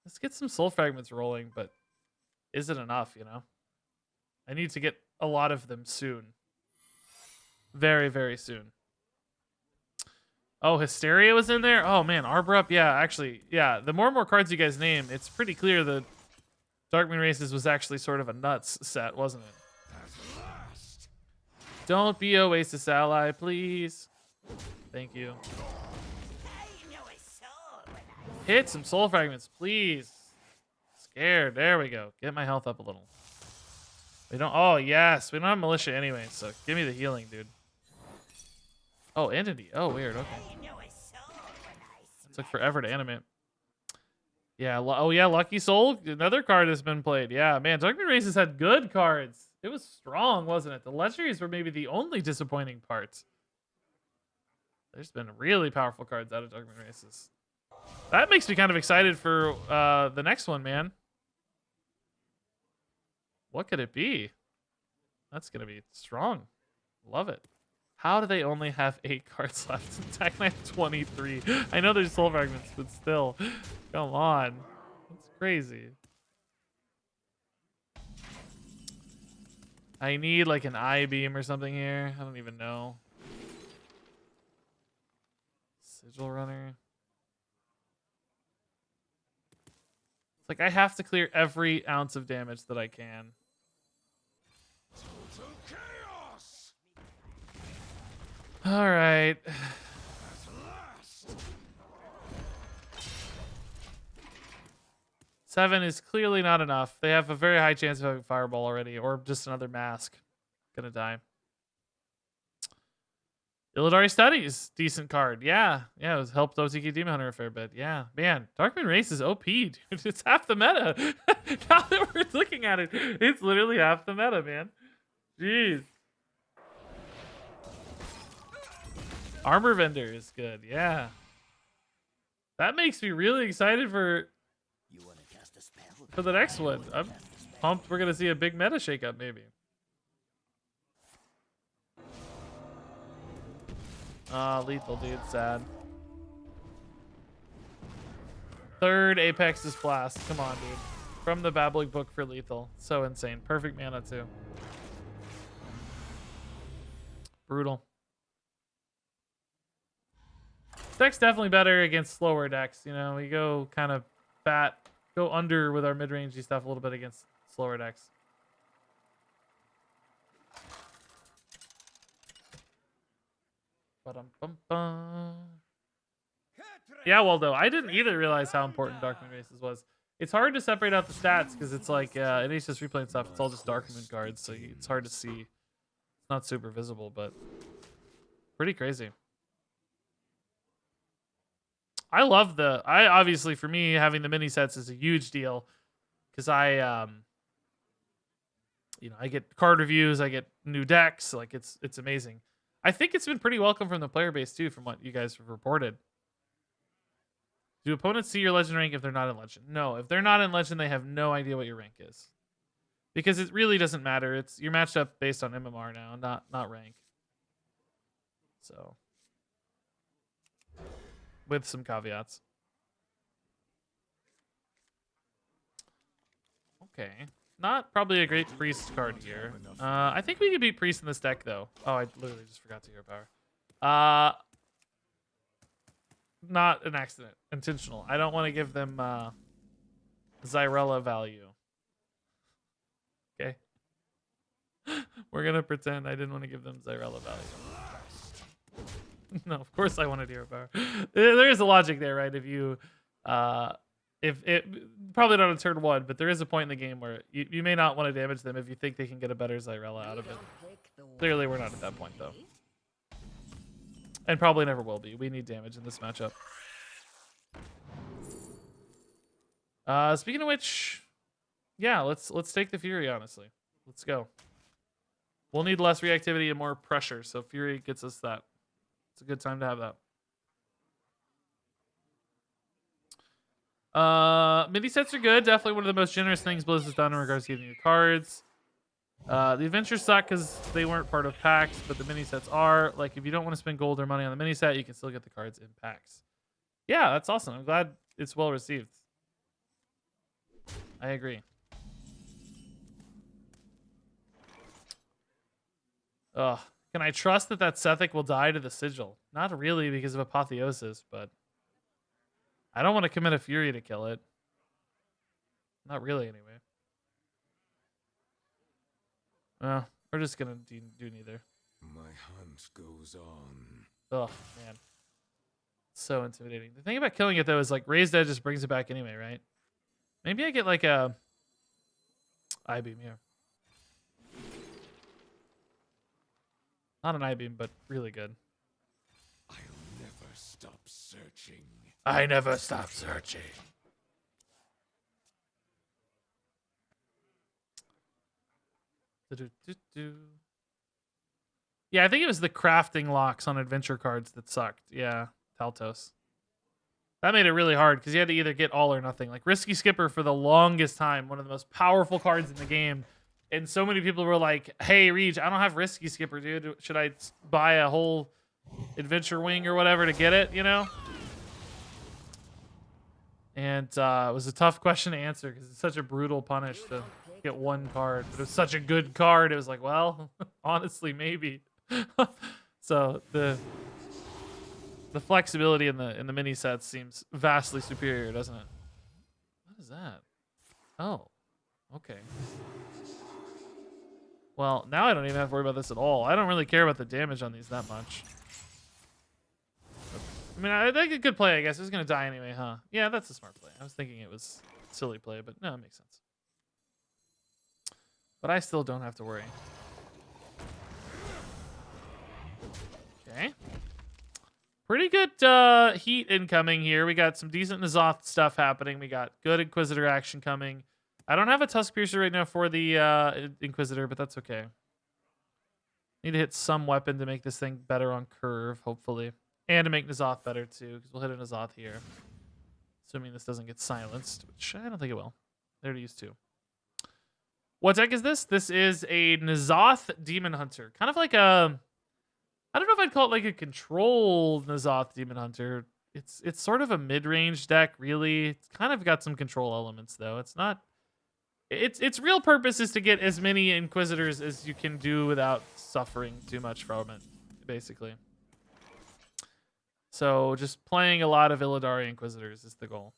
Speaker 1: Let's get some soul fragments rolling, but is it enough, you know? I need to get a lot of them soon. Very, very soon. Oh, Hysteria was in there? Oh, man. Arbor up? Yeah, actually. Yeah, the more and more cards you guys name, it's pretty clear that Darkmoon Races was actually sort of a nuts set, wasn't it? Don't be Oasis ally, please. Thank you. Hit some soul fragments, please. Scared. There we go. Get my health up a little. We don't. Oh, yes. We don't have militia anyway, so give me the healing, dude. Oh, entity. Oh, weird. Okay. It took forever to animate. Yeah. Oh, yeah. Lucky Soul. Another card has been played. Yeah, man. Darkmoon Races had good cards. It was strong, wasn't it? The legendaries were maybe the only disappointing part. There's been really powerful cards out of Darkmoon Races. That makes me kind of excited for the next one, man. What could it be? That's going to be strong. Love it. How do they only have 8 cards left? Attack Knight 23. I know there's soul fragments, but still. Come on. That's crazy. I need like an I-beam or something here. I don't even know. Sigil Runner. It's like I have to clear every ounce of damage that I can. All right. 7 is clearly not enough. They have a very high chance of having Fireball already, or just another Mask. Gonna die. Illidari Studies, decent card. Yeah, it was helped OTK Demon Hunter a fair bit. Yeah, man, Darkmoon Race is OP, dude. It's half the meta. Now that we're looking at it, it's literally half the meta, man. Jeez. Armor Vendor is good. Yeah, that makes me really excited for the next one. I'm pumped. We're gonna see a big meta shakeup, maybe. Lethal, dude. Sad. 3rd Apex is Blast. Come on, dude. From the Babbling Book for Lethal. So insane. Perfect mana, too. Brutal. This deck's definitely better against slower decks. You know, we go kind of fat, go under with our mid-rangey stuff a little bit against slower decks. Yeah, Waldo, I didn't either realize how important Darkmoon Races was. It's hard to separate out the stats because it's like in HS replay and stuff, it's all just Darkmoon cards, so it's hard to see. It's not super visible, but pretty crazy. I love obviously for me having the mini sets is a huge deal because I get card reviews, I get new decks, like it's amazing. I think it's been pretty welcome from the player base too, from what you guys have reported. Do opponents see your legend rank if they're not in legend? No, if they're not in legend, they have no idea what your rank is, because it really doesn't matter. It's you're matched up based on MMR now, not rank. So, with some caveats. Okay. Not probably a great priest card here. I think we can beat priest in this deck, though. Oh, I literally just forgot to hero power. Not an accident. Intentional. I don't want to give them Zyrella value. Okay. We're going to pretend I didn't want to give them Zyrella value. No, of course I wanted hero power. There is a logic there, right? If you... If it probably not on turn 1, but there is a point in the game where you may not want to damage them if you think they can get a better Zyrella out of it. Clearly, we're not at that point though, and probably never will be. We need damage in this matchup. Speaking of which, yeah, let's take the Fury, honestly. Let's go. We'll need less reactivity and more pressure, so Fury gets us that. It's a good time to have that. Mini sets are good. Definitely one of the most generous things Blizz has done in regards to giving you cards. The adventures suck because they weren't part of packs, but the mini sets are. Like, if you don't want to spend gold or money on the mini set, you can still get the cards in packs. Yeah, that's awesome. I'm glad it's well received. I agree. Ugh. Can I trust that Sethic will die to the Sigil? Not really because of Apotheosis, but I don't want to commit a Fury to kill it. Not really, anyway. Well, we're just going to do neither.
Speaker 6: My hunt goes on.
Speaker 1: Ugh, man. So intimidating. The thing about killing it, though, is like Raised Edge just brings it back anyway, right? Maybe I get like a I-beam here. Not an I-beam, but really good.
Speaker 6: I'll never stop searching.
Speaker 1: I never stop searching. Yeah, I think it was the crafting locks on adventure cards that sucked. Yeah, Taltos. That made it really hard because you had to either get all or nothing. Like Risky Skipper for the longest time, one of the most powerful cards in the game. And so many people were like, hey, Reg, I don't have Risky Skipper, dude. Should I buy a whole adventure wing or whatever to get it, you know? And it was a tough question to answer because it's such a brutal punish to get one card. But it was such a good card. It was like, well, honestly, maybe. So the flexibility in the mini sets seems vastly superior, doesn't it? What is that? Oh, okay. Well, now I don't even have to worry about this at all. I don't really care about the damage on these that much. I mean, I think a good play, I guess. It was going to die anyway, huh? Yeah, that's a smart play. I was thinking it was a silly play, but no, it makes sense. But I still don't have to worry. Okay. Pretty good heat incoming here. We got some decent N'Zoth stuff happening. We got good Inquisitor action coming. I don't have a Tusk Piercer right now for the Inquisitor, but that's okay. Need to hit some weapon to make this thing better on curve, hopefully. And to make N'Zoth better, too, because we'll hit a N'Zoth here. Assuming this doesn't get silenced, which I don't think it will. There to use 2. What deck is this? This is a N'Zoth Demon Hunter. Kind of like a... I don't know if I'd call it like a controlled N'Zoth Demon Hunter. It's sort of a mid-range deck, really. It's kind of got some control elements, though. It's not... Its real purpose is to get as many Inquisitors as you can do without suffering too much from it, basically. So just playing a lot of Illidari Inquisitors is the goal.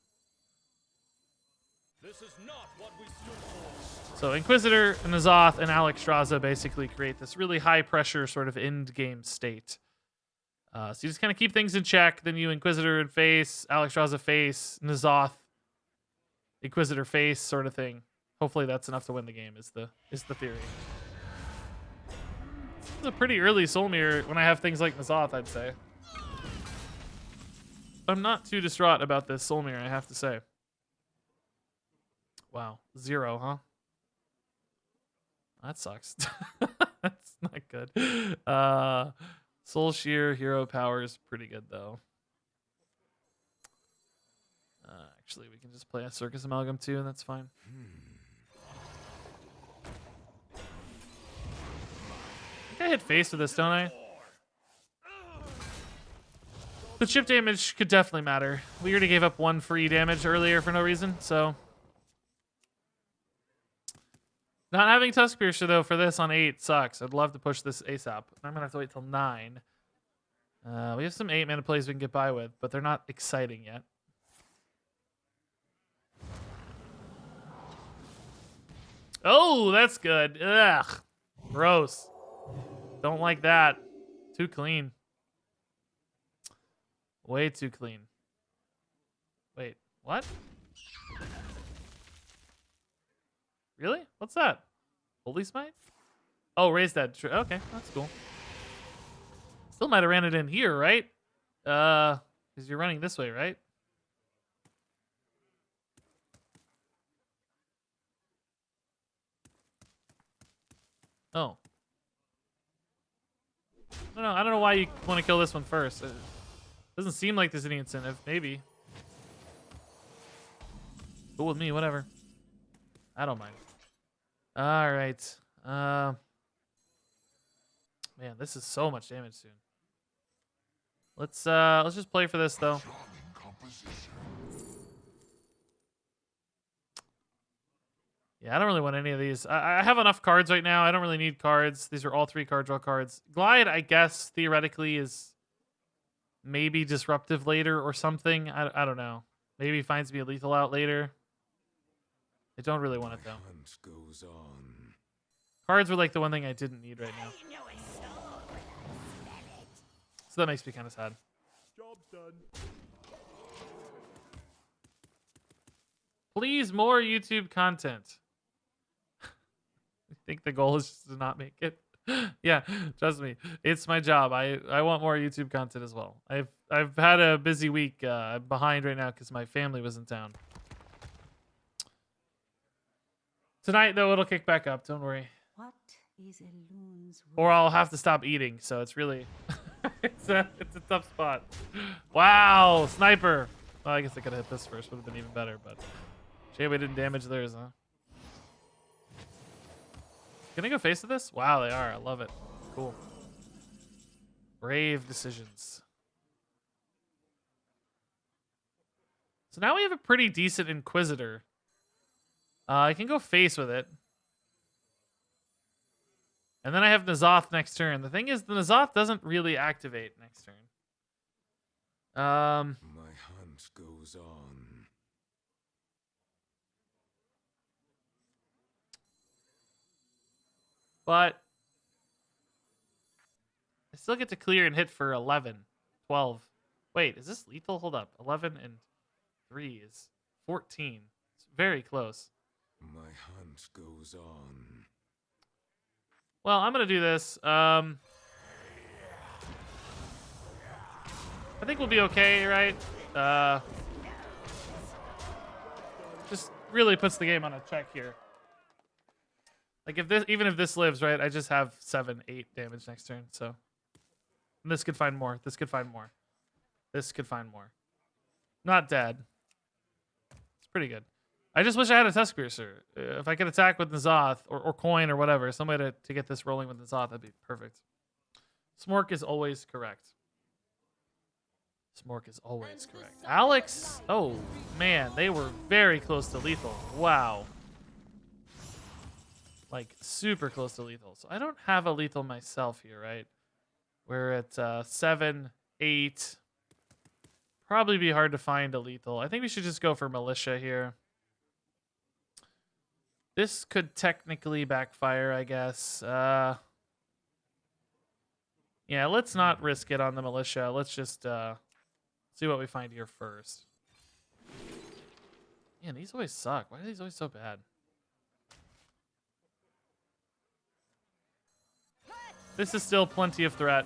Speaker 6: This is not what we stood for.
Speaker 1: So Inquisitor, N'Zoth, and Alexstrasza basically create this really high-pressure sort of end-game state. So you just kind of keep things in check. Then you Inquisitor in face, Alexstrasza face, N'Zoth, Inquisitor face sort of thing. Hopefully that's enough to win the game is the theory. It's a pretty early Soul Mirror when I have things like N'Zoth, I'd say. I'm not too distraught about this Soul Mirror, I have to say. Wow. 0, huh? That sucks. That's not good. Soul Shear, Hero Power is pretty good, though. Actually, we can just play a Circus Amalgam, too, and that's fine. I think I hit face with this, don't I? The chip damage could definitely matter. We already gave up 1 free damage earlier for no reason, so... Not having Tusk Piercer, though, for this on 8 sucks. I'd love to push this ASAP. I'm going to have to wait till 9. We have some 8-mana plays we can get by with, but they're not exciting yet. Oh, that's good. Ugh. Gross. Don't like that. Too clean. Way too clean. Wait, what? Really? What's that? Holy Smite? Oh, raise that. Okay, that's cool. Still might have ran it in here, right? Because you're running this way, right? Oh. I don't know why you want to kill this one first. It doesn't seem like there's any incentive. Maybe. Cool with me, whatever. I don't mind. All right. Man, this is so much damage soon. Let's just play for this though. Yeah, I don't really want any of these. I have enough cards right now. I don't really need cards. These are all 3 card draw cards. Glide, I guess, theoretically is maybe disruptive later or something. I don't know. Maybe finds me a lethal out later. I don't really want it though.
Speaker 6: Hunt goes on.
Speaker 1: Cards were like the one thing I didn't need right now. So that makes me kind of sad.
Speaker 7: Job's done.
Speaker 1: Please, more YouTube content. I think the goal is just to not make it. Yeah, trust me, it's my job. I want more YouTube content as well. I've had a busy week. I'm behind right now because my family was in town. Tonight though, it'll kick back up. Don't worry.
Speaker 8: What is a loon's
Speaker 1: Or I'll have to stop eating. So it's really, it's a tough spot. Wow, sniper. Well, I guess I could have hit this first. Would have been even better, but shame we didn't damage theirs, huh? Can I go face to this? Wow, they are. I love it. Cool. Brave decisions. So now we have a pretty decent Inquisitor. I can go face with it. And then I have N'Zoth next turn. The thing is, the N'Zoth doesn't really activate next turn.
Speaker 6: My hunt goes on.
Speaker 1: But I still get to clear and hit for 11, 12. Wait, is this lethal? Hold up. 11 and 3 is 14. It's very close.
Speaker 6: My hunt goes on.
Speaker 1: Well, I'm going to do this. I think we'll be okay, right? Just really puts the game on a check here. Like if this, even if this lives, right? I just have 7, 8 damage next turn. So and this could find more. This could find more. This could find more. Not dead. It's pretty good. I just wish I had a Tusk Piercer. If I could attack with N'Zoth or coin or whatever, somebody to get this rolling with N'Zoth, that'd be perfect. Smork is always correct. Smork is always correct. Alex, oh man, they were very close to lethal. Wow. Like super close to lethal. So I don't have a lethal myself here, right? We're at 7, 8. Probably be hard to find a lethal. I think we should just go for Militia here. This could technically backfire, I guess. Yeah, let's not risk it on the Militia. Let's just see what we find here first. Man, these always suck. Why are these always so bad? This is still plenty of threat.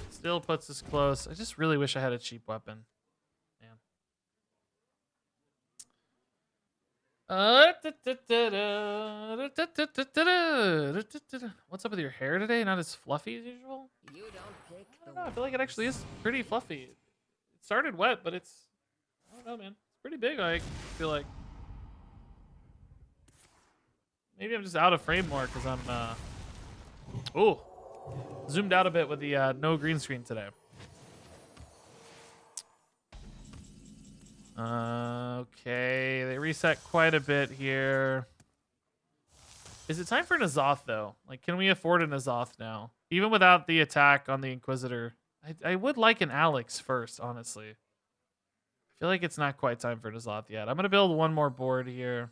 Speaker 1: Still puts us close. I just really wish I had a cheap weapon. Man. What's up with your hair today? Not as fluffy as usual?
Speaker 8: You don't pick
Speaker 1: I don't know. I feel like it actually is pretty fluffy. It started wet, but it's... I don't know, man. It's pretty big, I feel like. Maybe I'm just out of frame more because I'm... Oh! Zoomed out a bit with the no green screen today. Okay, they reset quite a bit here. Is it time for N'Zoth, though? Like, can we afford a N'Zoth now? Even without the attack on the Inquisitor. I would like an Alex first, honestly. I feel like it's not quite time for N'Zoth yet. I'm going to build one more board here.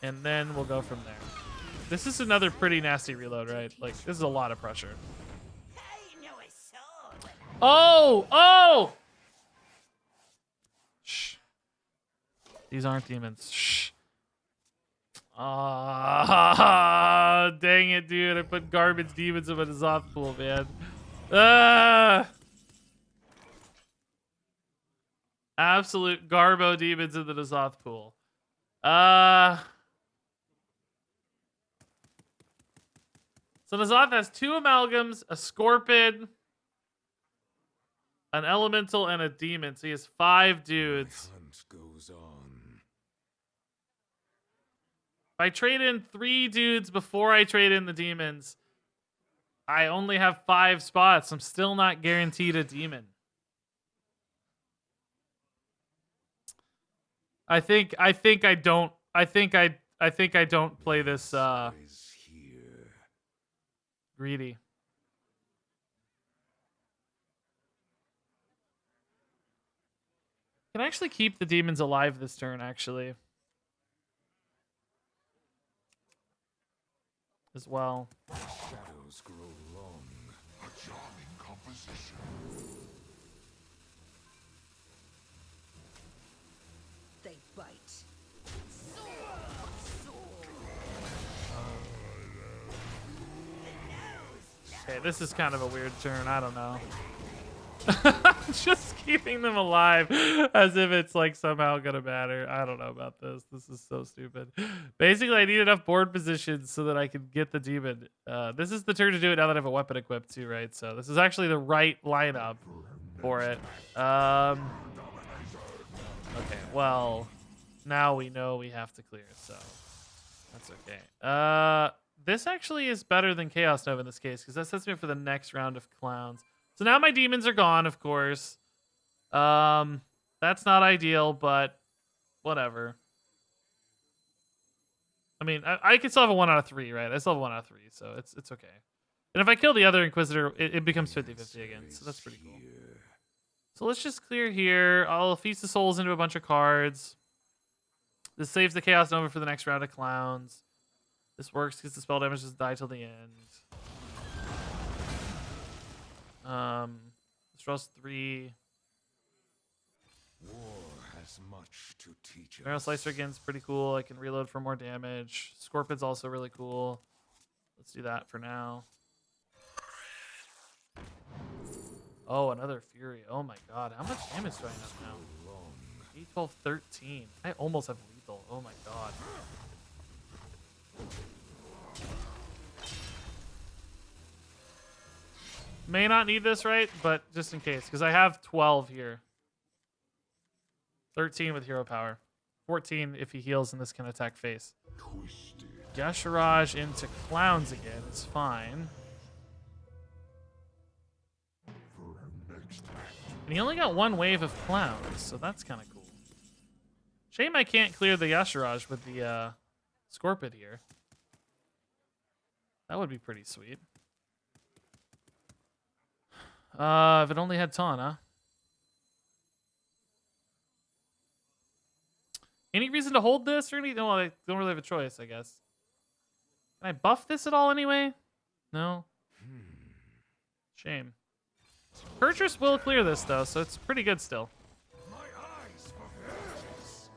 Speaker 1: And then we'll go from there. This is another pretty nasty reload, right? Like, this is a lot of pressure. Oh! Oh! Shh. These aren't demons. Shh. Ah, dang it, dude. I put garbage demons in my N'Zoth pool, man. Absolute garbo demons in the N'Zoth pool. So N'Zoth has 2 amalgams, a scorpion, an elemental, and a demon. So he has 5 dudes.
Speaker 6: Hunt goes on.
Speaker 1: If I trade in 3 dudes before I trade in the demons, I only have 5 spots. I'm still not guaranteed a demon. I think I don't play this
Speaker 6: Is here.
Speaker 1: greedy. Can I actually keep the demons alive this turn, actually? As well.
Speaker 6: Shadows grow long. A charming composition.
Speaker 8: They bite.
Speaker 1: Okay, this is kind of a weird turn. I don't know. Just keeping them alive as if it's like somehow gonna matter. I don't know about this. This is so stupid. Basically, I need enough board positions so that I can get the demon. This is the turn to do it now that I have a weapon equipped too, right? So this is actually the right lineup for it. Okay, well, now we know we have to clear, so that's okay. This actually is better than Chaos Nova in this case because that sets me up for the next round of clowns. So now my demons are gone, of course. That's not ideal, but whatever. I mean, I can still have a 1 out of 3, right? I still have a 1 out of 3, so it's okay. And if I kill the other Inquisitor, it becomes 50-50 again, so that's pretty cool. So let's just clear here. I'll feast the souls into a bunch of cards. This saves the Chaos Nova for the next round of clowns. This works because the spell damage doesn't die till the end. This draws 3.
Speaker 6: War has much to teach
Speaker 1: Marrow
Speaker 6: us.
Speaker 1: Slicer again is pretty cool. I can reload for more damage. Scorpion's also really cool. Let's do that for now. Oh, another Fury. Oh my god. How much damage do I have now? 8, 12, 13. I almost have lethal. Oh my god. May not need this, right? But just in case, because I have 12 here. 13 with hero power. 14 if he heals and this can attack face. Yashiraj into clowns again is fine. And he only got 1 wave of clowns, so that's kind of cool. Shame I can't clear the Yashiraj with the Scorpid here. That would be pretty sweet. If it only had Taunt, huh? Any reason to hold this or anything? No, I don't really have a choice, I guess. Can I buff this at all anyway? No? Shame. Kurtrus will clear this, though, so it's pretty good still.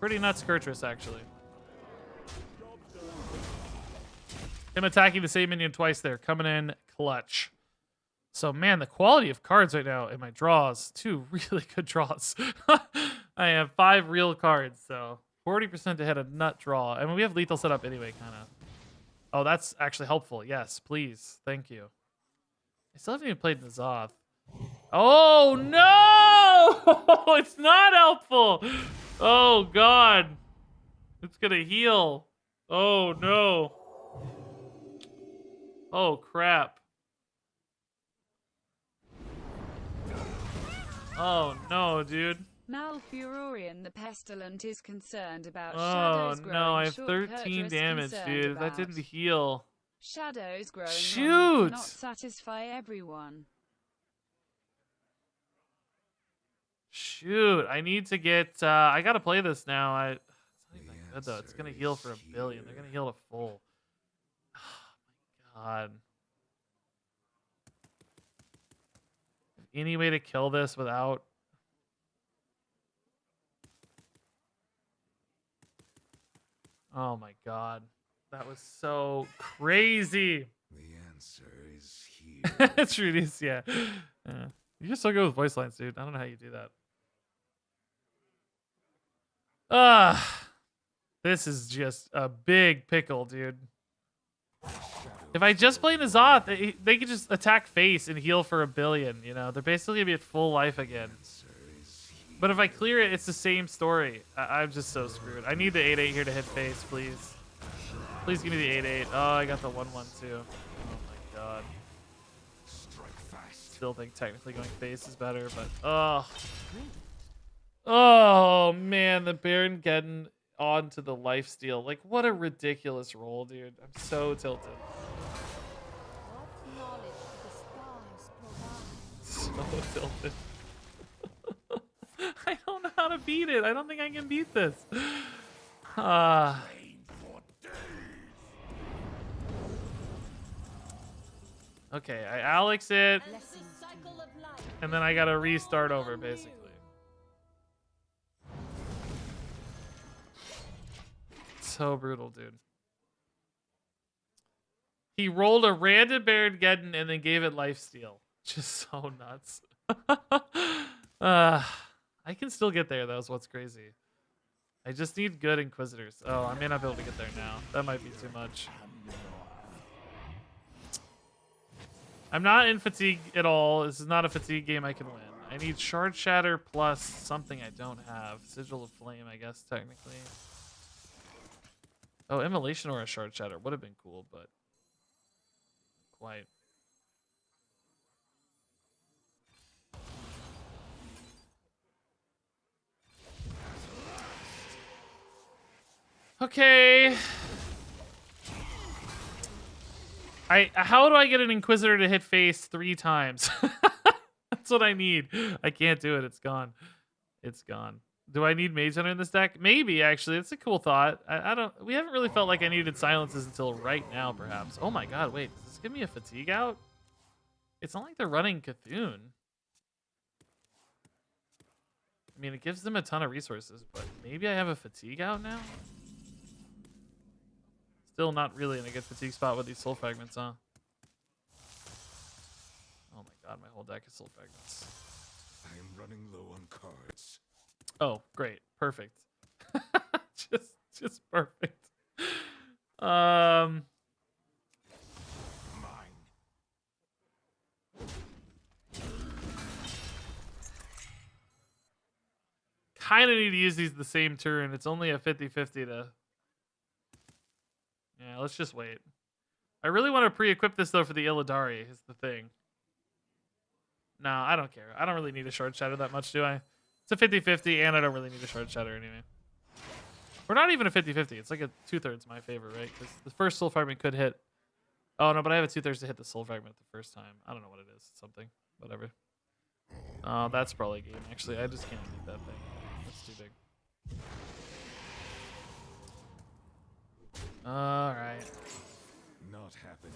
Speaker 1: Pretty nuts Kurtrus, actually. Him attacking the same minion twice there. Coming in clutch. So, man, the quality of cards right now in my draws. 2 really good draws. I have 5 real cards, so 40% ahead of nut draw. I mean, we have lethal set up anyway, kind of. Oh, that's actually helpful. Yes, please. Thank you. I still haven't even played N'Zoth. Oh, no! It's not helpful! Oh, God. It's going to heal. Oh, no. Oh, crap. Oh, no, dude.
Speaker 3: Malfurion the Pestilent is concerned about
Speaker 1: Oh,
Speaker 3: shadows growing
Speaker 1: no, I have
Speaker 3: short.
Speaker 1: 13
Speaker 3: Kurtrus
Speaker 1: damage,
Speaker 3: concerned
Speaker 1: dude. That
Speaker 3: about
Speaker 1: didn't heal.
Speaker 3: shadows growing long
Speaker 1: Shoot!
Speaker 3: cannot satisfy everyone.
Speaker 1: Shoot, I need to get... I gotta play this now. It's not even that good, though. It's gonna heal for 1 billion. They're gonna heal to full. Oh, my God. Any way to kill this without... Oh, my God. That was so crazy.
Speaker 6: The answer is here.
Speaker 1: It's Rudy's, yeah. You just so good with voice lines, dude. I don't know how you do that. This is just a big pickle, dude. If I just play N'Zoth, they could just attack face and heal for 1 billion, you know? They're basically gonna be at full life again. But if I clear it, it's the same story. I'm just so screwed. I need the 8/8 here to hit face, please. Please give me the 8/8. Oh, I got the 1/1 too. Oh my god. Still think technically going face is better, but oh man, the Baron getting onto the lifesteal. Like, what a ridiculous roll, dude. I'm so tilted.
Speaker 5: What knowledge the stars provide.
Speaker 1: So tilted. I don't know how to beat it. I don't think I can beat this. Okay, I Alex it, and then I gotta restart over, basically. So brutal, dude. He rolled a random Baron Geddon and then gave it lifesteal. Just so nuts. I can still get there, though, is what's crazy. I just need good Inquisitors. Oh, I may not be able to get there now. That might be too much. I'm not in fatigue at all. This is not a fatigue game I can win. I need Shard Shatter plus something I don't have. Sigil of Flame, I guess, technically. Oh, Immolation or a Shard Shatter would have been cool, but quite. Okay. How do I get an Inquisitor to hit face 3 times? That's what I need. I can't do it. It's gone. It's gone. Do I need Mage Hunter in this deck? Maybe, actually. It's a cool thought. I don't... We haven't really felt like I needed silences until right now, perhaps. Oh my god, wait. Does this give me a fatigue out? It's not like they're running Cthulhu. I mean, it gives them a ton of resources, but maybe I have a fatigue out now? Still not really in a good fatigue spot with these soul fragments, huh? Oh my god, my whole deck is soul fragments.
Speaker 6: I am running low on cards.
Speaker 1: Oh, great. Perfect. just perfect. Mine. Kind of need to use these the same turn. It's only a 50-50 to... Yeah, let's just wait. I really want to pre-equip this, though, for the Illidari, is the thing. No, I don't care. I don't really need a Shard Shatter that much, do I? It's a 50-50, and I don't really need a Shard Shatter anyway. Or not even a 50-50. It's like a 2/3 my favor, right? Because the first Soul Fragment could hit... Oh, no, but I have a 2/3 to hit the Soul Fragment the first time. I don't know what it is. Something. Whatever. Oh, that's probably game, actually. I just can't beat that thing. That's too big. All right.
Speaker 6: Not happening.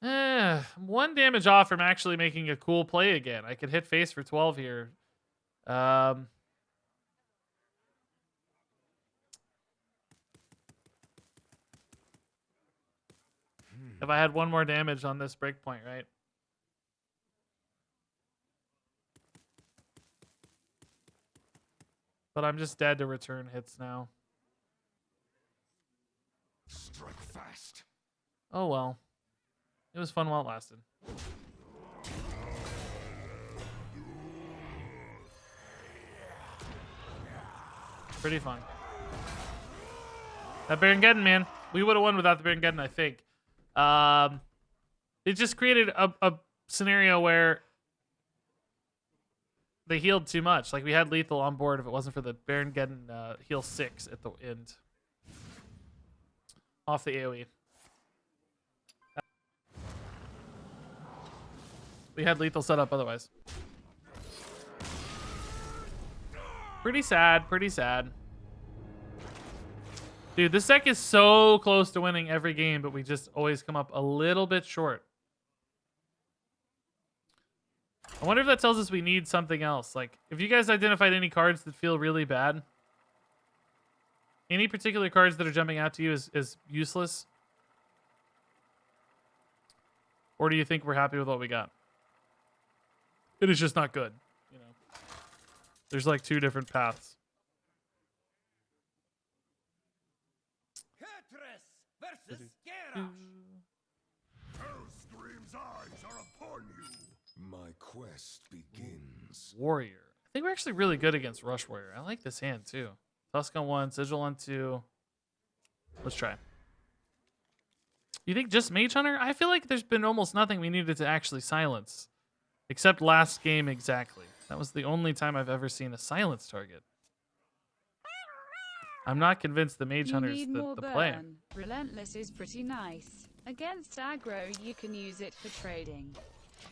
Speaker 1: I'm 1 damage off from actually making a cool play again. I could hit face for 12 here. If I had 1 more damage on this breakpoint, right? But I'm just dead to return hits now.
Speaker 6: Strike fast.
Speaker 1: Oh well. It was fun while it lasted. Pretty fun. That Baron Geddon, man. We would have won without the Baron Geddon, I think. It just created a scenario where they healed too much. Like, we had lethal on board if it wasn't for the Baron Geddon heal 6 at the end. Off the AoE. We had lethal set up otherwise. Pretty sad, pretty sad. Dude, this deck is so close to winning every game, but we just always come up a little bit short. I wonder if that tells us we need something else. Like, if you guys identified any cards that feel really bad, any particular cards that are jumping out to you as useless? Or do you think we're happy with what we got? It is just not good. You know, there's like 2 different paths.
Speaker 4: Hearthstone versus Garrosh.
Speaker 6: Hellscream's eyes are upon you. My quest begins.
Speaker 1: Warrior. I think we're actually really good against Rush Warrior. I like this hand too. Tusk on 1, Sigil on 2. Let's try. You think just Mage Hunter? I feel like there's been almost nothing we needed to actually silence. Except last game exactly. That was the only time I've ever seen a silence target. I'm not convinced the Mage Hunter's
Speaker 3: You need more
Speaker 1: the play.
Speaker 3: burn. Relentless is pretty nice. Against aggro, you can use it for trading.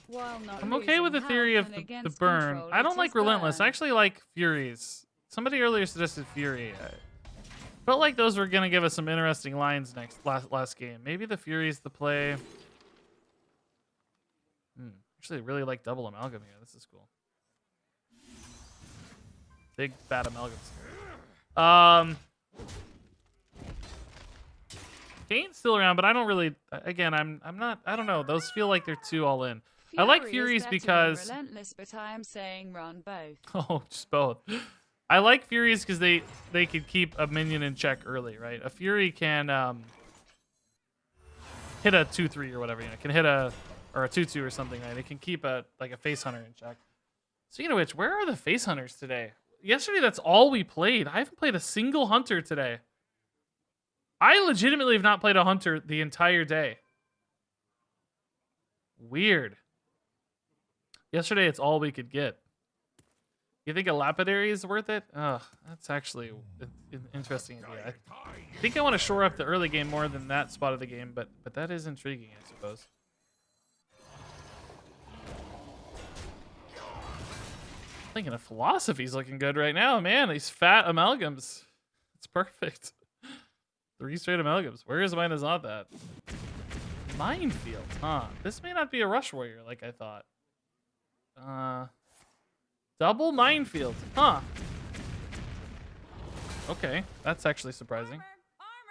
Speaker 3: While not
Speaker 1: I'm okay with the
Speaker 3: losing
Speaker 1: theory of
Speaker 3: health, and
Speaker 1: the
Speaker 3: against
Speaker 1: burn.
Speaker 3: control,
Speaker 1: I
Speaker 3: it
Speaker 1: don't
Speaker 3: is
Speaker 1: like Relentless. I
Speaker 3: burn.
Speaker 1: actually like Furies. Somebody earlier suggested Fury. I felt like those were going to give us some interesting lines last game. Maybe the Fury's the play. Actually, I really like double amalgam here. This is cool. Big bad amalgams. Kane's still around, but I don't really. Again, I'm not. I don't know. Those feel like they're too all in. I like
Speaker 3: Fury is
Speaker 1: Furies
Speaker 3: better than
Speaker 1: because.
Speaker 3: Relentless, but I am saying run both.
Speaker 1: Oh, just both. I like Furies because they can keep a minion in check early, right? A Fury can hit a 2/3 or whatever, you know, can hit a 2/2 or something, right? It can keep a face hunter in check. Speaking of which, where are the face hunters today? Yesterday, that's all we played. I haven't played a single hunter today. I legitimately have not played a hunter the entire day. Weird. Yesterday, it's all we could get. You think a lapidary is worth it? That's actually an interesting idea. I think I want to shore up the early game more than that spot of the game, but that is intriguing, I suppose. Thinking of philosophy's looking good right now, man. These fat amalgams. It's perfect. 3 straight amalgams. Where is mine is not that? Minefield, huh? This may not be a Rush Warrior like I thought. Double Minefield, huh? Okay, that's actually surprising.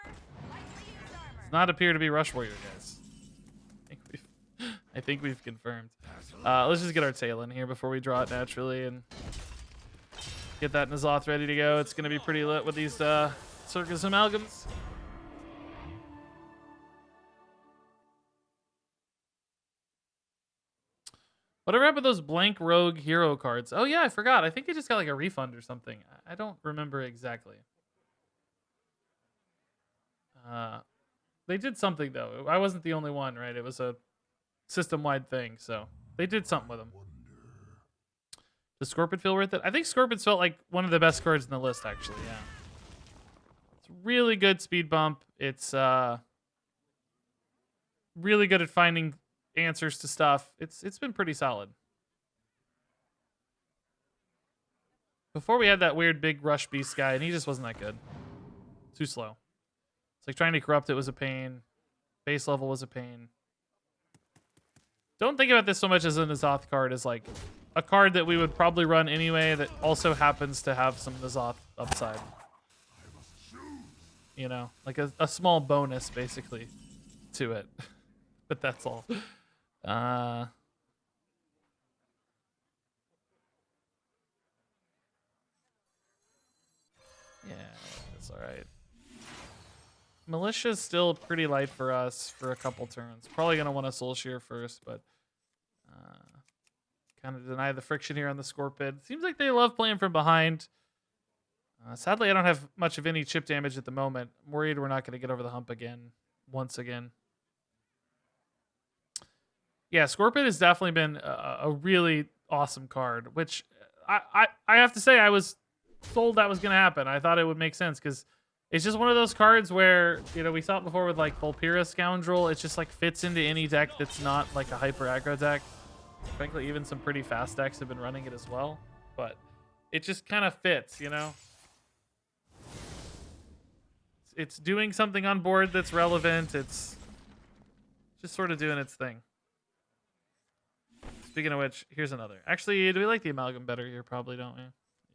Speaker 1: Does not appear to be Rush Warrior, guys. I think we've confirmed. Let's just get our tail in here before we draw it naturally and get that N'Zoth ready to go. It's going to be pretty lit with these Circus Amalgams. Whatever happened to those blank rogue hero cards? Oh yeah, I forgot. I think they just got like a refund or something. I don't remember exactly. They did something though. I wasn't the only one, right? It was a system-wide thing, so they did something with them. Does Scorpion feel worth it? I think Scorpion's felt like one of the best cards in the list, actually. Yeah, it's really good speed bump. It's really good at finding answers to stuff. It's been pretty solid. Before we had that weird big rush beast guy, and he just wasn't that good. Too slow. It's like trying to corrupt it was a pain. Base level was a pain. Don't think about this so much as an N'Zoth card as like a card that we would probably run anyway that also happens to have some N'Zoth upside. You know, like a small bonus basically to it. But that's all. Yeah, that's all right. Militia's still pretty light for us for a couple turns. Probably gonna want a Soul Shear first, but kind of deny the friction here on the Scorpid. Seems like they love playing from behind. Sadly, I don't have much of any chip damage at the moment. I'm worried we're not going to get over the hump once again. Yeah, Scorpion has definitely been a really awesome card, which I have to say I was told that was going to happen. I thought it would make sense because it's just one of those cards where, you know, we saw it before with like Volpira Scoundrel. It just like fits into any deck that's not like a hyper aggro deck. Frankly, even some pretty fast decks have been running it as well, but it just kind of fits, you know? It's doing something on board that's relevant. It's just sort of doing its thing. Speaking of which, here's another. Actually, do we like the Amalgam better here? Probably, don't we?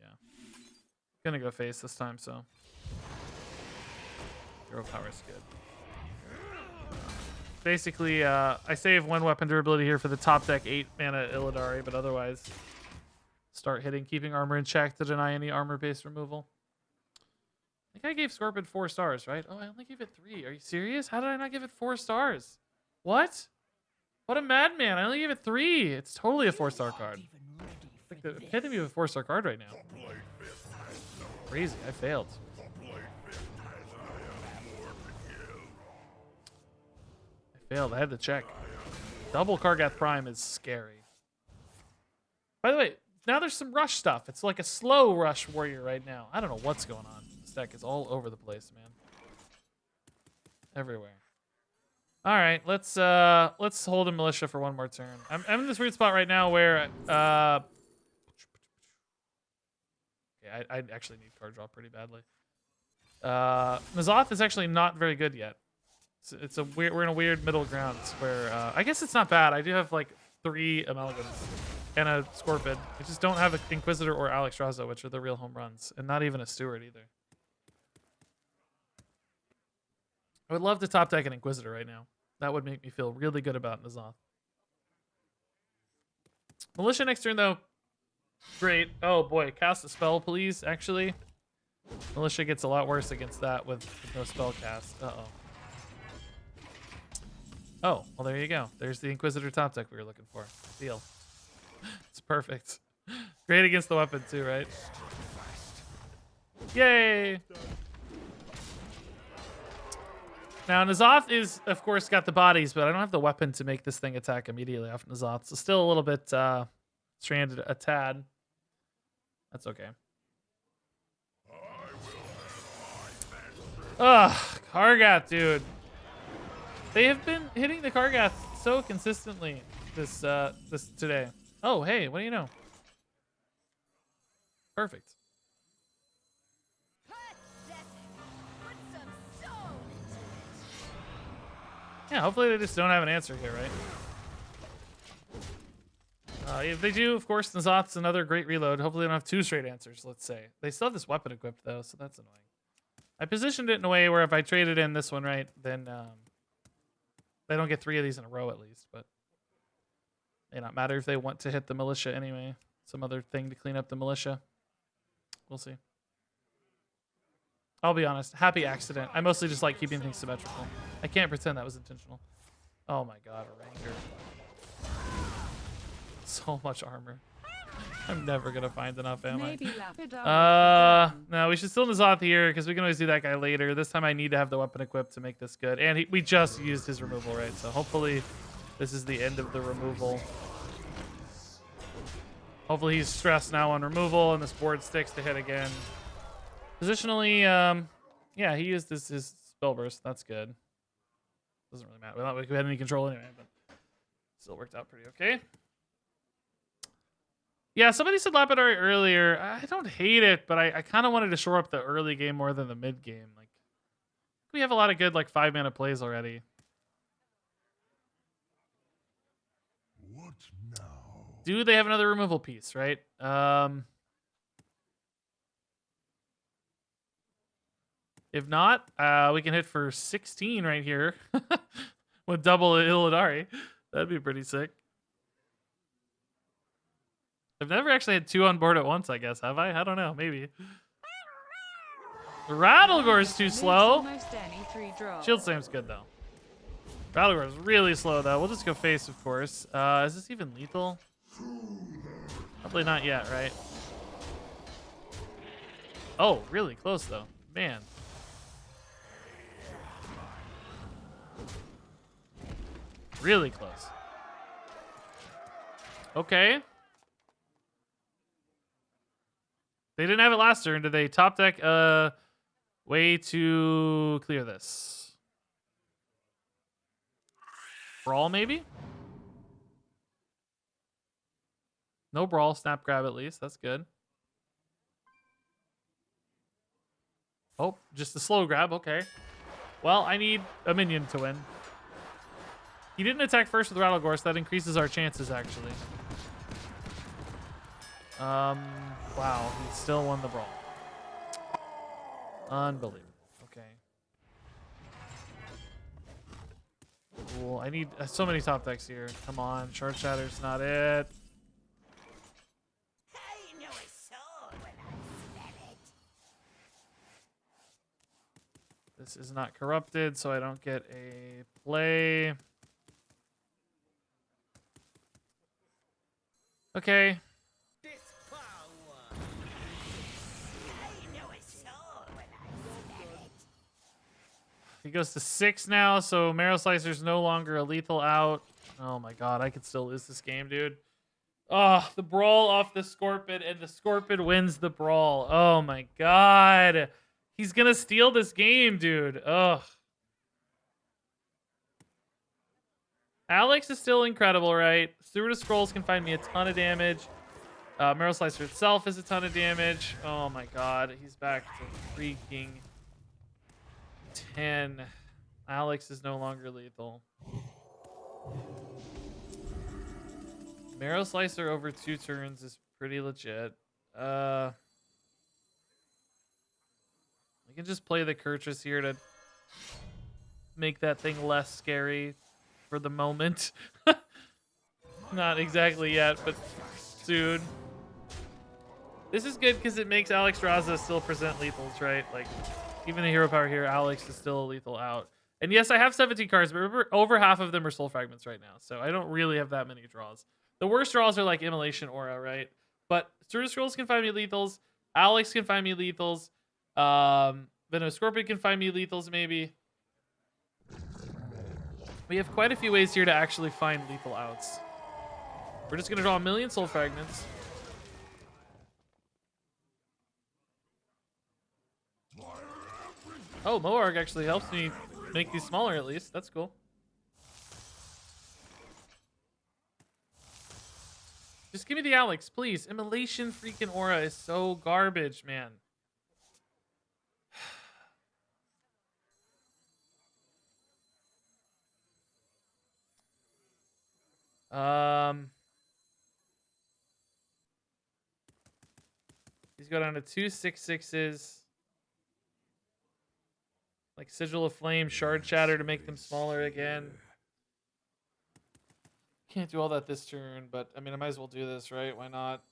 Speaker 1: Yeah. Gonna go face this time, so. Hero power's good. basically, I save 1 weapon durability here for the top deck 8 mana Illidari, but otherwise, start hitting, keeping armor in check to deny any armor-based removal. I think I gave Scorpion 4 stars, right? Oh, I only gave it 3. Are you serious? How did I not give it 4 stars? What? What a madman. I only gave it 3. It's totally a 4-star card. It's like the epitome of a 4-star card right now. Crazy. I failed. I had to check. Double Kargath Prime is scary. By the way, now there's some rush stuff. It's like a slow rush warrior right now. I don't know what's going on. This deck is all over the place, man. Everywhere. All right, let's hold a militia for 1 more turn. I'm in this weird spot right now where okay, I actually need card draw pretty badly. N'Zoth is actually not very good yet. It's a weird. We're in a weird middle ground where I guess it's not bad. I do have like 3 amalgams and a Scorpid. I just don't have an Inquisitor or Alex Raza, which are the real home runs, and not even a Steward either. I would love to top deck an Inquisitor right now. That would make me feel really good about N'Zoth. Militia next turn though. Great. Oh boy, cast a spell, please. Actually, Militia gets a lot worse against that with no spell cast. Uh-oh. Oh, well, there you go. There's the Inquisitor top deck we were looking for. Deal. It's perfect. Great against the weapon, too, right? Yay! Now, N'Zoth is, of course, got the bodies, but I don't have the weapon to make this thing attack immediately off N'Zoth. So still a little bit stranded a tad. That's okay. Ugh, Kargath, dude. They have been hitting the Kargath so consistently this today. Oh, hey, what do you know? Perfect. Yeah, hopefully they just don't have an answer here, right? If they do, of course, N'Zoth's another great reload. Hopefully they don't have 2 straight answers, let's say. They still have this weapon equipped, though, so that's annoying. I positioned it in a way where if I traded in this one right, then they don't get 3 of these in a row at least, but it may not matter if they want to hit the militia anyway. Some other thing to clean up the militia. We'll see. I'll be honest. Happy accident. I mostly just like keeping things symmetrical. I can't pretend that was intentional. Oh my god, a Ranger. So much armor. I'm never gonna find enough, am I? No, we should still N'Zoth here because we can always do that guy later. This time I need to have the weapon equipped to make this good. And we just used his removal, right? So hopefully this is the end of the removal. Hopefully he's stressed now on removal and this board sticks to hit again. Positionally, yeah, he used his spell burst. That's good. Doesn't really matter. We had any control anyway, but still worked out pretty okay. Yeah, somebody said Lapidary earlier. I don't hate it, but I kind of wanted to shore up the early game more than the mid game. Like, we have a lot of good 5-mana plays already.
Speaker 6: What now?
Speaker 1: Do they have another removal piece, right? If not, we can hit for 16 right here with double Illidari. That'd be pretty sick. I've never actually had 2 on board at once, I guess. Have I? I don't know. Maybe. The Rattlegore's too slow. Shield Slam's good, though. Rattlegore's really slow, though. We'll just go face, of course. Is this even lethal? Probably not yet, right? Oh, really close, though. Man. Really close. Okay. They didn't have it last turn. Did they top deck a way to clear this? Brawl, maybe? No brawl. Snap grab at least. That's good. Oh, just a slow grab. Okay. Well, I need a minion to win. He didn't attack first with Rattlegore, so that increases our chances, actually. Wow, he still won the brawl. Unbelievable. Okay. cool. I need so many top decks here. Come on, Shard Shatter's not it.
Speaker 4: I know a soul when I smell it.
Speaker 1: This is not corrupted, so I don't get a play. Okay.
Speaker 4: This power. I know a soul when I smell it.
Speaker 1: He goes to 6 now, so Marrow Slicer's no longer a lethal out. Oh my god, I could still lose this game, dude. Oh, the brawl off the Scorpion, and the Scorpion wins the brawl. Oh my god. He's gonna steal this game, dude. Ugh. Alex is still incredible, right? Steward of Scrolls can find me a ton of damage. Marrow Slicer itself is a ton of damage. Oh my god, he's back to freaking 10. Alex is no longer lethal. Marrow Slicer over 2 turns is pretty legit. I can just play the Kurtrus here to make that thing less scary for the moment. Not exactly yet, but soon. This is good because it makes Alex Raza still present lethals, right? Like, even the hero power here, Alex is still a lethal out. And yes, I have 17 cards, but remember, over half of them are soul fragments right now, so I don't really have that many draws. The worst draws are like Immolation Aura, right? But Steward of Scrolls can find me lethals. Alex can find me lethals. Venom Scorpion can find me lethals, maybe. We have quite a few ways here to actually find lethal outs. We're just going to draw 1,000,000 soul fragments. Oh, Moarg actually helps me make these smaller at least. That's cool. Just give me the Alex, please. Immolation freaking Aura is so garbage, man. These go down to 2 6/6s. Like Sigil of Flame, Shard Shatter to make them smaller again. Can't do all that this turn, but I mean, I might as well do this, right? Why not?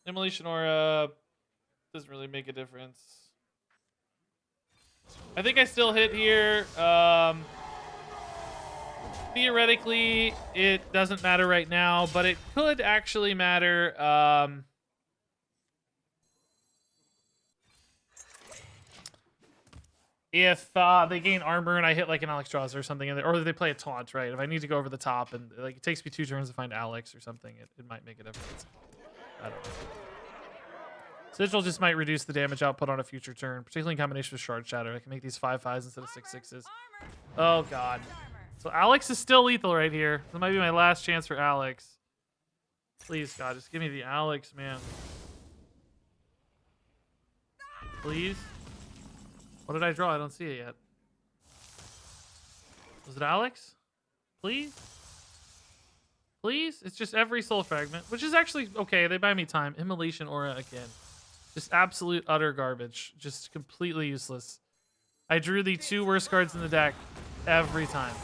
Speaker 1: Immolation Aura doesn't really make a difference. I think I still hit here. Theoretically, it doesn't matter right now, but it could actually matter. If they gain armor and I hit like an Alex draws or something, or they play a taunt, right? If I need to go over the top and like it takes me 2 turns to find Alex or something, it might make a difference. I don't know. Sigil just might reduce the damage output on a future turn, particularly in combination with Shard Shatter. I can make these 5/5s instead of 6/6s. Oh god. So Alex is still lethal right here. This might be my last chance for Alex. Please, God, just give me the Alex, man. Please. What did I draw? I don't see it yet. Was it Alex? Please? Please? It's just every soul fragment, which is actually okay. They buy me time. Immolation Aura again. Just absolute utter garbage. Just completely useless. I drew the 2 worst cards in the deck every time.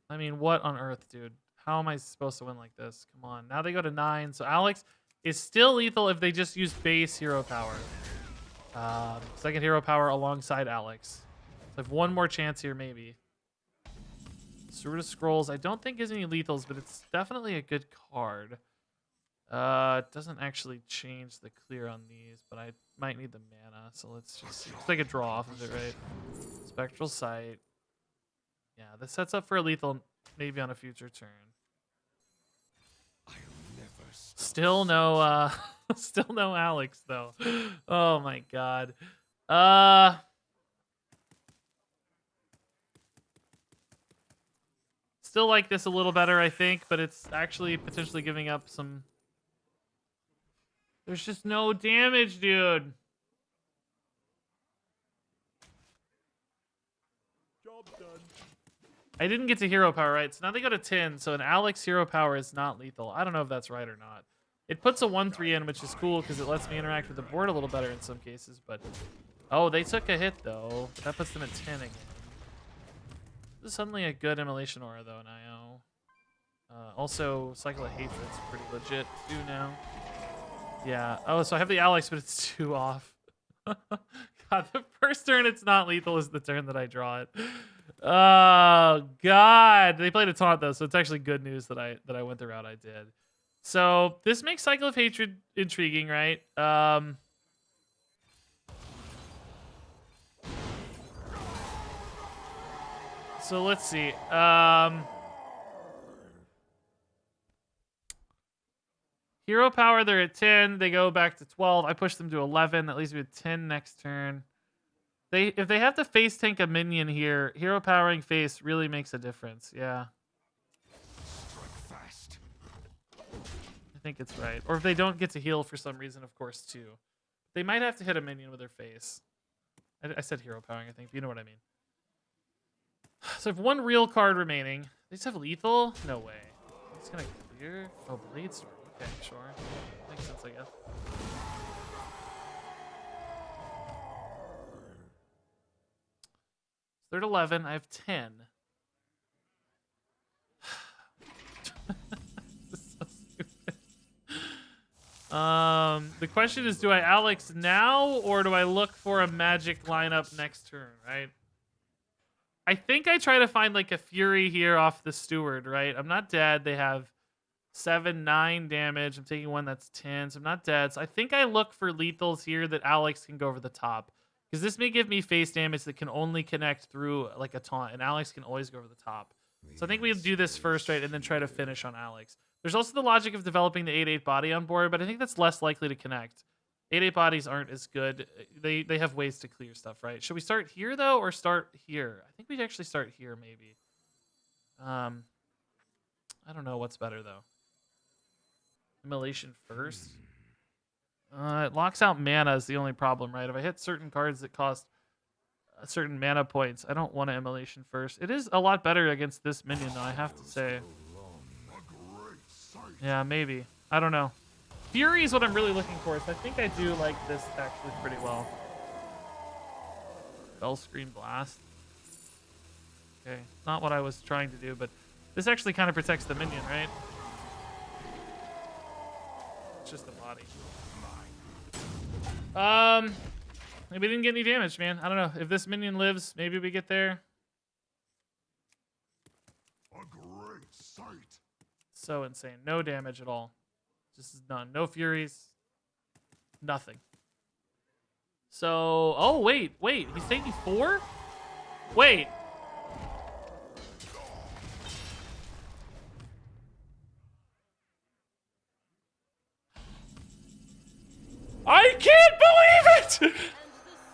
Speaker 1: I mean, what on earth, dude? How am I supposed to win like this? Come on. Now they go to 9. So Alex is still lethal if they just use base hero power. Second hero power alongside Alex. So I have one more chance here, maybe. Steward of Scrolls, I don't think is any lethals, but it's definitely a good card. It doesn't actually change the clear on these, but I might need the mana. So let's just take a draw off of it, right? Spectral Sight. Yeah, this sets up for a lethal maybe on a future turn. Still no still no Alex though. Oh my god. Still like this a little better, I think, but it's actually potentially giving up some. There's just no damage, dude. Job done. I didn't get to hero power, right? So now they go to 10. So an Alex hero power is not lethal. I don't know if that's right or not. It puts a 1/3 in, which is cool because it lets me interact with the board a little better in some cases. But oh, they took a hit though. That puts them at 10 again. This is suddenly a good immolation aura though, Nio. Also, Cycle of Hatred's pretty legit too now. Yeah. Oh, so I have the Alex, but it's 2 off. God, the first turn it's not lethal is the turn that I draw it. Oh God, they played a taunt though, so it's actually good news that I went the route I did. So this makes Cycle of Hatred intriguing, right? So let's see. Hero power, they're at 10. They go back to 12. I push them to 11. That leaves me at 10 next turn. If they have to face tank a minion here, hero powering face really makes a difference. Yeah.
Speaker 6: Strike fast.
Speaker 1: I think it's right. Or if they don't get to heal for some reason, of course, too. They might have to hit a minion with their face. I said hero powering, I think. But you know what I mean. So I have 1 real card remaining. They just have lethal? No way. It's gonna clear. Oh, Blade Storm. Okay, sure. Makes sense, I guess. They're at 11. I have 10. This is so stupid. The question is, do I Alex now or do I look for a magic lineup next turn, right? I think I try to find like a Fury here off the Steward, right? I'm not dead. They have 7, 9 damage. I'm taking one that's 10, so I'm not dead. So I think I look for lethals here that Alex can go over the top. Because this may give me face damage that can only connect through like a taunt, and Alex can always go over the top. So I think we do this first, right, and then try to finish on Alex. There's also the logic of developing the 8/8 body on board, but I think that's less likely to connect. 8/8 bodies aren't as good. They have ways to clear stuff, right? Should we start here though, or start here? I think we'd actually start here, maybe. I don't know what's better though. Immolation first. It locks out mana is the only problem, right? If I hit certain cards that cost certain mana points, I don't want to immolation first. It is a lot better against this minion, though, I have to say. Yeah, maybe. I don't know. Fury is what I'm really looking for, so I think I do like this actually pretty well. Bell Screen Blast. Okay, not what I was trying to do, but this actually kind of protects the minion, right? It's just the body. Maybe we didn't get any damage, man. I don't know. If this minion lives, maybe we get there.
Speaker 6: A great sight.
Speaker 1: So insane. No damage at all. Just none. No furies. Nothing. So, oh, wait. He's taking 4? Wait. I can't believe it!
Speaker 5: And the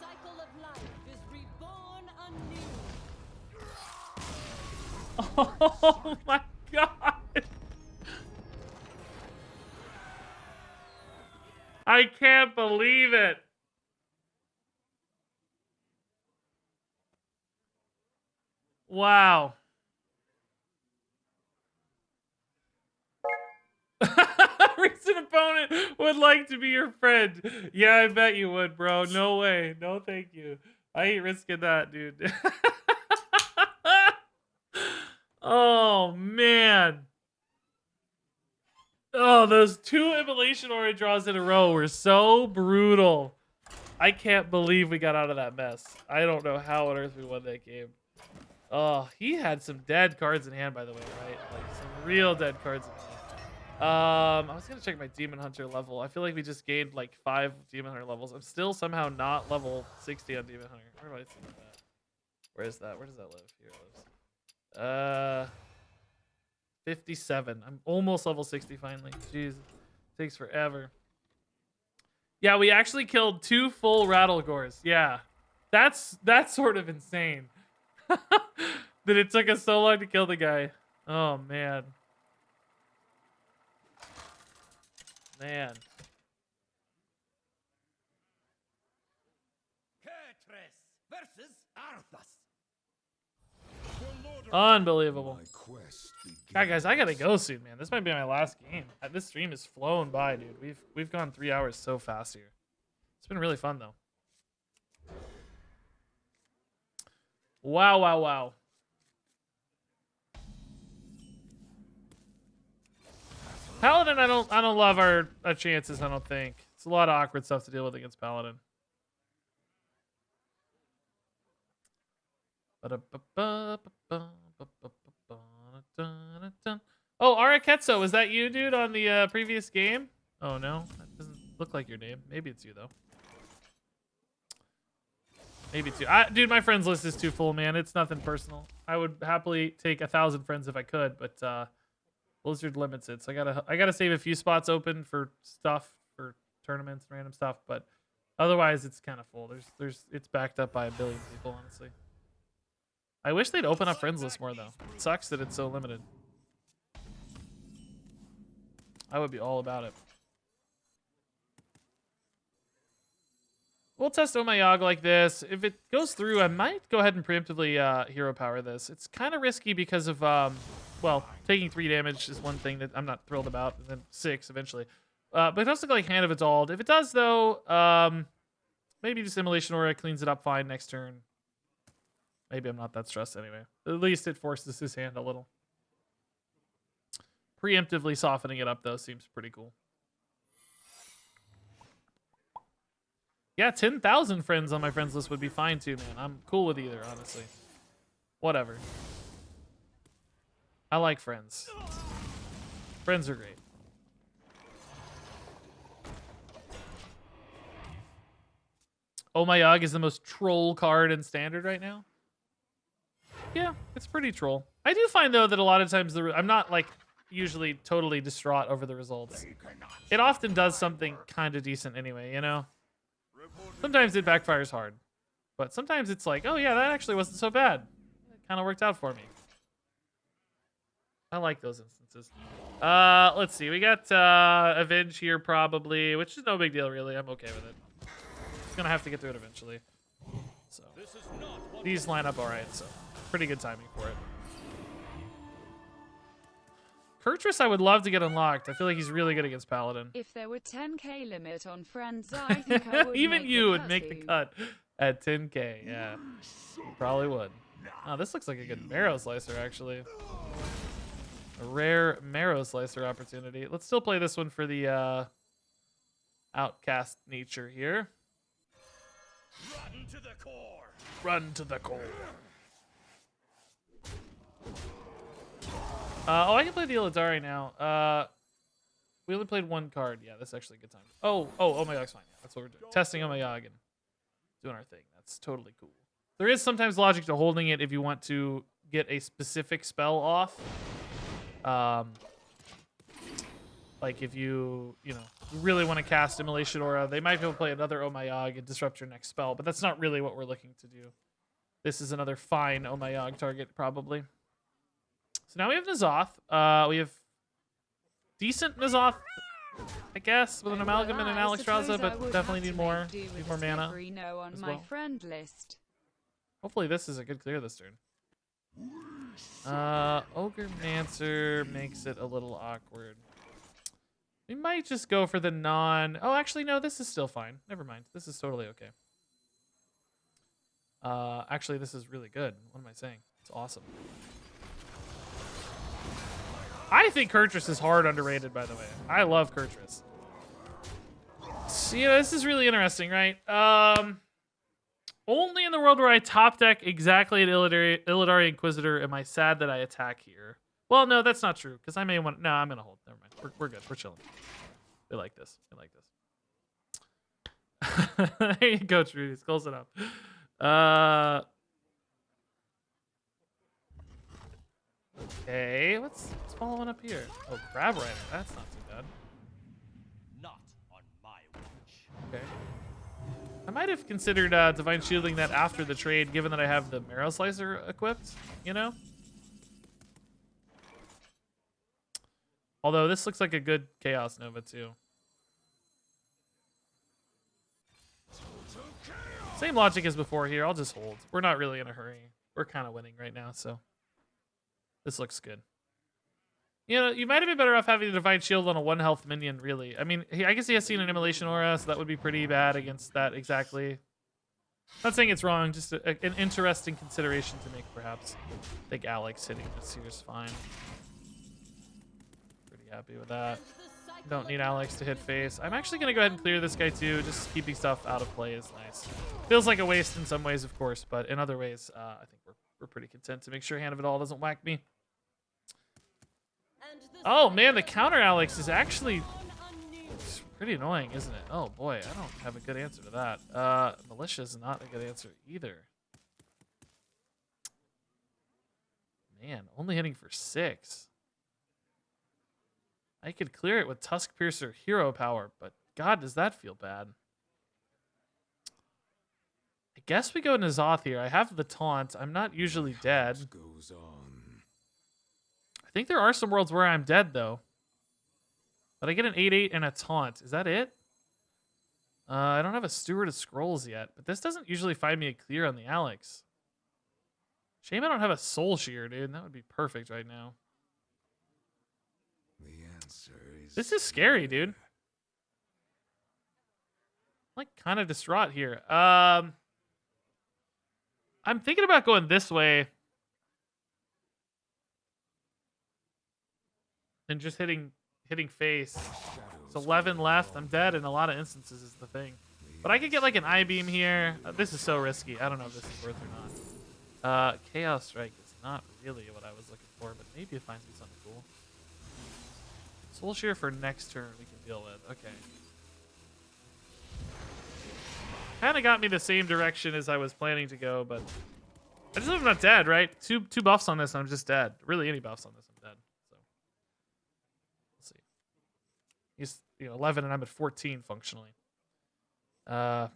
Speaker 5: cycle of life is reborn anew.
Speaker 1: Oh my god. I can't believe it. Wow. Recent opponent would like to be your friend. Yeah, I bet you would, bro. No way. No, thank you. I ain't risking that, dude. Oh, man. Oh, those 2 immolation aura draws in a row were so brutal. I can't believe we got out of that mess. I don't know how on earth we won that game. Oh, he had some dead cards in hand, by the way, right? Like some real dead cards in hand. I was gonna check my Demon Hunter level. I feel like we just gained like 5 Demon Hunter levels. I'm still somehow not level 60 on Demon Hunter. Where do I see that? Where is that? Where does that live? Here it lives. 57. I'm almost level 60 finally. Jeez, takes forever. Yeah, we actually killed 2 full Rattlegores. Yeah, that's sort of insane. That it took us so long to kill the guy. Oh man. Man.
Speaker 4: Kurtress versus Arthas.
Speaker 6: The Lord
Speaker 1: Unbelievable.
Speaker 6: My quest begins.
Speaker 1: God, guys, I gotta go soon, man. This might be my last game. This stream has flown by, dude. We've gone 3 hours so fast here. It's been really fun though. Wow, wow, wow. Paladin, I don't love our chances. I don't think it's a lot of awkward stuff to deal with against Paladin. Oh, Araketso, was that you, dude, on the previous game? Oh no, that doesn't look like your name. Maybe it's you though. Maybe it's you. Dude, my friends list is too full, man. It's nothing personal. I would happily take 1,000 friends if I could, but Blizzard limits it. So I gotta save a few spots open for stuff, for tournaments and random stuff. But otherwise, it's kind of full. It's backed up by a billion people, honestly. I wish they'd open up friends list more though. It sucks that it's so limited. I would be all about it. We'll test Omayog like this. If it goes through, I might go ahead and preemptively hero power this. It's kind of risky because of, well, taking 3 damage is one thing that I'm not thrilled about, and then 6 eventually. But it does look like Hand of Adald. If it does, though, maybe Dissimulation Aura cleans it up fine next turn. Maybe I'm not that stressed anyway. At least it forces his hand a little. Preemptively softening it up, though, seems pretty cool. Yeah, 10,000 friends on my friends list would be fine too, man. I'm cool with either, honestly. Whatever. I like friends. Friends are great. Omayog is the most troll card in Standard right now. Yeah, it's pretty troll. I do find, though, that a lot of times I'm not, like, usually totally distraught over the results. It often does something kind of decent anyway, you know? Sometimes it backfires hard, but sometimes it's like, oh yeah, that actually wasn't so bad. It kind of worked out for me. I like those instances. Let's see. We got Avenge here probably, which is no big deal really. I'm okay with it. Just gonna have to get through it eventually. So these line up all right, so pretty good timing for it. Kurtrus, I would love to get unlocked. I feel like he's really good against Paladin.
Speaker 3: If there were 10k limit on friends, I think I would.
Speaker 1: Even
Speaker 3: make
Speaker 1: you
Speaker 3: the
Speaker 1: would
Speaker 3: cut
Speaker 1: make the
Speaker 3: soon.
Speaker 1: cut at 10k. Yeah, you probably would. Oh, this looks like a good marrow slicer, actually. A rare marrow slicer opportunity. Let's still play this one for the outcast nature here.
Speaker 4: Run to the core.
Speaker 1: Run to the core. Oh, I can play the Illidari now. We only played 1 card. Yeah, that's actually a good time. Oh, Omayog's fine. Yeah, that's what we're doing. Testing Omayog and doing our thing. That's totally cool. There is sometimes logic to holding it if you want to get a specific spell off. Like if you really want to cast Immolation Aura, they might be able to play another Omayog and disrupt your next spell, but that's not really what we're looking to do. This is another fine Omayog target, probably. So now we have N'Zoth. We have decent N'Zoth, I guess, with an Amalgam and an Alex Strauza, but definitely need more. Need more mana.
Speaker 3: On
Speaker 1: as
Speaker 3: my
Speaker 1: well.
Speaker 3: friend list.
Speaker 1: Hopefully this is a good clear this turn. Ogre Mancer makes it a little awkward. We might just go for the non... Oh, actually, no, this is still fine. Never mind. This is totally okay. Actually, this is really good. What am I saying? It's awesome. I think Kurtrus is hard underrated, by the way. I love Kurtrus. So, yeah, this is really interesting, right? Only in the world where I top deck exactly an Illidari Inquisitor am I sad that I attack here. Well, no, that's not true, because I may want... No, I'm going to hold. Never mind. We're good. We're chilling. We like this. We like this. There you go, Trudy. It's close enough. Okay, what's following up here? Oh, Crab Rider. That's not too bad.
Speaker 4: Not on my watch.
Speaker 1: Okay. I might have considered Divine Shielding that after the trade, given that I have the Marrow Slicer equipped, you know? Although this looks like a good Chaos Nova, too. Same logic as before here. I'll just hold. We're not really in a hurry. We're kind of winning right now, so This looks good. You know, you might have been better off having a Divine Shield on a 1 health minion, really. I mean, I guess he has seen an Immolation Aura, so that would be pretty bad against that exactly. Not saying it's wrong, just an interesting consideration to make, perhaps. I think Alex hitting this here is fine. Pretty happy with that. Don't need Alex to hit face. I'm actually going to go ahead and clear this guy, too. Just keeping stuff out of play is nice. Feels like a waste in some ways, of course, but in other ways, I think we're pretty content to make sure Hand of It All doesn't whack me. Oh, man, the counter Alex is actually pretty annoying, isn't it? Oh, boy, I don't have a good answer to that. Militia is not a good answer either. Man, only hitting for 6. I could clear it with Tusk Piercer hero power, but God, does that feel bad. I guess we go N'Zoth here. I have the taunt. I'm not usually dead.
Speaker 6: Goes on.
Speaker 1: I think there are some worlds where I'm dead, though. But I get an 8/8 and a taunt. Is that it? I don't have a Steward of Scrolls yet, but this doesn't usually find me a clear on the Alex. Shame I don't have a Soul Shear, dude. That would be perfect right now.
Speaker 6: The answer is
Speaker 1: This is scary, dude. I'm like kind of distraught here. I'm thinking about going this way and just hitting face. It's 11 left. I'm dead in a lot of instances is the thing. But I could get like an I-beam here. This is so risky. I don't know if this is worth or not. Chaos Strike is not really what I was looking for, but maybe it finds me something cool. Soul Shear for next turn we can deal with. Okay. Kind of got me the same direction as I was planning to go, but I just hope I'm not dead, right? Two buffs on this and I'm just dead. Really, any buffs on this, I'm dead. So let's see. He's 11 and I'm at 14 functionally. Yeah,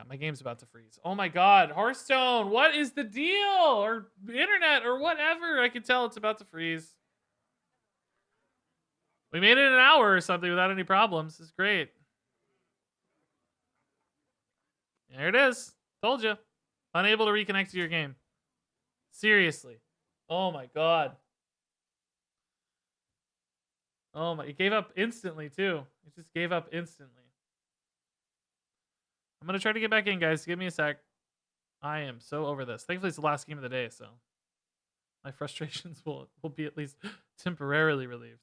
Speaker 1: my game's about to freeze. Oh my God, Hearthstone, what is the deal? Or internet or whatever. I can tell it's about to freeze. We made it an hour or something without any problems. This is great. There it is. Told you. Unable to reconnect to your game. Seriously. Oh my God. Oh my, it gave up instantly too. It just gave up instantly. I'm going to try to get back in, guys. Give me a sec. I am so over this. Thankfully, it's the last game of the day, so my frustrations will be at least temporarily relieved.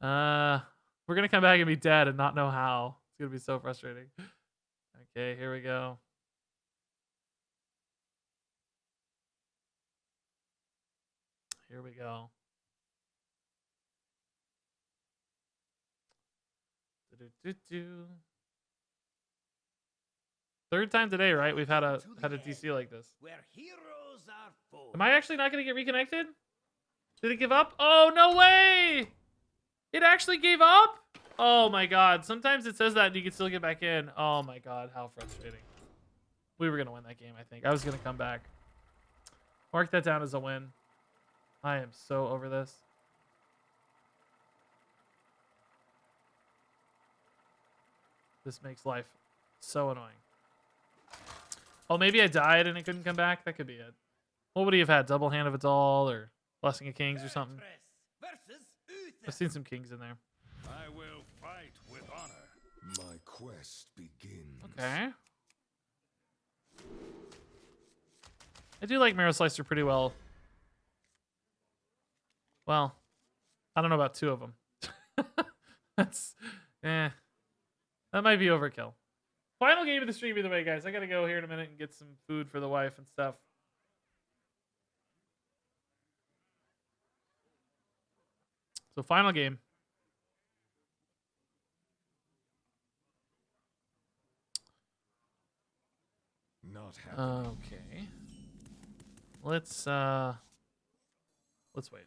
Speaker 1: We're going to come back and be dead and not know how. It's going to be so frustrating. Okay, here we go. Here we go. Third time today, right? We've had a DC like this.
Speaker 4: Where heroes are full.
Speaker 1: Am I actually not going to get reconnected? Did it give up? Oh, no way! It actually gave up? Oh my God. Sometimes it says that and you can still get back in. Oh my God, how frustrating. We were going to win that game, I think. I was going to come back. Mark that down as a win. I am so over this. This makes life so annoying. Oh, maybe I died and it couldn't come back? That could be it. What would he have had? Double Hand of It All or Blessing of Kings or something? I've seen some kings in there.
Speaker 6: I will fight with honor. My quest begins.
Speaker 1: Okay. I do like Marrow Slicer pretty well. Well, I don't know about 2 of them. That's, that might be overkill. Final game of the stream either way, guys. I gotta go here in a minute and get some food for the wife and stuff. So final game.
Speaker 6: Not happening.
Speaker 1: Okay. Let's wait.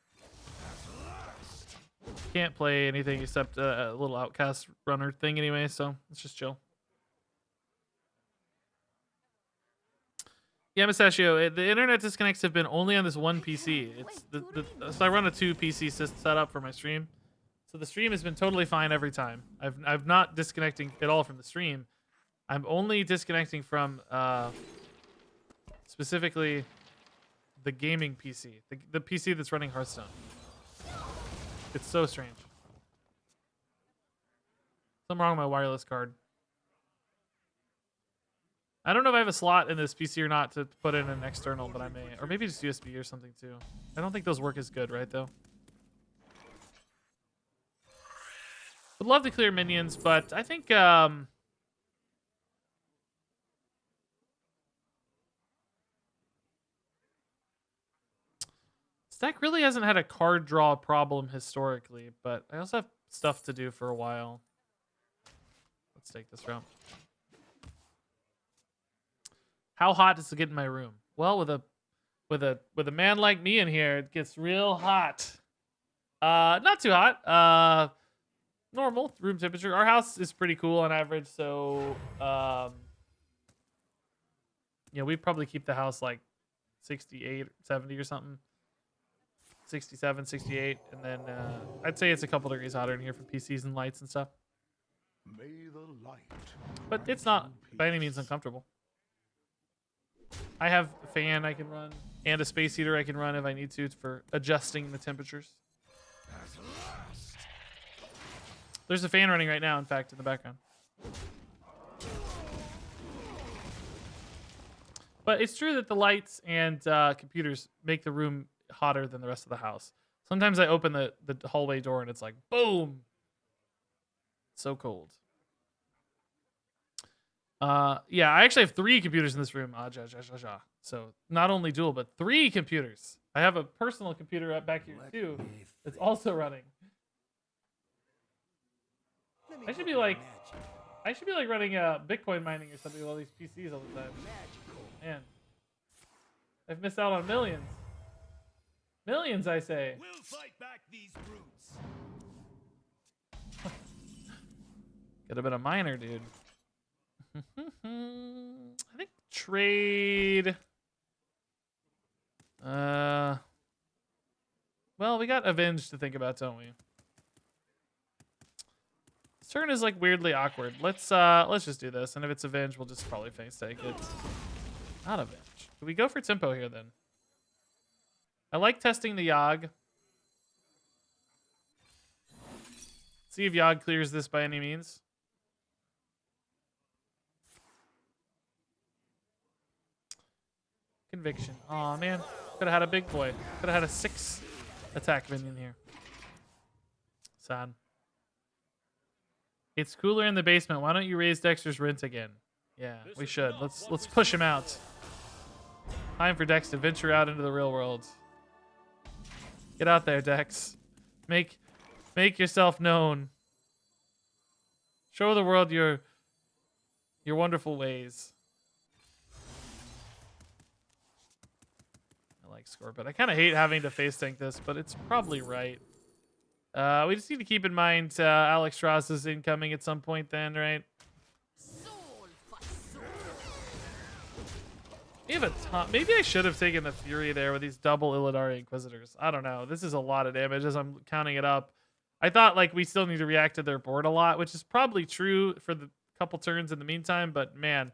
Speaker 1: Can't play anything except a little Outcast runner thing anyway, so let's just chill. Yeah, Mustachio, the internet disconnects have been only on this one PC. It's so I run a 2 PC setup for my stream. So the stream has been totally fine every time. I've not disconnecting at all from the stream. I'm only disconnecting from specifically the gaming PC, the PC that's running Hearthstone. It's so strange. Something wrong with my wireless card. I don't know if I have a slot in this PC or not to put in an external, but I may. Or maybe just USB or something too. I don't think those work as good, right, though? Would love to clear minions, but I think... Stack really hasn't had a card draw problem historically, but I also have stuff to do for a while. Let's take this route. How hot does it get in my room? Well, with a man like me in here, it gets real hot. Not too hot. Normal room temperature. Our house is pretty cool on average, so we probably keep the house like 68, 70 or something. 67, 68, and then I'd say it's a couple degrees hotter in here for PCs and lights and stuff.
Speaker 6: May the light
Speaker 1: But it's not by any means uncomfortable. I have a fan I can run and a space heater I can run if I need to for adjusting the temperatures. There's a fan running right now, in fact, in the background. But it's true that the lights and computers make the room hotter than the rest of the house. Sometimes I open the hallway door and it's like, boom! So cold. Yeah, I actually have 3 computers in this room. So not only dual, but 3 computers. I have a personal computer up back here too that's also running. I should be like running Bitcoin mining or something with all these PCs all the time. Man, I've missed out on millions. Millions, I say.
Speaker 4: We'll fight back these brutes.
Speaker 1: Could have been a miner, dude. I think trade. Well, we got Avenge to think about, don't we? This turn is like weirdly awkward. Let's just do this, and if it's Avenge, we'll just probably face take it. Not Avenge. Do we go for tempo here then? I like testing the Yogg. See if Yogg clears this by any means. Conviction. Aw, man. Could have had a big boy. Could have had a 6 attack minion here. Sad. It's cooler in the basement. Why don't you raise Dexter's rent again? Yeah, we should. Let's push him out. Time for Dex to venture out into the real world. Get out there, Dex. Make yourself known. Show the world your wonderful ways. I like Scorpion. I kind of hate having to face tank this, but it's probably right. We just need to keep in mind Alex Strauss is incoming at some point then, right? We have a ton. Maybe I should have taken the Fury there with these double Illidari Inquisitors. I don't know. This is a lot of damage as I'm counting it up. I thought like we still need to react to their board a lot, which is probably true for the couple turns in the meantime. But man,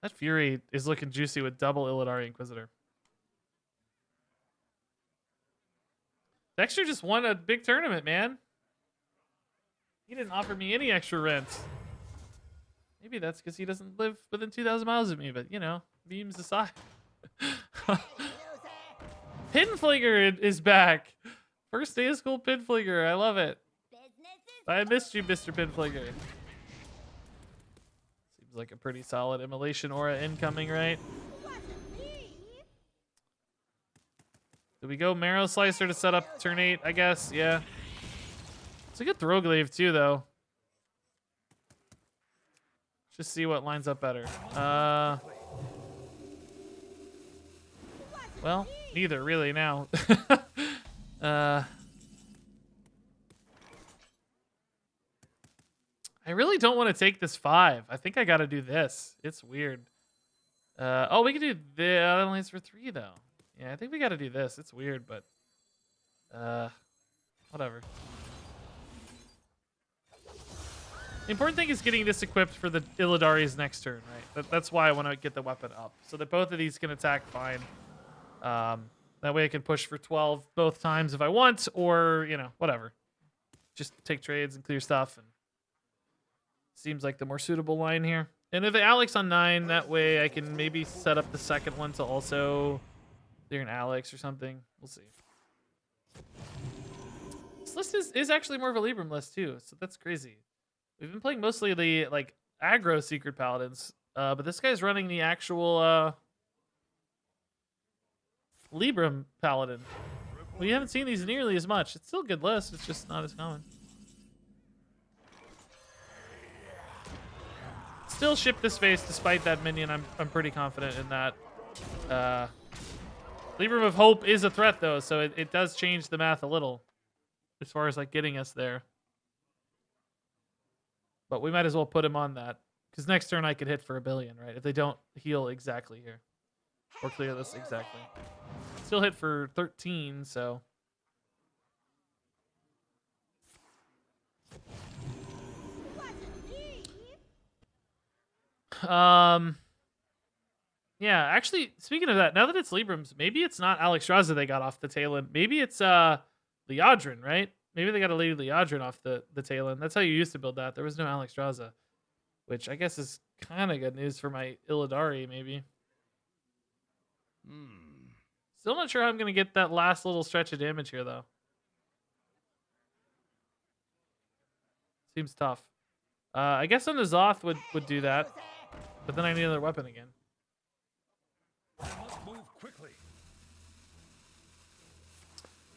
Speaker 1: that Fury is looking juicy with double Illidari Inquisitor. Dexter just won a big tournament, man. He didn't offer me any extra rent. Maybe that's because he doesn't live within 2,000 miles of me, but you know, memes aside. Pinflinger is back. First day of school Pinflinger. I love it. I missed you, Mr. Pinflinger. Seems like a pretty solid immolation aura incoming, right? Do we go Marrow Slicer to set up turn 8, I guess? Yeah. It's a good Throglaive too, though. Just see what lines up better. Well, neither really now. I really don't want to take this 5. I think I got to do this. It's weird. Oh, we can do the that only is for 3 though. Yeah, I think we got to do this. It's weird, but whatever. The important thing is getting this equipped for the Illidari's next turn, right? That's why I want to get the weapon up, so that both of these can attack fine. That way I can push for 12 both times if I want, or, you know, whatever. Just take trades and clear stuff. And seems like the more suitable line here. And if the Alex on 9, that way I can maybe set up the second one to also clear an Alex or something. We'll see. This list is actually more of a Libram list too, so that's crazy. We've been playing mostly the like aggro Secret Paladins, but this guy's running the actual Libram Paladin. We haven't seen these nearly as much. It's still a good list. It's just not as common. Still ship this face despite that minion. I'm pretty confident in that. Libram of Hope is a threat though, so it does change the math a little as far as like getting us there. But we might as well put him on that because next turn I could hit for 1 billion, right? If they don't heal exactly here or clear this exactly. Still hit for 13, so. Yeah, actually, speaking of that, now that it's Librams, maybe it's not Alexstrasza they got off the tail end. Maybe it's Liadrin, right? Maybe they got a Lady Liadrin off the tail end. That's how you used to build that. There was no Alexstrasza, which I guess is kind of good news for my Illidari, maybe. Still not sure how I'm going to get that last little stretch of damage here, though. Seems tough. I guess on the Zoth would do that, but then I need another weapon again.
Speaker 6: I must move quickly.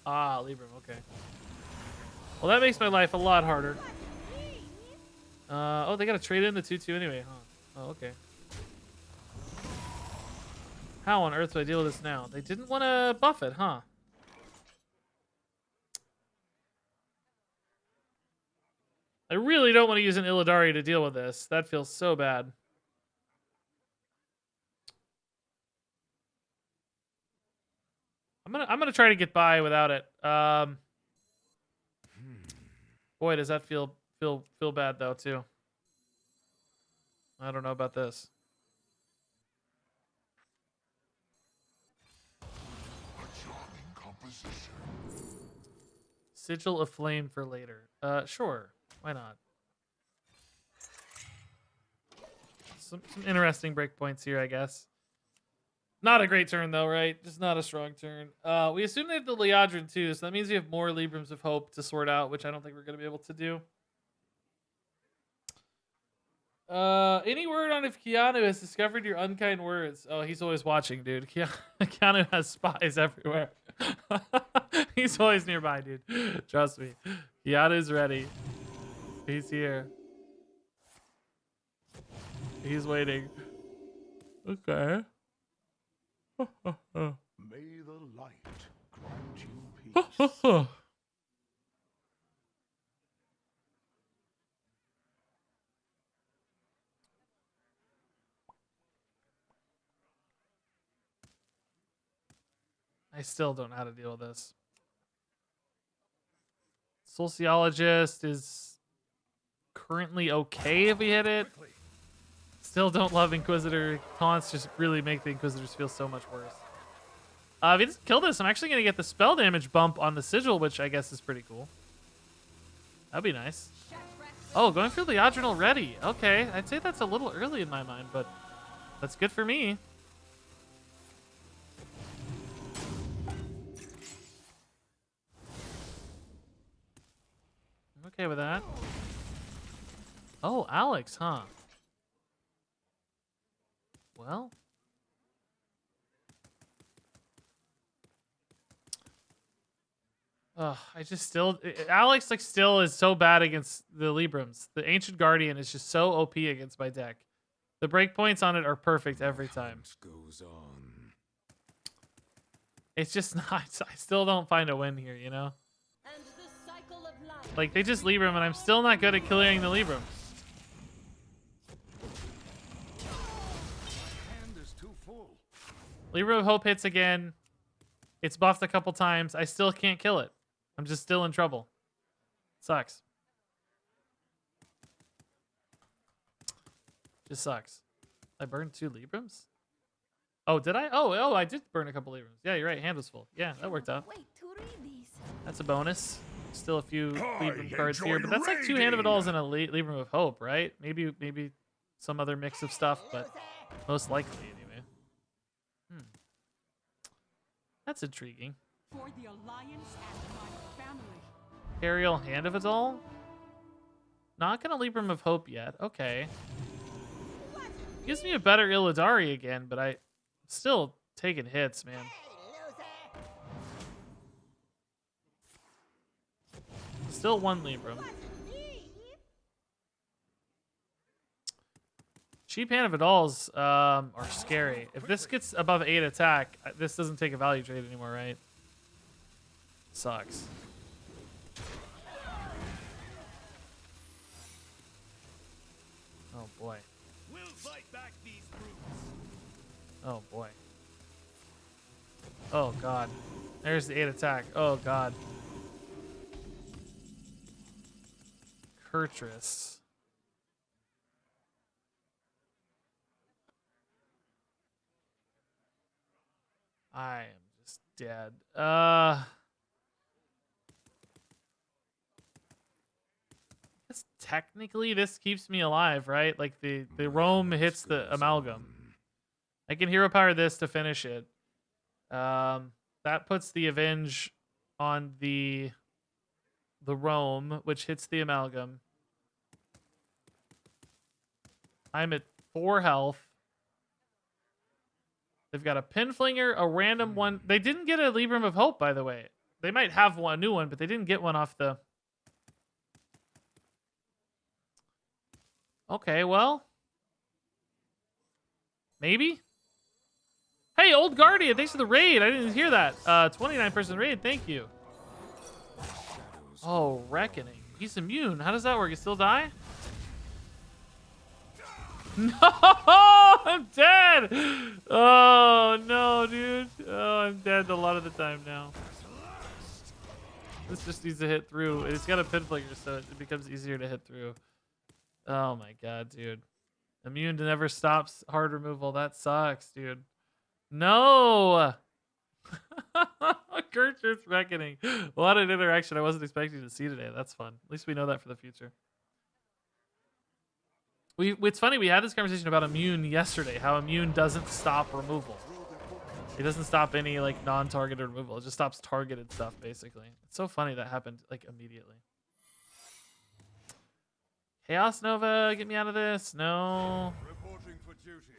Speaker 1: Ah, Libram, okay. Well, that makes my life a lot harder. Oh, they got to trade in the 2/2 anyway, huh? Oh, okay. How on earth do I deal with this now? They didn't want to buff it, huh? I really don't want to use an Illidari to deal with this. That feels so bad. I'm gonna try to get by without it. Boy, does that feel bad though too. I don't know about this. Sigil of Flame for later. Sure. Why not? Some interesting breakpoints here, I guess. Not a great turn, though, right? Just not a strong turn. We assume they have the Liadrin, too, so that means we have more Librams of Hope to sort out, which I don't think we're going to be able to do. Any word on if Keanu has discovered your unkind words? Oh, he's always watching, dude. Keanu has spies everywhere. He's always nearby, dude. Trust me. Keanu's ready. He's here. He's waiting. Okay.
Speaker 6: May the light grant you peace.
Speaker 1: I still don't know how to deal with this. Sociologist is currently okay if we hit it. Still don't love Inquisitor. Taunts just really make the Inquisitors feel so much worse. If he doesn't kill this, I'm actually going to get the spell damage bump on the Sigil, which I guess is pretty cool. That'd be nice. Oh, going for the Liadrin already. Okay, I'd say that's a little early in my mind, but that's good for me. I'm okay with that. Oh, Alex, huh? Well. I just still... Alex, like, still is so bad against the Librams. The Ancient Guardian is just so OP against my deck. The breakpoints on it are perfect every time.
Speaker 6: Goes on.
Speaker 1: It's just not... I still don't find a win here, you know?
Speaker 5: And the cycle of life.
Speaker 1: Like, they just Libram, and I'm still not good at clearing the Libram.
Speaker 6: Hand is too full.
Speaker 1: Libra of Hope hits again. It's buffed a couple times. I still can't kill it. I'm just still in trouble. Sucks. Just sucks. I burned 2 Librams? Oh, did I? Oh, I did burn a couple Librams. Yeah, you're right. Hand was full. Yeah, that worked out.
Speaker 5: Wait to read these.
Speaker 1: That's a bonus. Still a few Libram cards
Speaker 6: enjoy
Speaker 1: here, but that's like 2 Hand of
Speaker 6: raiding.
Speaker 1: Vidals and a Libram of Hope, right? Maybe some other mix of stuff, but most likely anyway. That's intriguing.
Speaker 7: For the Alliance and my family.
Speaker 1: Aerial Hand of Vidal? Not gonna Libram of Hope yet. Okay. Gives me a better Illidari again, but I'm still taking hits, man. Still 1 Libram. Cheap Hand of Vidals are scary. If this gets above 8 attack, this doesn't take a value trade anymore, right? Sucks. Oh boy.
Speaker 4: We'll fight back these brutes.
Speaker 1: Oh boy. Oh god. There's the 8 attack. Oh god. Kurtrus. I am just dead. Guess technically this keeps me alive, right? Like the roam hits the amalgam. I can hero power this to finish it. That puts the avenge on the roam, which hits the amalgam. I'm at 4 health. They've got a Pinflinger, a random one. They didn't get a Libram of Hope, by the way. They might have a new one, but they didn't get one off the... Okay, well. Maybe? Hey, Old Guardian, thanks for the raid. I didn't hear that. 29-person raid, thank you. Oh, Reckoning. He's immune. How does that work? You still die? No, I'm dead. Oh no, dude. Oh, I'm dead a lot of the time now. This just needs to hit through. It's got a Pinflinger, so it becomes easier to hit through. Oh my god, dude. Immune to never stops hard removal. That sucks, dude. No. Kurtrus Reckoning. A lot of interaction I wasn't expecting to see today. That's fun. At least we know that for the future. It's funny, we had this conversation about immune yesterday, how immune doesn't stop removal. It doesn't stop any like non-targeted removal. It just stops targeted stuff, basically. It's so funny that happened like immediately. Chaos Nova, get me out of this. No.
Speaker 6: Reporting for duty.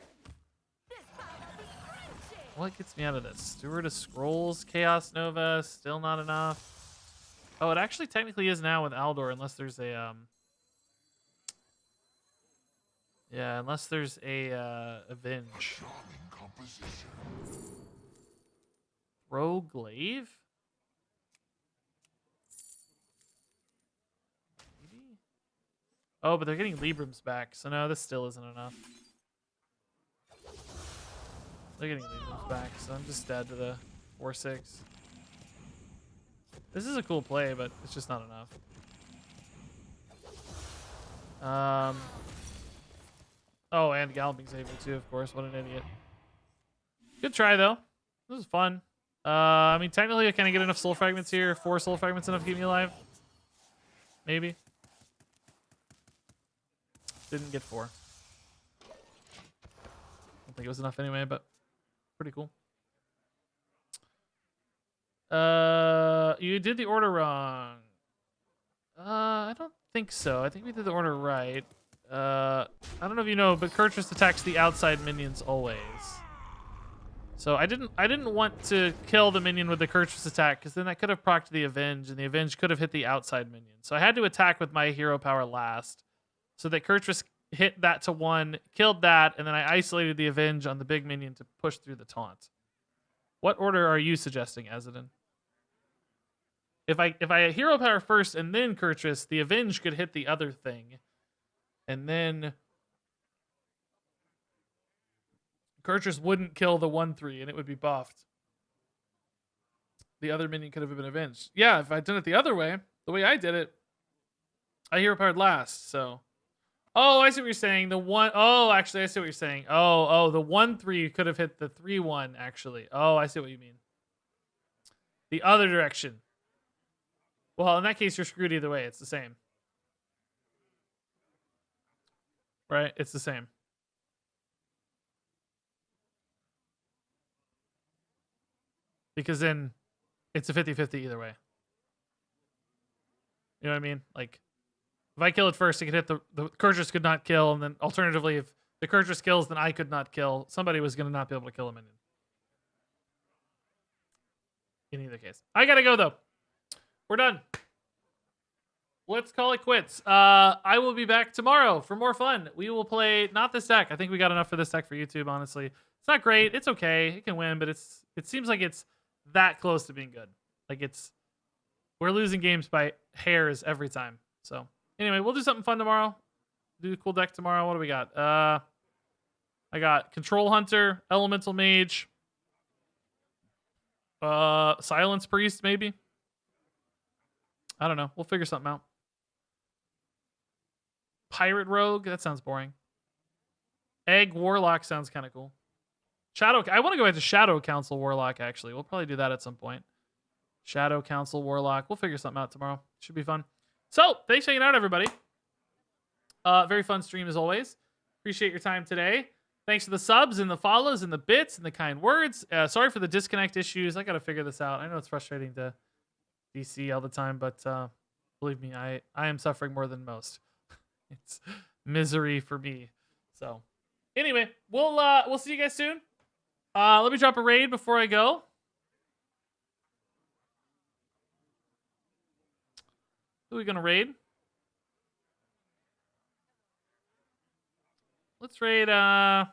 Speaker 1: What gets me out of this? Steward of Scrolls, Chaos Nova, still not enough. Oh, it actually technically is now with Aldor, unless there's a yeah, unless there's a Avenge. Throw Glaive? Maybe? Oh, but they're getting Librams back, so no, this still isn't enough. They're getting Librams back, so I'm just dead to the 4/6. This is a cool play, but it's just not enough. Oh, and Galloping Saber too, of course. What an idiot. Good try, though. This was fun. I mean, technically, can I get enough soul fragments here? 4 soul fragments enough to keep me alive? Maybe. Didn't get 4. Don't think it was enough anyway, but pretty cool. You did the order wrong. I don't think so. I think we did the order right. I don't know if you know, but Kurtrus attacks the outside minions always. So I didn't want to kill the minion with the Kurtrus attack, because then I could have procced the Avenge, and the Avenge could have hit the outside minion. So I had to attack with my hero power last, so that Kurtrus hit that to 1, killed that, and then I isolated the Avenge on the big minion to push through the taunt. What order are you suggesting, Azadin? If I hero power first and then Kurtrus, the Avenge could hit the other thing. And then Kurtrus wouldn't kill the 1/3 and it would be buffed. The other minion could have been avenged. Yeah, if I'd done it the other way, the way I did it, I hero powered last, so Oh, I see what you're saying. The one oh, actually, I see what you're saying. Oh, the 1-3 could have hit the 3-1, actually. Oh, I see what you mean. The other direction. Well, in that case, you're screwed either way. It's the same. Right? It's the same. Because then it's a 50-50 either way. You know what I mean? Like, if I kill it first, it could hit the Kurtrus could not kill, and then alternatively, if the Kurtrus kills, then I could not kill. Somebody was going to not be able to kill a minion. In either case. I gotta go, though. We're done. Let's call it quits. I will be back tomorrow for more fun. We will play, not this deck. I think we got enough for this deck for YouTube, honestly. It's not great. It's okay. It can win, but it seems like it's that close to being good. Like, we're losing games by hairs every time. So, anyway, we'll do something fun tomorrow. Do a cool deck tomorrow. What do we got? I got Control Hunter, Elemental Mage, Silence Priest, maybe. I don't know. We'll figure something out. Pirate Rogue, that sounds boring. Egg Warlock sounds kind of cool. I want to go back to Shadow Council Warlock, actually. We'll probably do that at some point. Shadow Council Warlock. We'll figure something out tomorrow. Should be fun. So, thanks for hanging out, everybody. Very fun stream as always. Appreciate your time today. Thanks for the subs and the follows and the bits and the kind words. Sorry for the disconnect issues. I got to figure this out. I know it's frustrating to DC all the time, but believe me, I am suffering more than most. It's misery for me. So, anyway, we'll see you guys soon. Let me drop a raid before I go. Who are we gonna raid? Let's raid. Oh,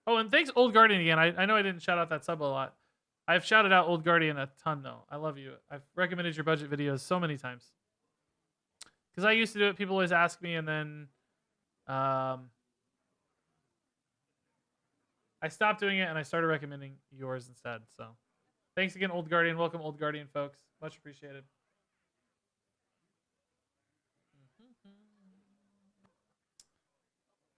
Speaker 1: and thanks, Old Guardian, again. I know I didn't shout out that sub a lot. I've shouted out Old Guardian a ton, though. I love you. I've recommended your budget videos so many times. Because I used to do it. People always ask me, and then I stopped doing it, and I started recommending yours instead. So thanks again, Old Guardian. Welcome, Old Guardian, folks. Much appreciated.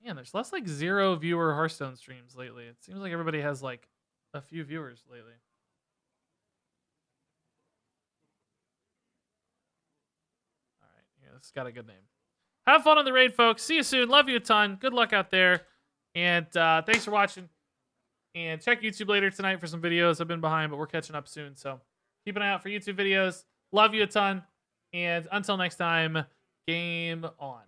Speaker 1: Man, there's less like 0 viewer Hearthstone streams lately. It seems like everybody has like a few viewers lately. All right, yeah, this has got a good name. Have fun on the raid, folks. See you soon. Love you a ton. Good luck out there. And thanks for watching. And check YouTube later tonight for some videos. I've been behind, but we're catching up soon. So keep an eye out for YouTube videos. Love you a ton. And until next time, game on.